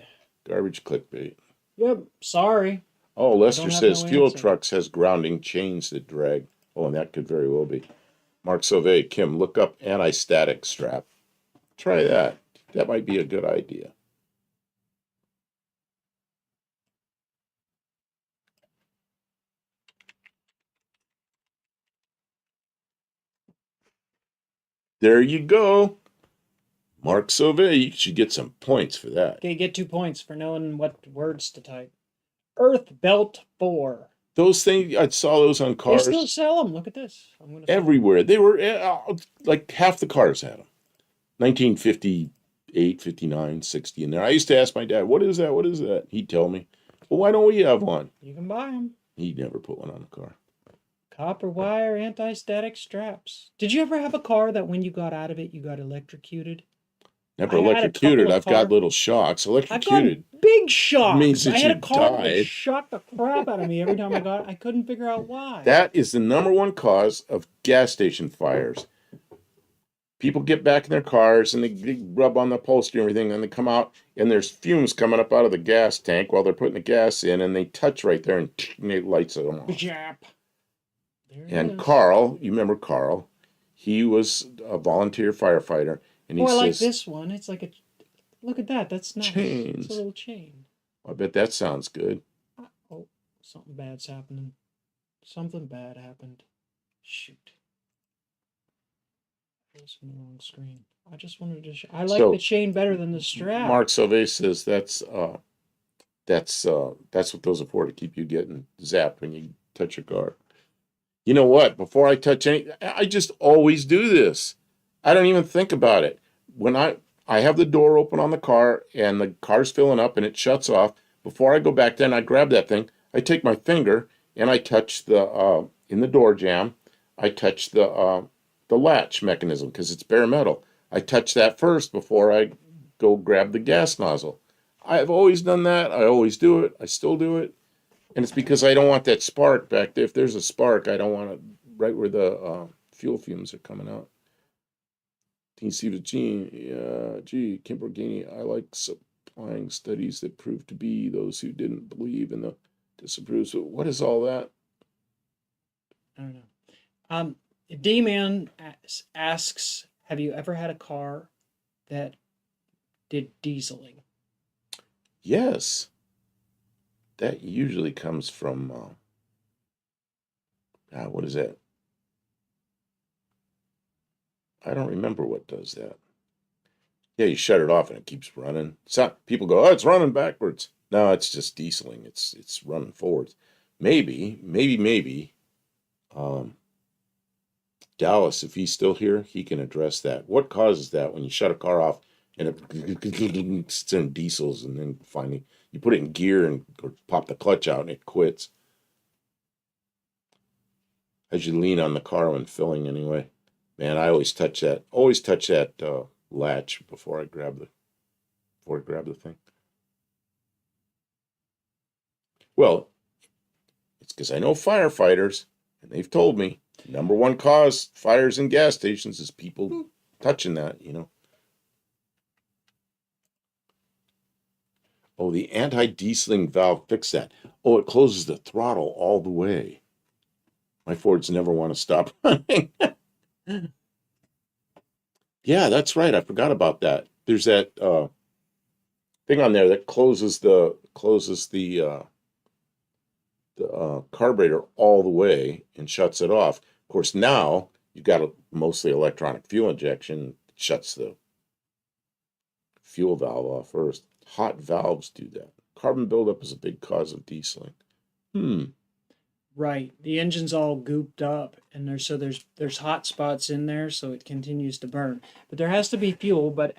Garbage clickbait. Yep. Sorry. Oh, Lester says Fuel Trucks has grounding chains that drag. Oh, and that could very well be. Mark Sauvé, Kim, look up anti-static strap. Try that. That might be a good idea. There you go. Mark Sauvé, you should get some points for that. Okay, get 2 points for knowing what words to type. Earth Belt 4. Those things, I saw those on They still cars sell them. Look at this. I'm gonna find. everywhere. They were like half the cars had them. 1958, 59, 60 in there. I used to ask my dad, "What is that? What is that?" He'd tell me. Well, why don't we have one? You can buy them. He never put one on the car. Copper wire anti-static straps. Did you ever have a car that when you got out of it, you got electrocuted? Never I had a couple electrocuted. of I've got car. little shocks. I've gotten Electrocuted big means shocks. I that had you a car that would died. shock the crap out of me every time I got it. I couldn't figure out why. That is the number one cause of gas station fires. People get back in their cars and they rub on the upholstery and everything, and they come out and there's fumes coming up out of the gas tank while they're putting the gas in, and they touch right there and it lights them off. Jap. There it And is. Carl, you remember Carl? He was a volunteer firefighter, and he Oh, I like says, this one. It's like a. Look at that. That's nice. It's chains. a little chain. I bet that sounds good. Oh, something bad's happening. Something bad happened. Shoot. I was in the wrong screen. I just wanted to. I like So, the chain better than the strap. Mark Sauvé says that's what those are for, to keep you getting zapped when you touch your car. You know what? Before I touch any, I just always do this. I don't even think about it. When I have the door open on the car and the car's filling up and it shuts off, before I go back there and I grab that thing, I take my finger and I touch the in the door jamb, I touch the latch mechanism because it's bare metal. I touch that first before I go grab the gas nozzle. I've always done that. I always do it. I still do it. And it's because I don't want that spark back there. If there's a spark, I don't want it right where the fuel fumes are coming out. Dean Stevens, gee, Kimbergini, I like supplying studies that prove to be those who didn't believe in the disapprove. So what is all that? I don't know. D-Man asks, have you ever had a car that did dieseling? Yes. That usually comes from, what is that? I don't remember what does that. Yeah, you shut it off and it keeps running. People go, oh, it's running backwards. No, it's just dieseling. It's running forwards. Maybe. Dallas, if he's still here, he can address that. What causes that when you shut a car off and it's in diesels, and then finally you put it in gear and or pop the clutch out and it quits? As you lean on the car when filling, anyway. Man, I always touch that. Always touch that latch before I grab the thing. Well, it's because I know firefighters, and they've told me number one cause fires in gas stations is people touching that, Oh, the anti-dieseling valve fixed that. Oh, it closes the throttle all the way. My Fords never want to stop running. Yeah, that's right. I forgot about that. There's that thing on there that closes the carburetor all the way and shuts it off. Of course, now you've got a mostly electronic fuel injection. It shuts the fuel valve off first. Hot valves do that. Carbon buildup is a big cause of dieseling. Right. The engine's all gooped up, and there's hot spots in there, so it continues to burn. But there has to be fuel. But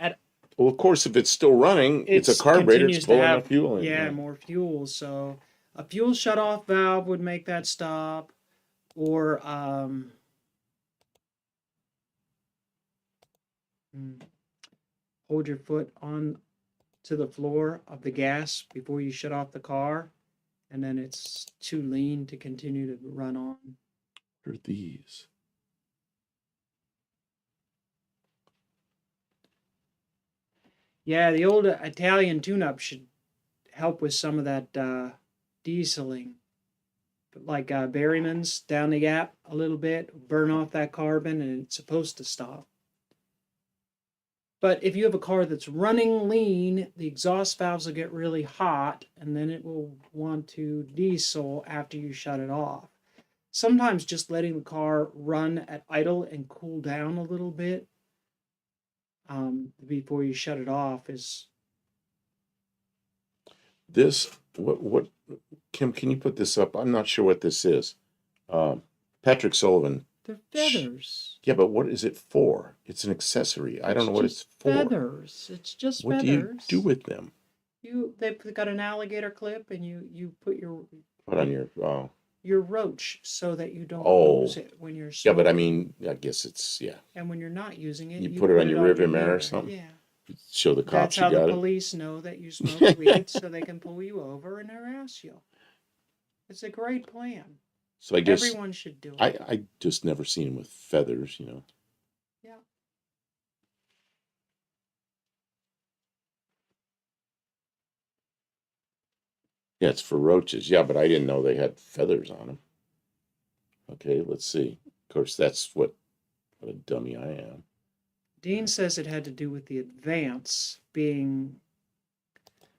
well, of course, if it's still running, it's a carburetor. It's pulling enough fuel in. Yeah, more fuel. So a fuel shut-off valve would make that stop, or hold your foot on to the floor of the gas before you shut off the car, and then it's too lean to continue to run on. What are these? Yeah, the old Italian tune-up should help with some of that dieseling. But like Berryman's down the gap a little bit, burn off that carbon, and it's supposed to stop. But if you have a car that's running lean, the exhaust valves will get really hot, and then it will want to diesel after you shut it off. Sometimes just letting the car run at idle and cool down a little bit before you shut it off is... This, what, Kim, can you put this up? I'm not sure what this is. Patrick Sullivan. They're feathers. Yeah, but what is it for? It's an accessory. I don't know what it's for. Feathers. It's just What feathers. do you do with them? They've got an alligator clip, and you put Put on your roach so that you don't Oh. lose it when you're Yeah, smoking. but I mean, I guess it's And when you're not using it, You put it on your rearview mirror or mirror. something? Yeah. show the That's cops you how the got it. police know that you smoke weed, so they can pull you over and harass you. It's a great plan. So I guess Everyone should do it. I just never seen him with feathers, Yeah. Yeah, it's for roaches. Yeah, but I didn't know they had feathers on them. Okay, let's see. Of course, that's what a dummy I am. Dean says it had to do with the advance being.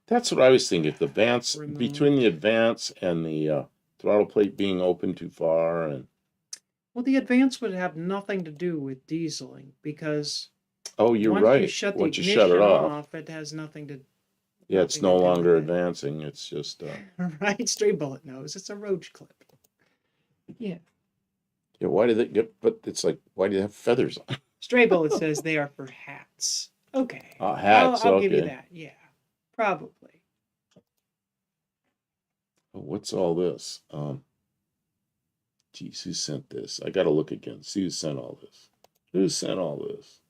That's what I was thinking. The advance Removed. between the advance and the throttle plate being open too far, and Well, the advance would have nothing to do with dieseling because oh, you're once right. you shut the Once you ignition shut it off, off, it has nothing to. yeah, it's nothing no to do longer with it. advancing. It's just Right, Stray Bullet knows it's a roach clip. Yeah. yeah. Why did they get? But it's like, why do they have feathers on? Stray Bullet says they are for hats. Okay. Hats. I'll okay. give you that. Yeah, probably. Oh, what's all this? Geez, who sent this? I got to look again. See who sent all this. Who sent all this?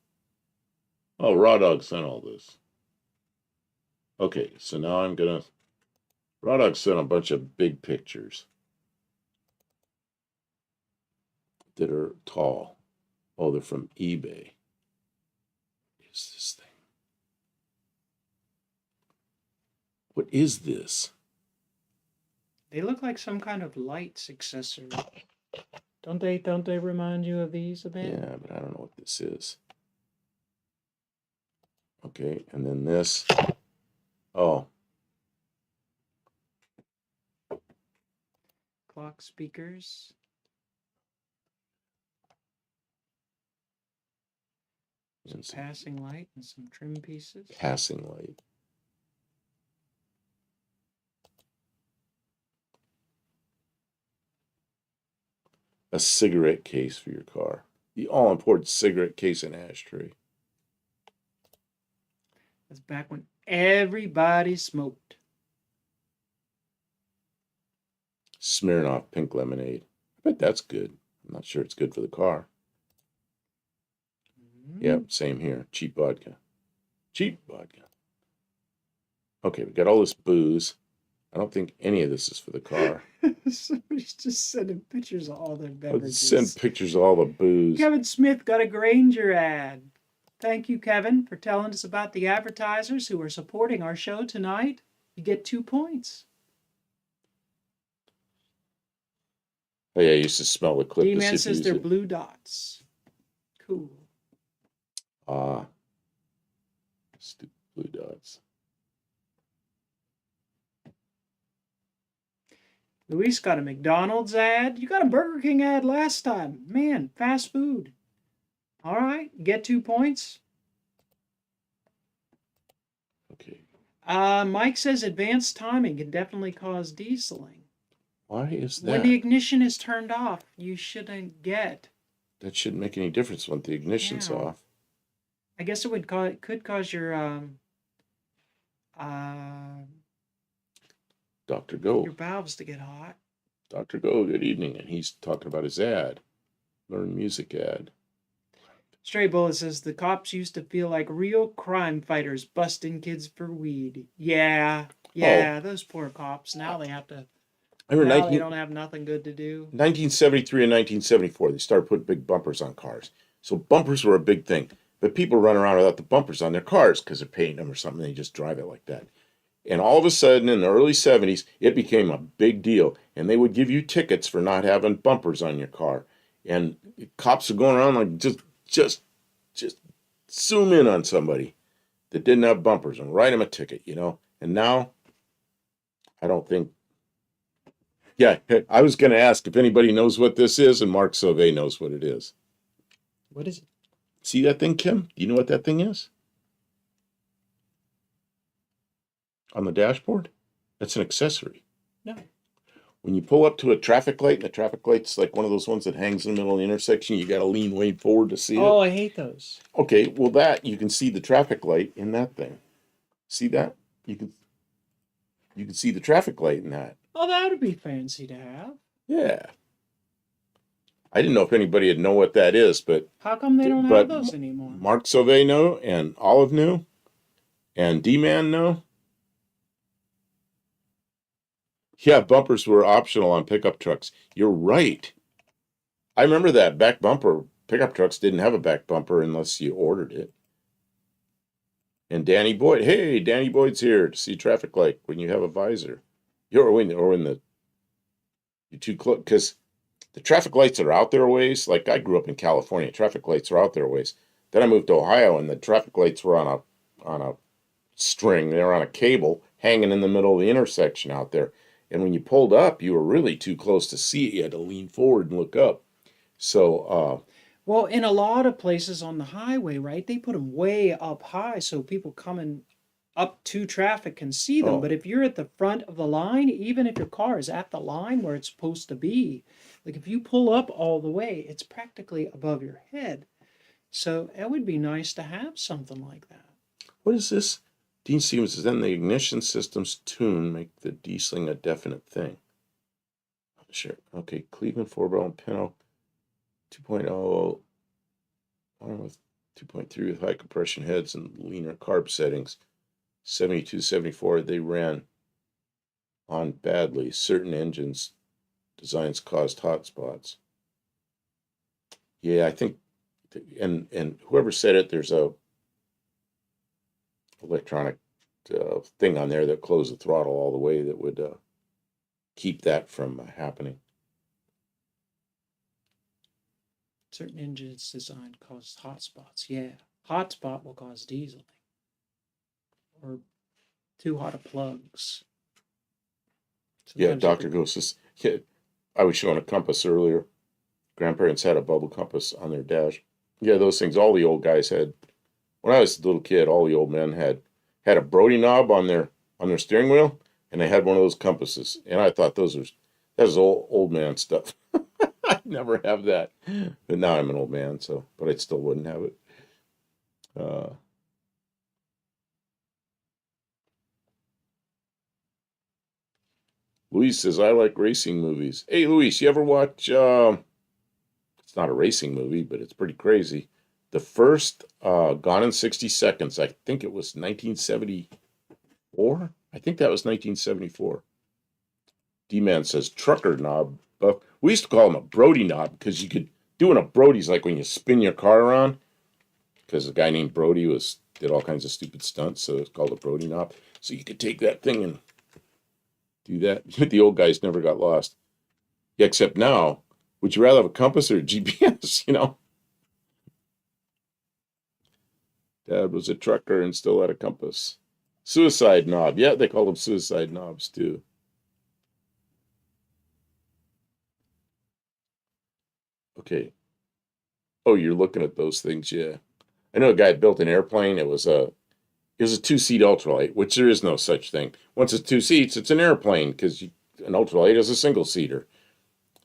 Oh, Raw Dog sent all this. Okay, so now I'm gonna. Raw Dog sent a bunch of big pictures that are tall. Oh, they're from eBay. What is this thing? What is this? They look like some kind of lights accessory. Don't they remind you of these a bit? Yeah, but I don't know what this is. Okay, and then this. Oh. Clock speakers. Some passing light and some trim pieces. Passing light. A cigarette case for your car. The all-important cigarette case and ashtray. That's back when everybody smoked. Smirnoff pink lemonade. I bet that's good. I'm not sure it's good for the car. Yep, same here. Cheap vodka. Cheap vodka. Okay, we got all this booze. I don't think any of this is for the car. Somebody's just sending pictures of all their beverages. Send pictures of all the booze. Kevin Smith got a Granger ad. Thank you, Kevin, for telling us about the advertisers who are supporting our show tonight. You get 2 points. Oh yeah, I used to smell the clip. D-Man says they're blue dots. Cool. Stupid blue dots. Luis got a McDonald's ad. You got a Burger King ad last time. Man, fast food. All right, get 2 points. Okay. Mike says advanced timing can definitely cause dieseling. Why is that? When the ignition is turned off, you shouldn't get. That shouldn't make any difference when the ignition's off. I guess it could cause your Dr. Go. your valves to get hot. Dr. Go, good evening. And he's talking about his ad. Learn music ad. Stray Bullet says the cops used to feel like real crime fighters busting kids for weed. Yeah, those poor cops. Now they have to. I remember Now they don't have nothing good to do. 1973 and 1974, they started putting big bumpers on cars. So bumpers were a big thing. But people run around without the bumpers on their cars because they're painting them or something. They just drive it like that. And all of a sudden, in the early 70s, it became a big deal. And they would give you tickets for not having bumpers on your car. And cops are going around like just zoom in on somebody that didn't have bumpers and write them a ticket, you know. And now, I don't think. Yeah, I was going to ask if anybody knows what this is, and Mark Sauvé knows what it is. What is it? See that thing, Kim? Do you know what that thing is? On the dashboard? That's an accessory. No. When you pull up to a traffic light, and the traffic light's like one of those ones that hangs in the middle of the intersection, you got to lean way forward to see Oh, it. I hate those. Okay, well that you can see the traffic light in that thing. See that? You can see the traffic light in that. Oh, that would be fancy to have. Yeah. I didn't know if anybody would know what that is, but How come they don't have those anymore? Mark Sauvé knew, and Olive knew, and D-Man knew. Yeah, bumpers were optional on pickup trucks. You're right. I remember that back bumper. Pickup trucks didn't have a back bumper unless you ordered it. And Danny Boyd, hey, Danny Boyd's here to see traffic light when you have a visor. You're too close, because the traffic lights are out there a ways. Like I grew up in California, traffic lights are out there a ways. Then I moved to Ohio, and the traffic lights were on a string. They were on a cable hanging in the middle of the intersection out there. And when you pulled up, you were really too close to see it. You had to lean forward and look up. So, well, in a lot of places on the highway, right, they put them way up high so people coming up to traffic can see them. Oh. But if you're at the front of the line, even if your car is at the line where it's supposed to be, like if you pull up all the way, it's practically above your head. So it would be nice to have something like that. What is this? Dean Stevens says, then the ignition system's tune make the dieseling a definite thing. Sure. Okay, Cleveland 4-barrel and Pinto 2.0, one with 2.3 with high compression heads and leaner carb settings. 72, 74, they ran on badly. Certain engines designs caused hot spots. Yeah, I think, and whoever said it, there's a electronic thing on there that closed the throttle all the way that would keep that from happening. Certain engines designed cause hot spots. Yeah, hot spot will cause dieseling or too hot of plugs. Yeah, Dr. Ghost says, yeah, I was showing a compass earlier. Grandparents had a bubble compass on their dash. Yeah, those things all the old guys had. When I was a little kid, all the old men had a Brody knob on their steering wheel, and they had one of those compasses. And I thought that was old man stuff. I'd never have that. But now I'm an old man, but I still wouldn't have it. Luis says, I like racing movies. Hey, Luis, you ever watch, it's not a racing movie, but it's pretty crazy. The first Gone in 60 Seconds, I think it was 1974. I think that was 1974. D-Man says, trucker knob. We used to call him a Brody knob because you could, doing a Brody's like when you spin your car around, because a guy named Brody did all kinds of stupid stunts, so it's called a Brody knob. So you could take that thing and do that. The old guys never got lost. Yeah, except now, would you rather have a compass or a GPS, Dad was a trucker and still had a compass. Suicide knob. Yeah, they call them suicide knobs too. Okay. Oh, you're looking at those things, yeah. I know a guy built an airplane. It was a 2-seat ultralight, which there is no such thing. Once it's 2 seats, it's an airplane because an ultralight is a single-seater.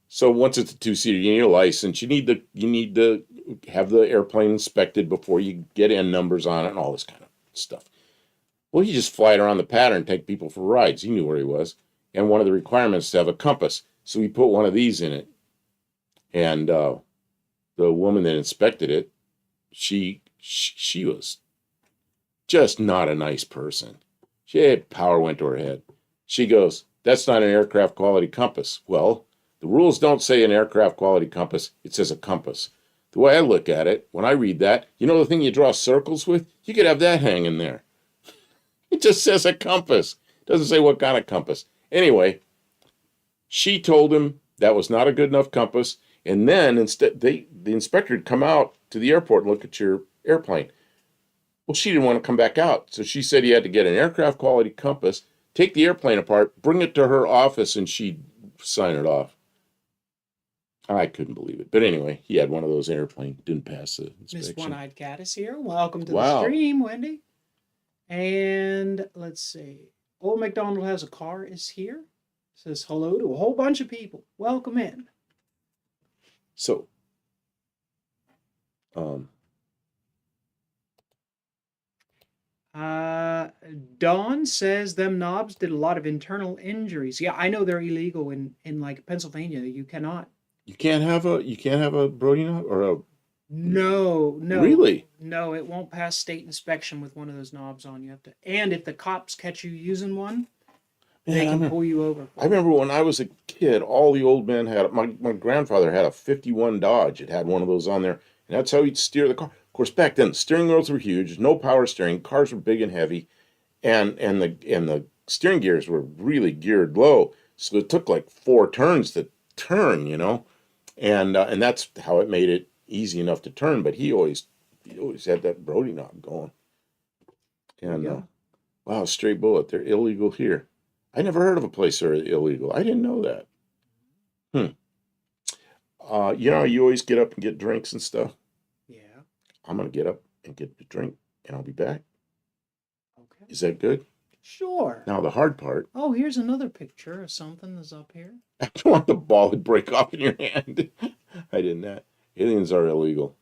So once it's a 2-seater, you need a license. You need to have the airplane inspected before you get in numbers on it and all this kind of stuff. Well, he just fly it around the pattern and take people for rides. He knew where he was. And one of the requirements is to have a compass. So he put one of these in it. And the woman that inspected it, she was just not a nice person. Power went to her head. She goes, that's not an aircraft quality compass. Well, the rules don't say an aircraft quality compass. It says a compass. The way I look at it, when I read that, the thing you draw circles with? You could have that hanging there. It just says a compass. It doesn't say what kind of compass. Anyway, she told him that was not a good enough compass. And then instead, the inspector would come out to the airport and look at your airplane. Well, she didn't want to come back out. So she said he had to get an aircraft quality compass, take the airplane apart, bring it to her office, and she'd sign it off. I couldn't believe it. But anyway, he had one of those airplanes, didn't pass the inspection. Miss One-Eyed Cat is here. Welcome to the stream, Wendy. And let's see. Old MacDonald Has a Car is here. Says hello to a whole bunch of people. Welcome in. So, um, Dawn says them knobs did a lot of internal injuries. Yeah, I know they're illegal in like Pennsylvania. You cannot. you can't have a Brody knob or a No, no, really? no. It won't pass state inspection with one of those knobs on. You have to. And if the cops catch you using one, they Man, can pull you over I for it. remember when I was a kid, all the old men had my grandfather had a 51 Dodge. It had one of those on there, and that's how he'd steer the car. Of course, back then the steering wheels were huge, no power steering, cars were big and heavy, and the steering gears were really geared low. So it took like 4 turns to turn, and that's how it made it easy enough to turn. But he always had that Brody knob going. There you And go. wow, straight bullet. They're illegal here. I never heard of a place that are illegal. I didn't know that. Hmm. You always get up and get drinks and stuff. Yeah. I'm gonna get up and get a drink, and I'll be back. Okay. Is that good? Sure. Now the hard part. Oh, here's another picture of something that's up here. I don't want the ball to break off in your hand. I didn't. Aliens are illegal.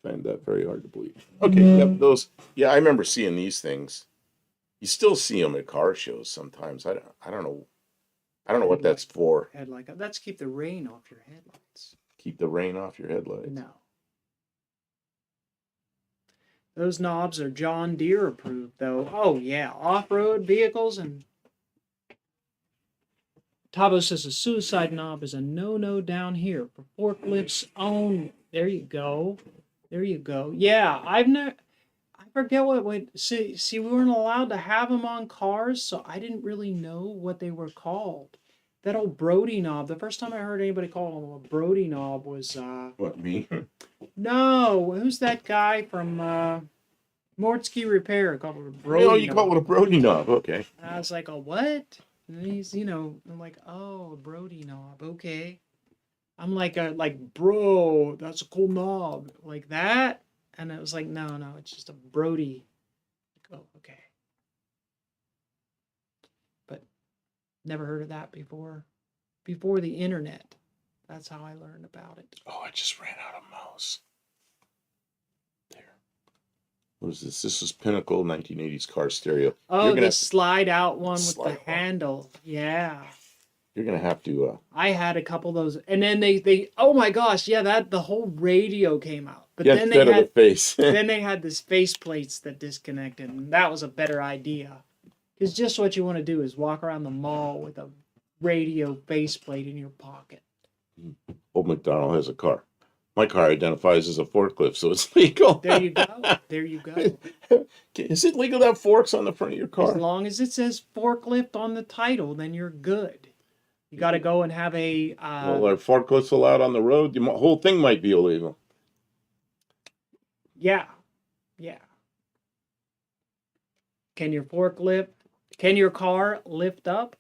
I find that very hard to believe. Okay, yep, those. Yeah, I remember seeing these things. You still see them at car shows sometimes. I don't know. I don't know what that's for. Headlight. That's keep the rain off your headlights. Keep the rain off your headlights. No. Those knobs are John Deere approved, though. Oh, yeah. Off-road vehicles and... Tabo says a suicide knob is a no-no down here for forklifts only. There you go. There you go. Yeah, I forget see, we weren't allowed to have them on cars, so I didn't really know what they were called. That old Brody knob. The first time I heard anybody call them a Brody knob was What, me? no, who's that guy from Mortsky Repair called it a Brody Oh, you knob. call it a Brody knob. Okay. And I was like, a what? And he's, I'm like, oh, a Brody knob. Okay. I'm like, bro, that's a cool knob. Like that? And it was like, no, it's just a Brody. Like, oh, okay. But never heard of that before. Before the internet. That's how I learned about it. Oh, I just ran out of mouse. There. What is this? This is Pinnacle 1980s car stereo. Oh, the slide out one with the handle. Yeah. You're gonna have to. I had a couple of those, and then they oh my gosh, yeah, that the whole radio came out. But then they had the face. then they had this face plates that disconnected, and that was a better idea. Because just what you want to do is walk around the mall with a radio faceplate in your pocket. Old MacDonald Has a Car. My car identifies as a forklift, so it's legal. There you go. There you go. Is it legal to have forks on the front of your car? As long as it says forklift on the title, then you're good. You got to go and have a. Well, are forklifts allowed on the road? The whole thing might be illegal. Yeah. Can your car lift up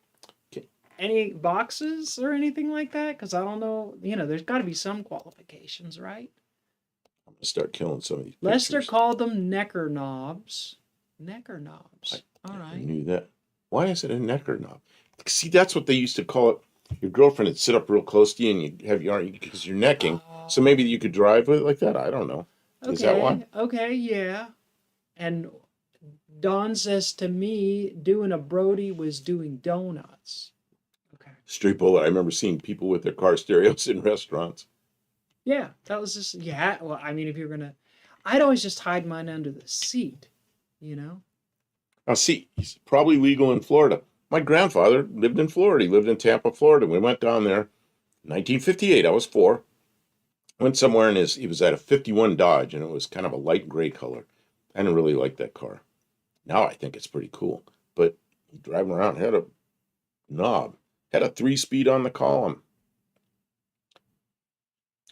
any boxes or anything like that? Because I don't know. There's got to be some qualifications, right? I'm gonna start killing some of these. Lester pictures. called them necker knobs. Necker knobs. All I right. knew that. Why is it a necker knob? See, that's what they used to call it. Your girlfriend would sit up real close to you and you'd have your arm because you're necking. So maybe you could drive with it like that. I don't know. Okay. Is that why? Okay, yeah. And Don says to me, doing a Brody was doing donuts. Okay. Straight bullet. I remember seeing people with their car stereos in restaurants. Yeah, that was just, yeah. Well, I mean, if you're going to, I'd always just hide mine under the seat, Now, see, it's probably legal in Florida. My grandfather lived in Florida. He lived in Tampa, Florida. We went down there 1958. I was 4. Went somewhere and he was at a 51 Dodge, and it was kind of a light gray color. I didn't really like that car. Now I think it's pretty cool. But driving around, had a knob, had a 3-speed on the column.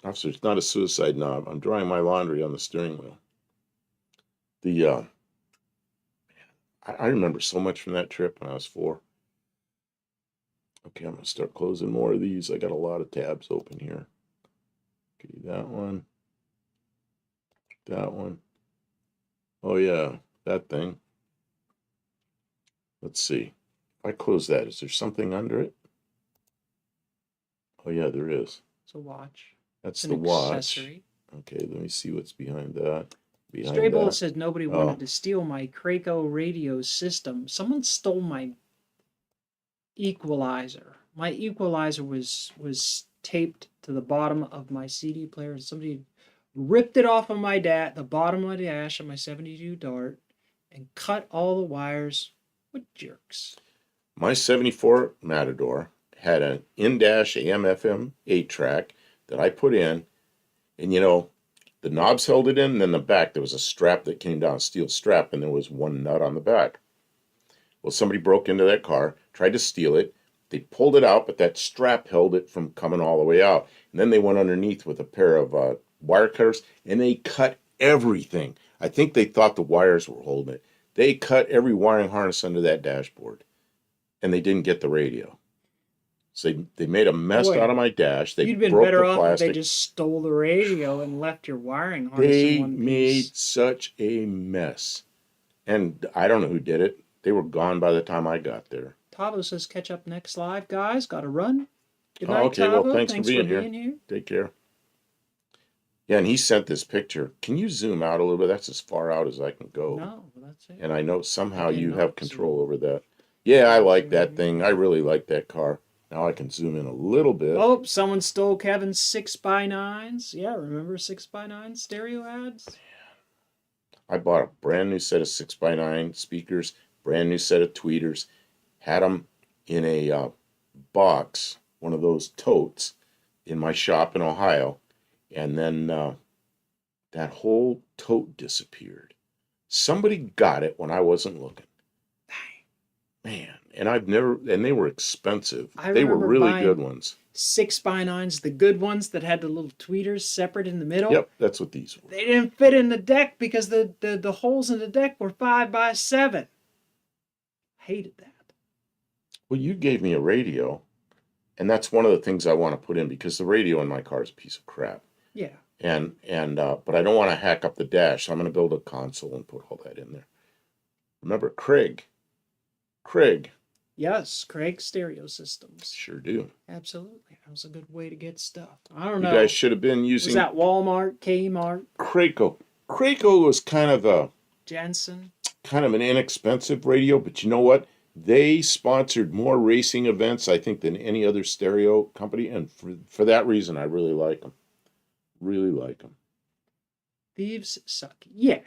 Officer, it's not a suicide knob. I'm drying my laundry on the steering wheel. I remember so much from that trip when I was 4. Okay, I'm going to start closing more of these. I got a lot of tabs open here. Okay, that one. That one. Oh, yeah, that thing. Let's see. I closed that. Is there something under it? Oh yeah, there is. It's a watch. That's It's the an watch. accessory. Okay, let me see what's behind that. Stray Behind Bullet that. says nobody wanted to steal my Craco radio system. Someone stole my equalizer. My equalizer was taped to the bottom of my CD player, and somebody ripped it off of the bottom of my dash of my 72 Dart, and cut all the wires. What jerks! My 74 Matador had an in-dash AM/FM 8-track that I put in, and the knobs held it in, and then the back there was a strap that came down, a steel strap, and there was one nut on the back. Well, somebody broke into that car, tried to steal it. They pulled it out, but that strap held it from coming all the way out. And then they went underneath with a pair of wire cutters, and they cut everything. I think they thought the wires were holding it. They cut every wiring harness under that dashboard, and they didn't get the radio. So they made a mess Boy, out of my dash. They You'd been broke better the off if plastic. they just stole the radio and left your wiring harness They in one made piece. such a mess. And I don't know who did it. They were gone by the time I got there. Tavo says catch up next live, guys. Got to run. Good Oh, night, okay, Tavo. well, thanks for being here. Take care. Yeah, and he sent this picture. Can you zoom out a little bit? That's as far out as I can go. No, that's it. And I know somehow I you cannot have control zoom. over that. Yeah, I like Zoom that in. thing. I really like that car. Now I can zoom in a little bit. Oh, someone stole Kevin's 6x9s. Yeah, remember 6x9 stereo ads? I bought a brand new set of 6x9 speakers, brand new set of tweeters, had them in a box, one of those totes, in my shop in Ohio, and then that whole tote disappeared. Somebody got it when I wasn't looking. Man, and they were expensive. They were remember really buying good ones. 6x9s, the good ones that had the little tweeters separate in the middle. Yep, that's what these were. They didn't fit in the deck because the holes in the deck were 5x7. Hated that. Well, you gave me a radio, and that's one of the things I want to put in because the radio in my car is a piece of crap. Yeah. But I don't want to hack up the dash, so I'm going to build a console and put all that in there. Remember Craig? Yes, Craig Stereo Systems. Sure do. Absolutely. That was a good way to get stuff. I don't You know. guys should have been using Was that Walmart, Kmart, Craco. Craco was kind of Jensen? an inexpensive radio, but you know what? They sponsored more racing events, I think, than any other stereo company, and for that reason, I really like them. Really like them. Thieves suck. Yeah.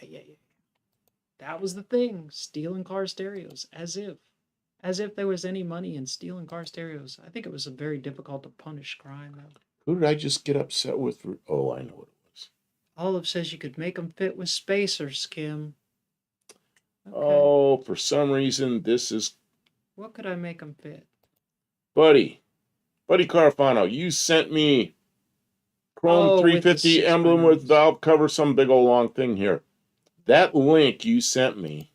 That was the thing. Stealing car stereos. As if there was any money in stealing car stereos. I think it was a very difficult to punish crime, though. Who did I just get upset with? Oh, I know what it was. Olive says you could make them fit with spacers, Kim. Okay. Oh, for some reason, this is... What could I make them fit? Buddy Carfano, you sent me Chrome 350 emblem with valve cover, some big old long thing here. That link you sent me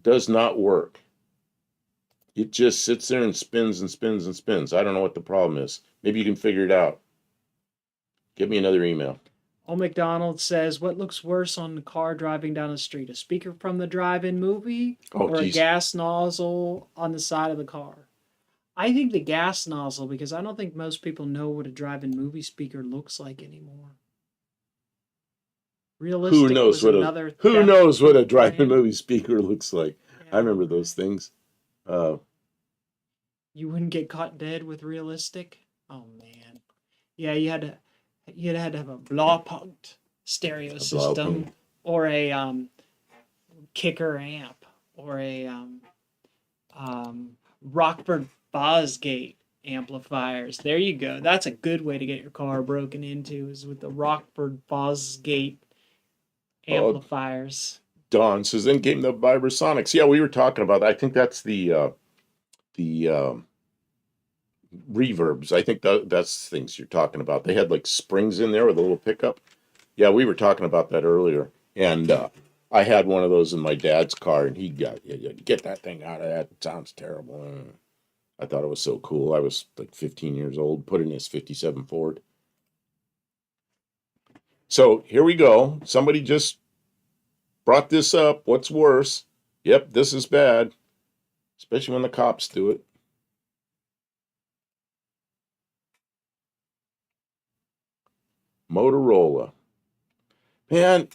does not work. It just sits there and spins and spins and spins. I don't know what the problem is. Maybe you can figure it out. Give me another email. Old McDonald says, what looks worse on the car driving down the street? A speaker from the drive-in movie or a gas nozzle on the side of the car? I think the gas nozzle, because I don't think most people know what a drive-in movie speaker looks like anymore. Realistic Who knows what a drive-in movie speaker looks like? Yeah, I remember those things. You wouldn't get caught dead with realistic? Oh man. Yeah, you had to have a Blaupunkt stereo system or a kicker amp or a Rockford Fosgate amplifiers. There you go. That's a good way to get your car broken into, is with the Rockford Fosgate amplifiers. Don says, then came the Vibrasonics. Yeah, we were talking about that. I think that's the reverbs. I think that's things you're talking about. They had like springs in there with a little pickup. Yeah, we were talking about that earlier. And I had one of those in my dad's car, and he got, get that thing out of that. It sounds terrible. I thought it was so cool. I was like 15 years old, put in his 57 Ford. So here we go. Somebody just brought this up. What's worse? Yep, this is bad. especially when the cops do it. Motorola. Man,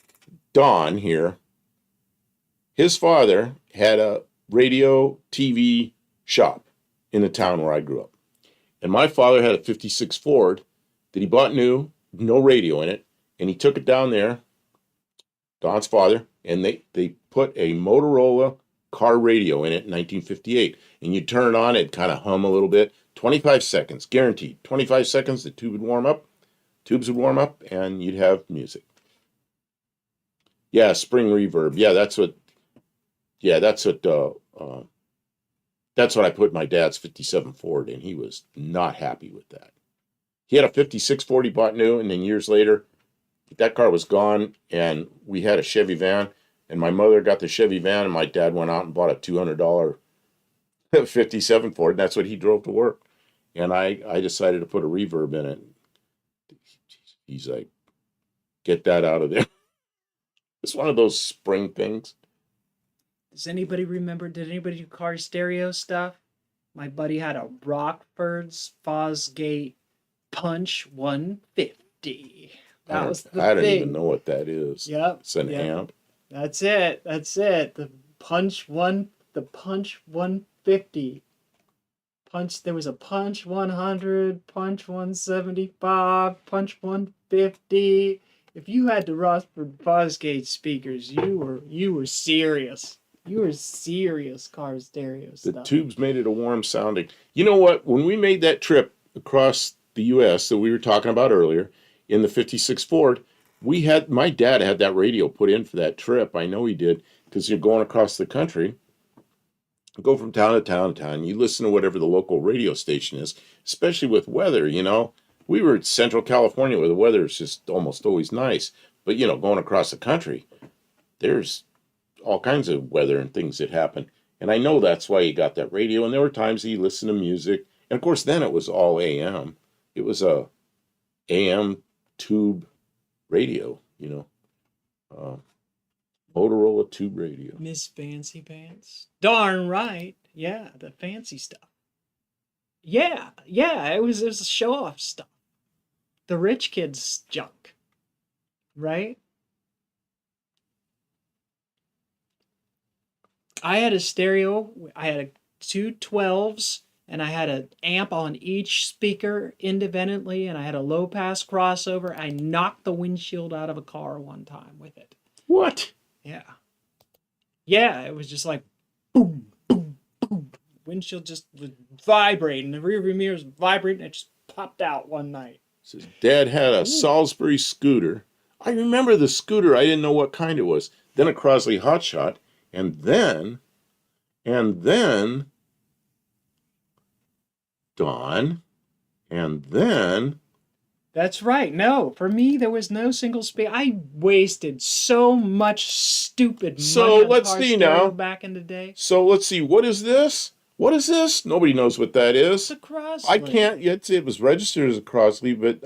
Don here, his father had a radio TV shop in the town where I grew up. And my father had a 56 Ford that he bought new, no radio in it, and he took it down there, Don's father, and they put a Motorola car radio in it in 1958. And you turn it on, it'd kind of hum a little bit. 25 seconds, guaranteed. 25 seconds, the tubes would warm up, and you'd have music. Yeah, spring reverb. Yeah, that's what I put my dad's 57 Ford in. He was not happy with that. He had a 56 Ford he bought new, and then years later, that car was gone, and we had a Chevy van, and my mother got the Chevy van, and my dad went out and bought a $200 57 Ford, and that's what he drove to work. And I decided to put a reverb in it. He's like, get that out of there. It's one of those spring things. Did anybody do car stereo stuff? My buddy had a Rockford's Fosgate Punch 150. That was the thing. I don't even know what that is. Yep. It's an amp. That's it. The Punch 150. There was a Punch 100, Punch 175, Punch 150. If you had the Rockford Fosgate speakers, you were serious. You were serious car stereo stuff. The tubes made it a warm sounding. You know what? When we made that trip across the U.S. that we were talking about earlier in the 56 Ford, my dad had that radio put in for that trip. I know he did, because you're going across the country. Go from town to town to town. You listen to whatever the local radio station is, especially with weather, you know. We were in Central California where the weather is just almost always nice. But, you know, going across the country, there's all kinds of weather and things that happen. And I know that's why he got that radio. And there were times he listened to music. And, of course, then it was all AM. It was a AM tube radio, you know. Motorola tube radio. Miss Fancy Pants. Darn right. Yeah, the fancy stuff. Yeah, it was show-off stuff. The rich kids' junk. Right? I had a stereo. I had two 12s, and I had an amp on each speaker independently, and I had a low-pass crossover. I knocked the windshield out of a car one time with it. What? Yeah. Yeah, it was just like boom, boom, boom. Windshield just was vibrating. The rear view mirror was vibrating. It just popped out one night. Says Dad had a Salisbury scooter. I remember the scooter. I didn't know what kind it was. Then a Crosley Hotshot, and then Dawn, and then. That's right. No, for me, there was no single speaker. I wasted so much stupid money on car stereo back in the day. So let's see. What is this? What is this? Nobody knows what that is. It's a Crosley. I can't yet say it was registered as a Crosley, but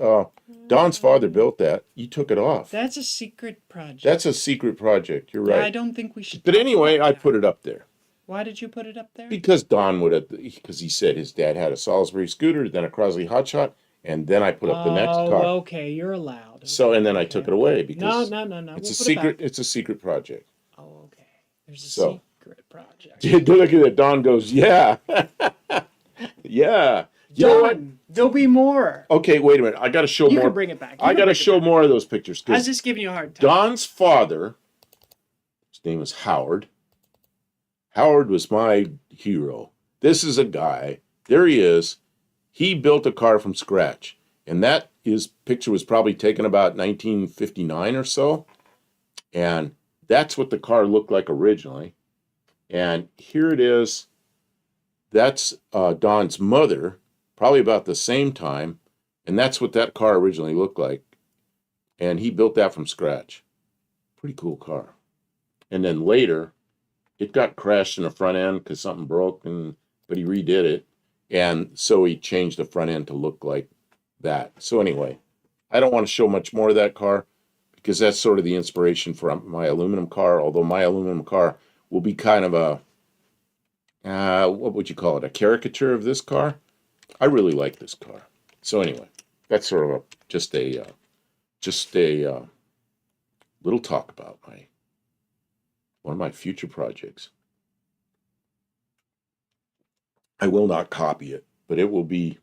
Don's father built that. You took it off. That's a secret project. That's a secret project. You're right. I don't think we should. But anyway, I put it up there. Why did you put it up there? Because Don would have, because he said his dad had a Salisbury scooter, then a Crosley Hotshot, and then I put up the next car. Oh, okay, you're allowed. So, and then I took it away because no. It's a secret. It's a secret project. Oh, okay. There's a secret project. Look at it. Don goes, yeah, yeah. You know what? There'll be more. Okay, wait a minute. I got to show more. You can bring it back. I got to show more of those pictures. I was just giving you a hard time. Don's father, his name was Howard. Howard was my hero. This is a guy. There he is. He built a car from scratch. And that picture was probably taken about 1959 or so. And that's what the car looked like originally. And here it is. That's Don's mother, probably about the same time. And that's what that car originally looked like. And he built that from scratch. Pretty cool car. And then later, it got crashed in the front end because something broke, but he redid it. And so he changed the front end to look like that. So anyway, I don't want to show much more of that car because that's sort of the inspiration for my aluminum car, although my aluminum car will be kind of what would you call it? A caricature of this car. I really like this car. So anyway, that's sort of just a little talk about my one of my future projects. I will not copy it, but it will be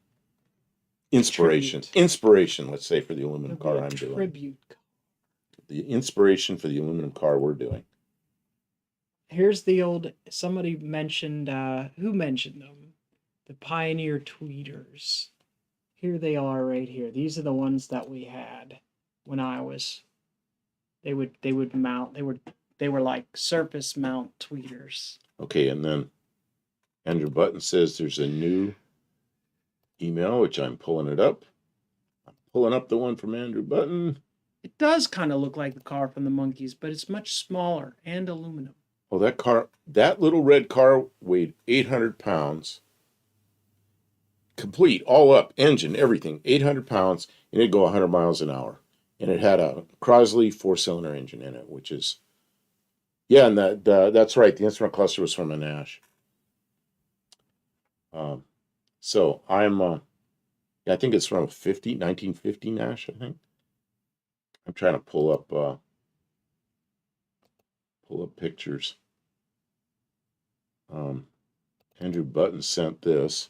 inspiration. Tribute. Inspiration, let's say, for the aluminum It'll be car a I'm doing. tribute. The inspiration for the aluminum car we're doing. Here's the old. Somebody mentioned. Who mentioned them? The Pioneer tweeters. Here they are, right here. These are the ones that we had when I was. They would mount. They were like surface mount tweeters. Okay, and then Andrew Button says there's a new email, which I'm pulling it up. I'm pulling up the one from Andrew Button. It does kind of look like the car from the Monkees, but it's much smaller and aluminum. Oh, that little red car weighed 800 pounds. Complete, all up, engine, everything, 800 pounds, and it'd go 100 miles an hour. And it had a Crosley 4-cylinder engine in it, which is, yeah, and that's right. The instrument cluster was from a Nash. So I think it's from 1950 Nash, I think. I'm trying to pull up pictures. Andrew Button sent this.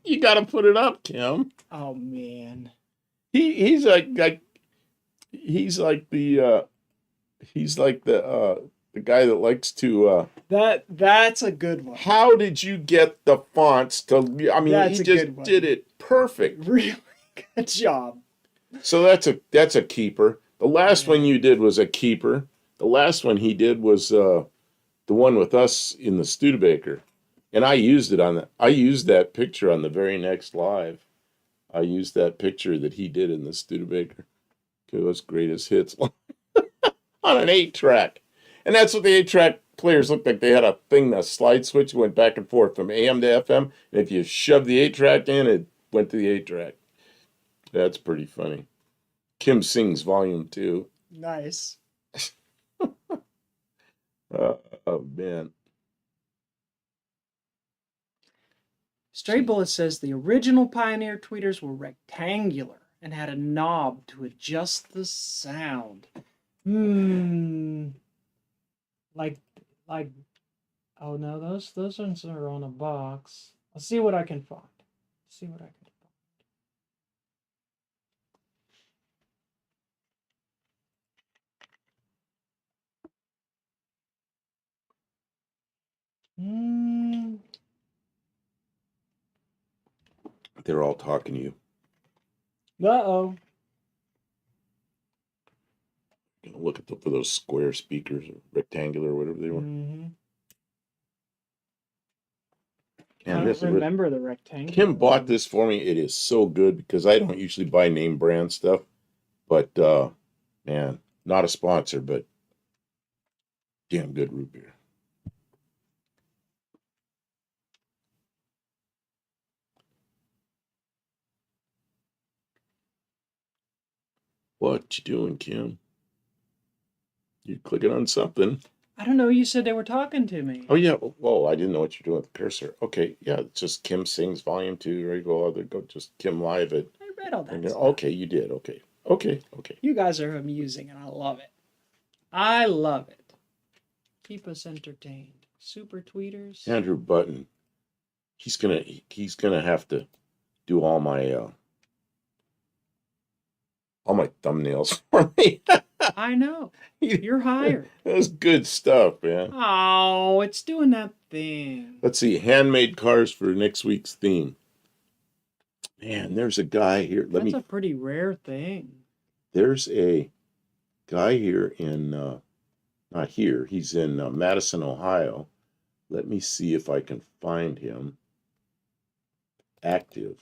You got to put it up, Kim. Oh man, He's like the guy that likes to. that's a good one. How did you get the fonts to? I mean, That's he a just good one. did it perfect. Really good job. So that's a keeper. The last one you did was a keeper. The last one he did was the one with us in the Studebaker, and I used that picture on the very next live. I used that picture that he did in the Studebaker. It was greatest hits on an 8-track. And that's what the 8-track players looked like. They had a thing, a slide switch went back and forth from AM to FM. And if you shoved the 8-track in, it went to the 8-track. That's pretty funny. Kim Sings Volume 2. Nice. Oh, man. Stray Bullet says the original Pioneer tweeters were rectangular and had a knob to adjust the sound. Like, oh no, those ones are on a box. I'll see what I can find. They're all talking to you. Uh-oh. Gonna look for those square speakers or rectangular or whatever they were. I don't remember the rectangle. Kim bought this for me. It is so good because I don't usually buy name brand stuff. But man, not a sponsor, but damn good root beer. What you doing, Kim? You clicking on something? I don't know. You said they were talking to me. Oh yeah. Well, I didn't know what you're doing with the cursor. Okay, yeah. It's just Kim Sings Volume 2. There you go. There go. Just Kim Live it. I read all that stuff. Okay, you did. Okay. You guys are amusing, and I love it. I love it. Keep us entertained. Super tweeters. Andrew Button. He's gonna have to do all my thumbnails for me. I know. You're hired. That's good stuff, man. Oh, it's doing that thing. Let's see, handmade cars for next week's theme. Man, there's a guy here. That's a pretty rare thing. There's a guy here in, not here, he's in Madison, Ohio. Let me see if I can find him. Active.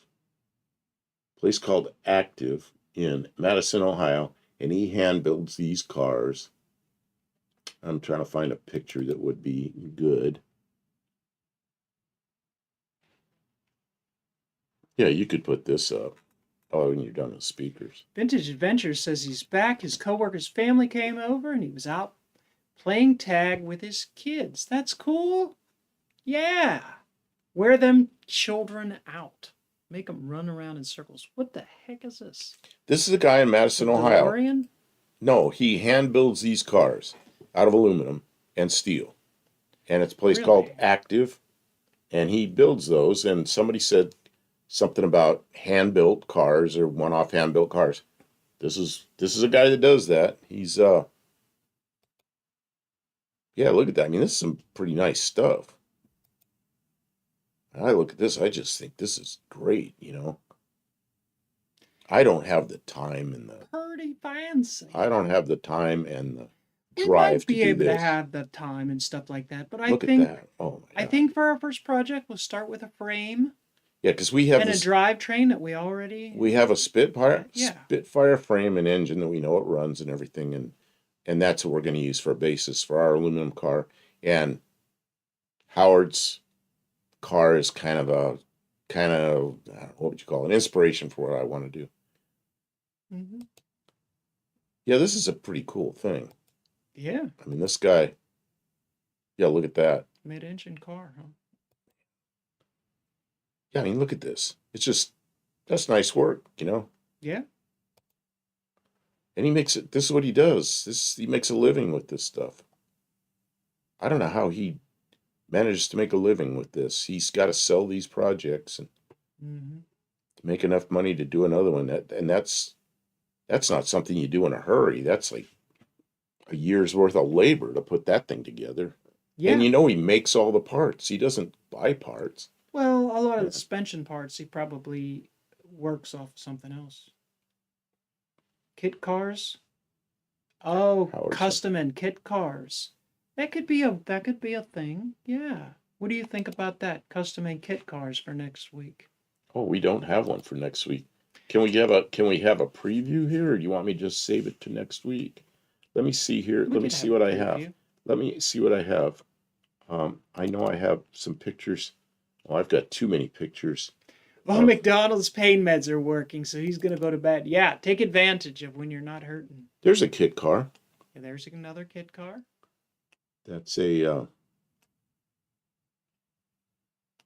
Place called Active in Madison, Ohio, and he hand builds these cars. I'm trying to find a picture that would be good. Yeah, you could put this up. Oh, when you're done with speakers. Vintage Adventures says he's back. His coworker's family came over and he was out playing tag with his kids. That's cool. Yeah. Wear them children out. Make them run around in circles. What the heck is this? This is a guy in The Madison, Ohio. DeLorean? No, he hand builds these cars out of aluminum and steel. And it's a place called Really? Active, and he builds those. And somebody said something about hand built cars or one off hand built cars. This is a guy that does that. He's yeah, look at that. I mean, this is some pretty nice stuff. And I look at this, I just think this is great, you know. I don't have the time and the Pretty fancy. I don't have the time and the We drive might to be do able to this. have the time and stuff like that, but I Look at think that. Oh my I God. think for our first project we'll start with a frame Yeah, because we have and a this drivetrain that we already we have a Yeah. Spitfire frame and engine that we know it runs and everything, and that's what we're going to use for a basis for our aluminum car. And Howard's car is kind of I don't know, what would you call it, an inspiration for what I want to do. hmm Yeah, this is a pretty cool thing. Yeah, I mean, this guy. Yeah, look at that. mid-engine car, huh? Yeah, I mean, look at this. It's just that's nice work, you know. Yeah. And he makes it. This is what he does. He makes a living with this stuff. I don't know how he manages to make a living with this. He's got to sell these projects and hmm make enough money to do another one. That's not something you do in a hurry. That's like a year's worth of labor to put that thing together. Yeah. And you know he makes all the parts. He doesn't buy parts. Well, a lot of Yeah. the suspension parts he probably works off something else. Kit cars? Oh, Howard's custom and kit cars. That could be a thing. Yeah. What do you think about that? Custom and kit cars for next week. Oh, we don't have one for next week. Can we have a preview here, or do you want me to just save it to next week? Let me see here. We Let me could see have what a I have. preview. Let me see what I have. I know I have some pictures. Oh, I've got too many pictures. Well, McDonald's pain meds are working, so he's gonna go to bed. Yeah, take advantage of when you're not hurting. There's a kit car. Yeah, there's another kit car. That's a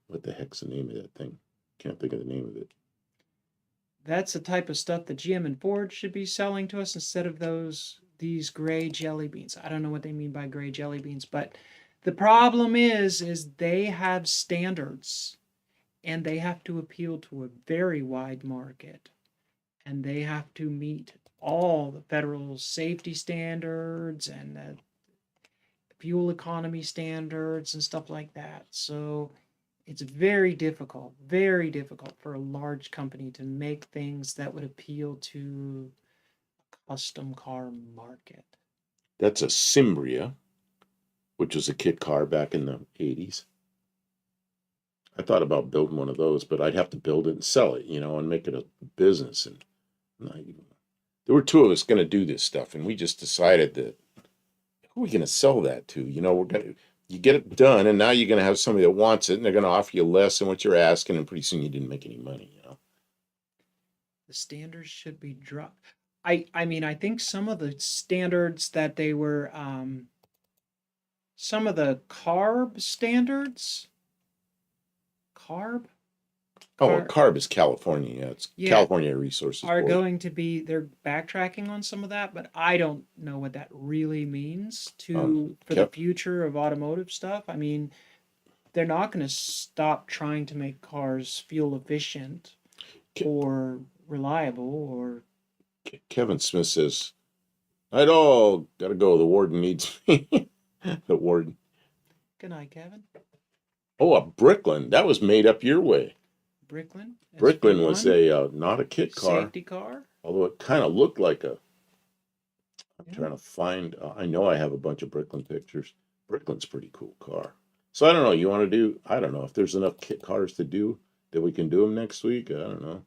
what the heck's the name of that thing? Can't think of the name of it. That's the type of stuff that GM and Ford should be selling to us instead of these gray jelly beans. I don't know what they mean by gray jelly beans, but the problem is they have standards and they have to appeal to a very wide market and they have to meet all the federal safety standards and the fuel economy standards and stuff like that. So it's very difficult for a large company to make things that would appeal to a custom car market. That's a Cimbria, which was a kit car back in the 80s. I thought about building one of those, but I'd have to build it and sell it, you know, and make it a business. And there were two of us going to do this stuff, and we just decided that who are we going to sell that to? You know, you get it done, and now you're going to have somebody that wants it, and they're going to offer you less than what you're asking, and pretty soon you didn't make any money, you know. The standards should be dropped. I mean, I think some of the standards that they were, some of the carb standards, carb Oh, well, Car- CARB is California. Yeah, it's Yeah. California Resources are Board. going to be, they're backtracking on some of that, but I don't know what that really means for the Kev- future of automotive stuff. I mean, they're not going to stop trying to make cars fuel efficient Ke- or reliable or Kevin Smith says, I'd all got to go. The warden needs me. The warden. good night, Kevin. Oh, a Bricklin. That was made up your way. Bricklin. Bricklin was SP1, not a kit car, safety car. although it kind of looked like a. I'm Yeah. trying to find. I know I have a bunch of Bricklin pictures. Bricklin's a pretty cool car. So I don't know. You want to do? I don't know if there's enough kit cars to do that we can do them next week. I don't know.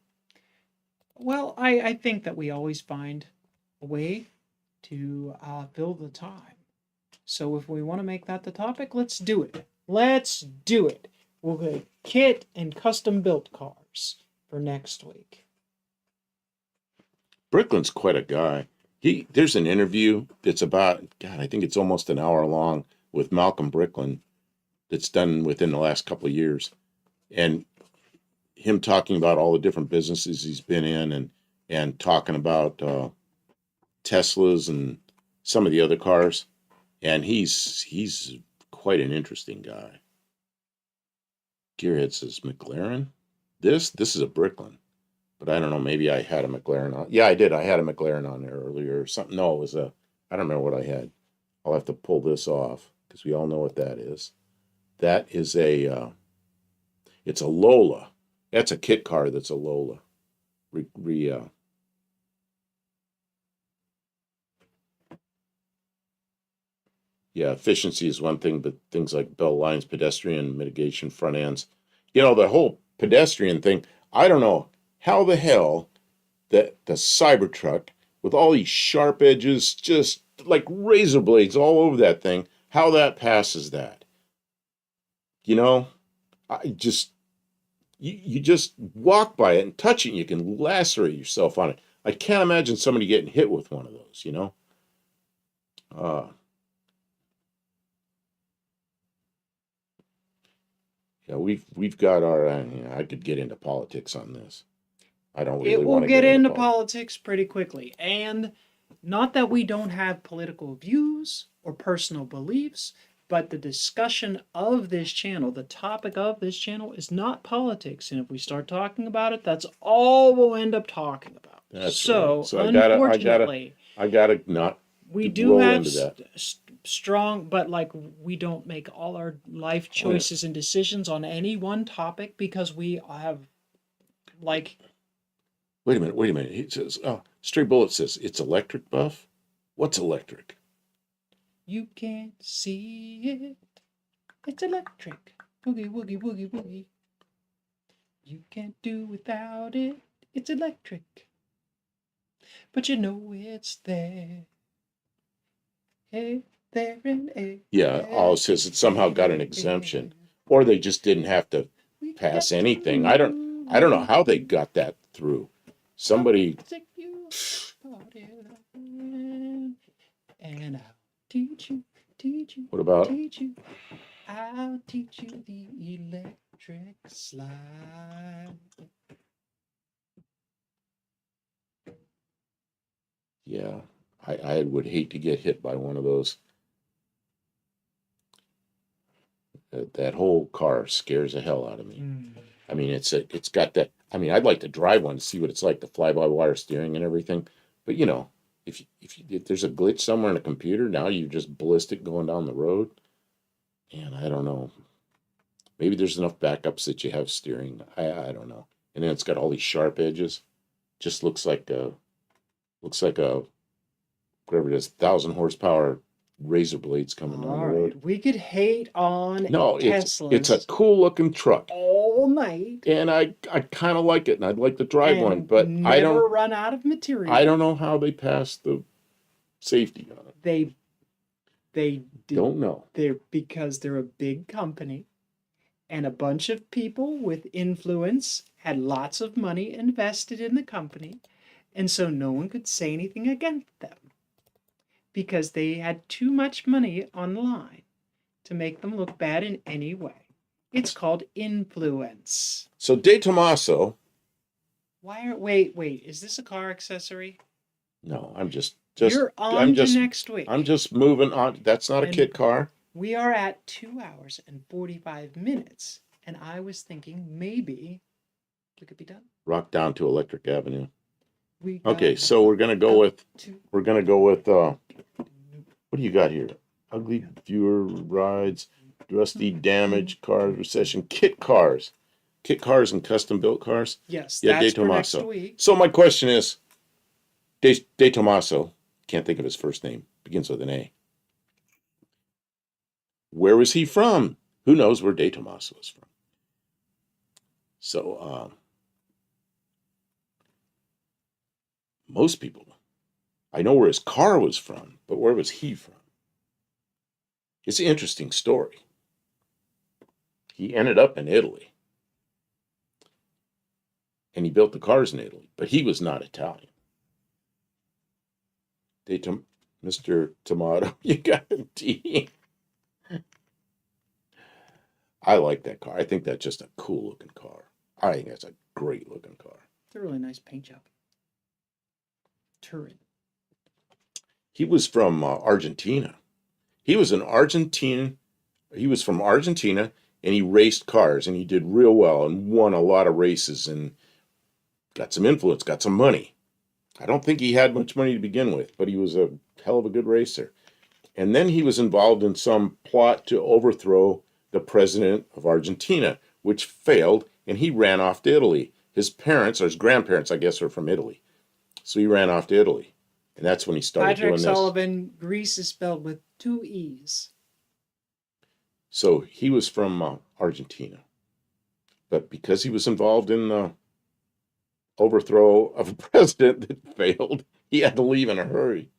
Well, I think that we always find a way to fill the time. So if we want to make that the topic, let's do it. Let's do it. We'll get kit and custom built cars for next week. Bricklin's quite a guy. There's an interview that's about, God, I think it's almost an hour long with Malcolm Bricklin that's done within the last couple of years. And him talking about all the different businesses he's been in and talking about Teslas and some of the other cars. And he's quite an interesting guy. Gearhead says McLaren. This is a Bricklin, but I don't know. Maybe I had a McLaren on. Yeah, I did. I had a McLaren on there earlier or something. No, it was a. I don't remember what I had. I'll have to pull this off because we all know what that is. That is a. It's a Lola. That's a kit car. That's a Lola. Yeah, efficiency is one thing, but things like belt lines, pedestrian mitigation, front ends, the whole pedestrian thing. I don't know how the hell that the Cybertruck with all these sharp edges, just like razor blades all over that thing, how that passes that. You know, I just you just walk by it and touch it, and you can lacerate yourself on it. I can't imagine somebody getting hit with one of those. Uh, yeah, we've got our. I could get into politics on this. I don't really It will want to get into politics. politics pretty quickly. And not that we don't have political views or personal beliefs, but the discussion of this channel, the topic of this channel is not politics. And if we start talking about it, that's all we'll end up talking about. That's so, right. So unfortunately, I gotta not we do roll have into that. strong, but like we don't make all our life choices and decisions on any one topic because we have like Wait a minute. He says, Stray Bullet says, it's electric, Buff? What's electric? you can't see it. It's electric. Boogie, woogie, woogie, woogie. You can't do without it. It's electric. But you know it's there. Hey, there and hey. Yeah, it says it somehow got an exemption. Or they just didn't have to pass anything. I don't know how they got that through. Somebody. And I'll teach you. What about? I'll teach you the electric slide. Yeah, I would hate to get hit by one of those. That whole car scares the hell out of me. I mean, it's got that. I mean, I'd like to drive one to see what it's like, the fly-by-wire steering and everything. But if there's a glitch somewhere in a computer, now you're just ballistic going down the road. And I don't know. Maybe there's enough backups that you have steering. I don't know. And then it's got all these sharp edges. Just looks like a whatever it is, 1,000 horsepower razor blades coming down the road. We could hate on Teslas. It's a cool looking truck all night, and I kind of like it, and I'd like to drive one, but I don't run out of material. I don't know how they pass the safety on it. They don't know. Because they're a big company, and a bunch of people with influence had lots of money invested in the company, and so no one could say anything against them. Because they had too much money on the line to make them look bad in any way. It's called influence. So De Tomaso. Wait, is this a car accessory? No, I'm just You're on to next week. I'm just moving on. That's not a kit car. We are at 2 hours and 45 minutes, and I was thinking maybe we could be done. Rock down to Electric Avenue. Okay, so we're gonna go with what do you got here? Ugly viewer rides, rusty, damaged cars, recession, kit cars and custom built cars. Yes, yeah, that's De Tomaso. for next week. So my question is, De Tomaso, can't think of his first name, begins with an A. Where was he from? Who knows where De Tomaso is from? So most people, I know where his car was from, but where was he from? It's an interesting story. He ended up in Italy. And he built the cars in Italy, but he was not Italian. Mr. Tomato, you got a D. I like that car. I think that's just a cool looking car. I think that's a great looking car. It's a really nice paint job. Turin. He was from Argentina. He was an Argentine. He was from Argentina, and he raced cars, and he did real well and won a lot of races and got some influence, got some money. I don't think he had much money to begin with, but he was a hell of a good racer. And then he was involved in some plot to overthrow the president of Argentina, which failed, and he ran off to Italy. His parents, or his grandparents, I guess, are from Italy. So he ran off to Italy. And that's when he started Patrick doing this. Sullivan, Greece is spelled with 2 E's. So he was from Argentina. But because he was involved in the overthrow of a president that failed, he had to leave in a hurry.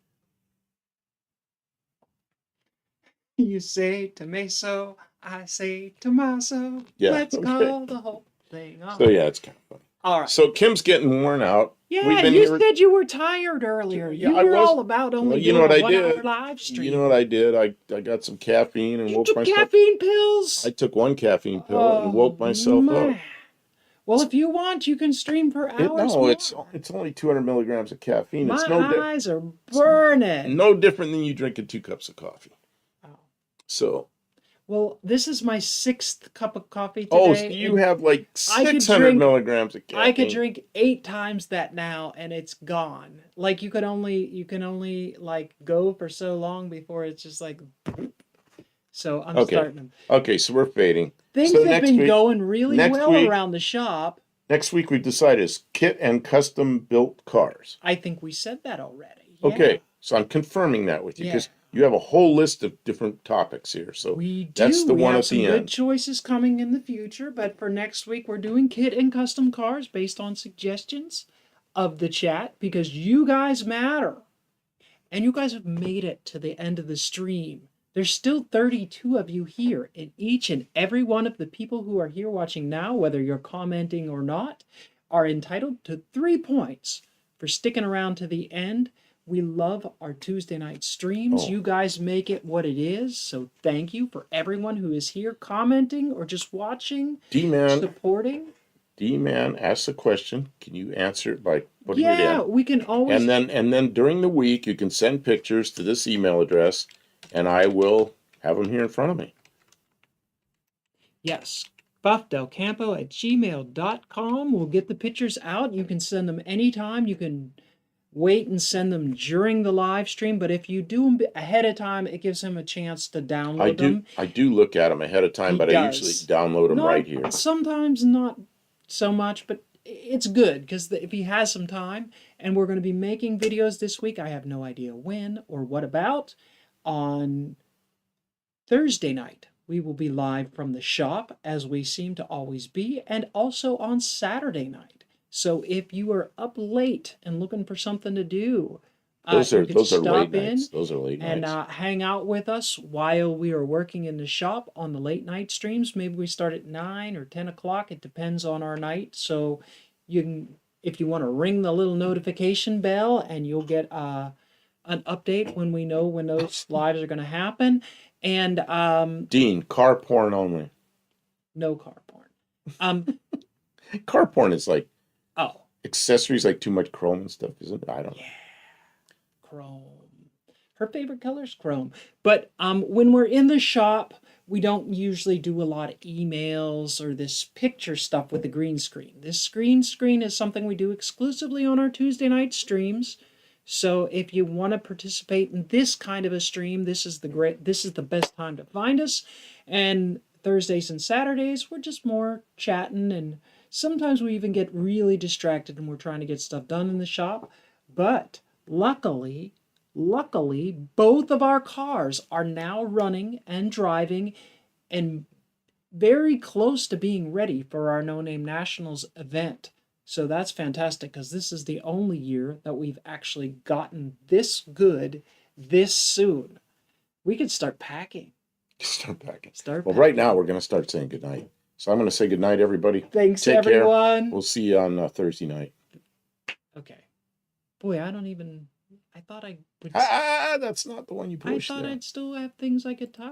You say Tomaso, I say Tommaso. Yeah, Let's okay. call the whole thing off. So yeah, it's kind of funny. All right. So Kim's getting worn out. Yeah, you said you were tired earlier. Yeah, You I were was. all about only Well, you doing know what a I did? 1 hour live stream. You know what I did? I got some caffeine and You woke took myself. caffeine pills? I took one caffeine pill and woke myself up. Well, if you want, you can stream for hours. It's only 200 milligrams of caffeine. My It's no eyes are burning. no different than you drinking 2 cups of coffee. Oh. So. Well, this is my 6th cup of coffee today. Oh, so you have like 600 milligrams of caffeine. I could drink 8 times that now, and it's gone. Like you can only like go for so long before it's just like. So I'm starting them. Okay, so we're fading. Things have been going really well around the shop. Next week we've decided is kit and custom built cars. I think we said that already. Yeah. Okay, so I'm confirming that with you because you have a whole list of different topics here. So we do. That's the one have at some the good end. choices coming in the future, but for next week we're doing kit and custom cars based on suggestions of the chat because you guys matter. And you guys have made it to the end of the stream. There's still 32 of you here, and each and every one of the people who are here watching now, whether you're commenting or not, are entitled to 3 points for sticking around to the end. We love our Tuesday night streams. You guys make it what it is, so thank you for everyone who is here commenting or just watching, supporting. D-Man asks a question. Can you answer it by putting it in? Yeah, we can always... And then during the week, you can send pictures to this email address, and I will have them here in front of me. Yes. buffdelcampo@gmail.com. We'll get the pictures out. You can send them anytime. You can wait and send them during the live stream, but if you do them ahead of time, it gives him a chance to download them. I do look at them ahead of time, but I usually download them right here. Sometimes not so much, but it's good because if he has some time, and we're going to be making videos this week, I have no idea when or what about. On Thursday night, we will be live from the shop, as we seem to always be, and also on Saturday night. So if you are up late and looking for something to do, those are stop late in nights. Those are late and nights. hang out with us while we are working in the shop on the late night streams. Maybe we start at 9 or 10 o'clock. It depends on our night. So you can, if you want to ring the little notification bell, and you'll get an update when we know when those lives are going to happen. And Dean, car porn only. No car porn. Car porn is like accessories, like too much chrome and stuff, isn't it? I don't know. Chrome. Her favorite color is chrome. But when we're in the shop, we don't usually do a lot of emails or this picture stuff with the green screen. This green screen is something we do exclusively on our Tuesday night streams. So if you want to participate in this kind of a stream, this is the best time to find us. And Thursdays and Saturdays, we're just more chatting, and sometimes we even get really distracted and we're trying to get stuff done in the shop. But luckily, both of our cars are now running and driving and very close to being ready for our No Name Nationals event. So that's fantastic, because this is the only year that we've actually gotten this good this soon. We could start packing. Well, right now we're going to start saying goodnight. So I'm going to say goodnight, everybody. Thanks, Take everyone. Care. We'll see you on Thursday night. Okay. Boy, I I thought I would. That's not the one you I pushed. thought Yeah. I'd still have things I could talk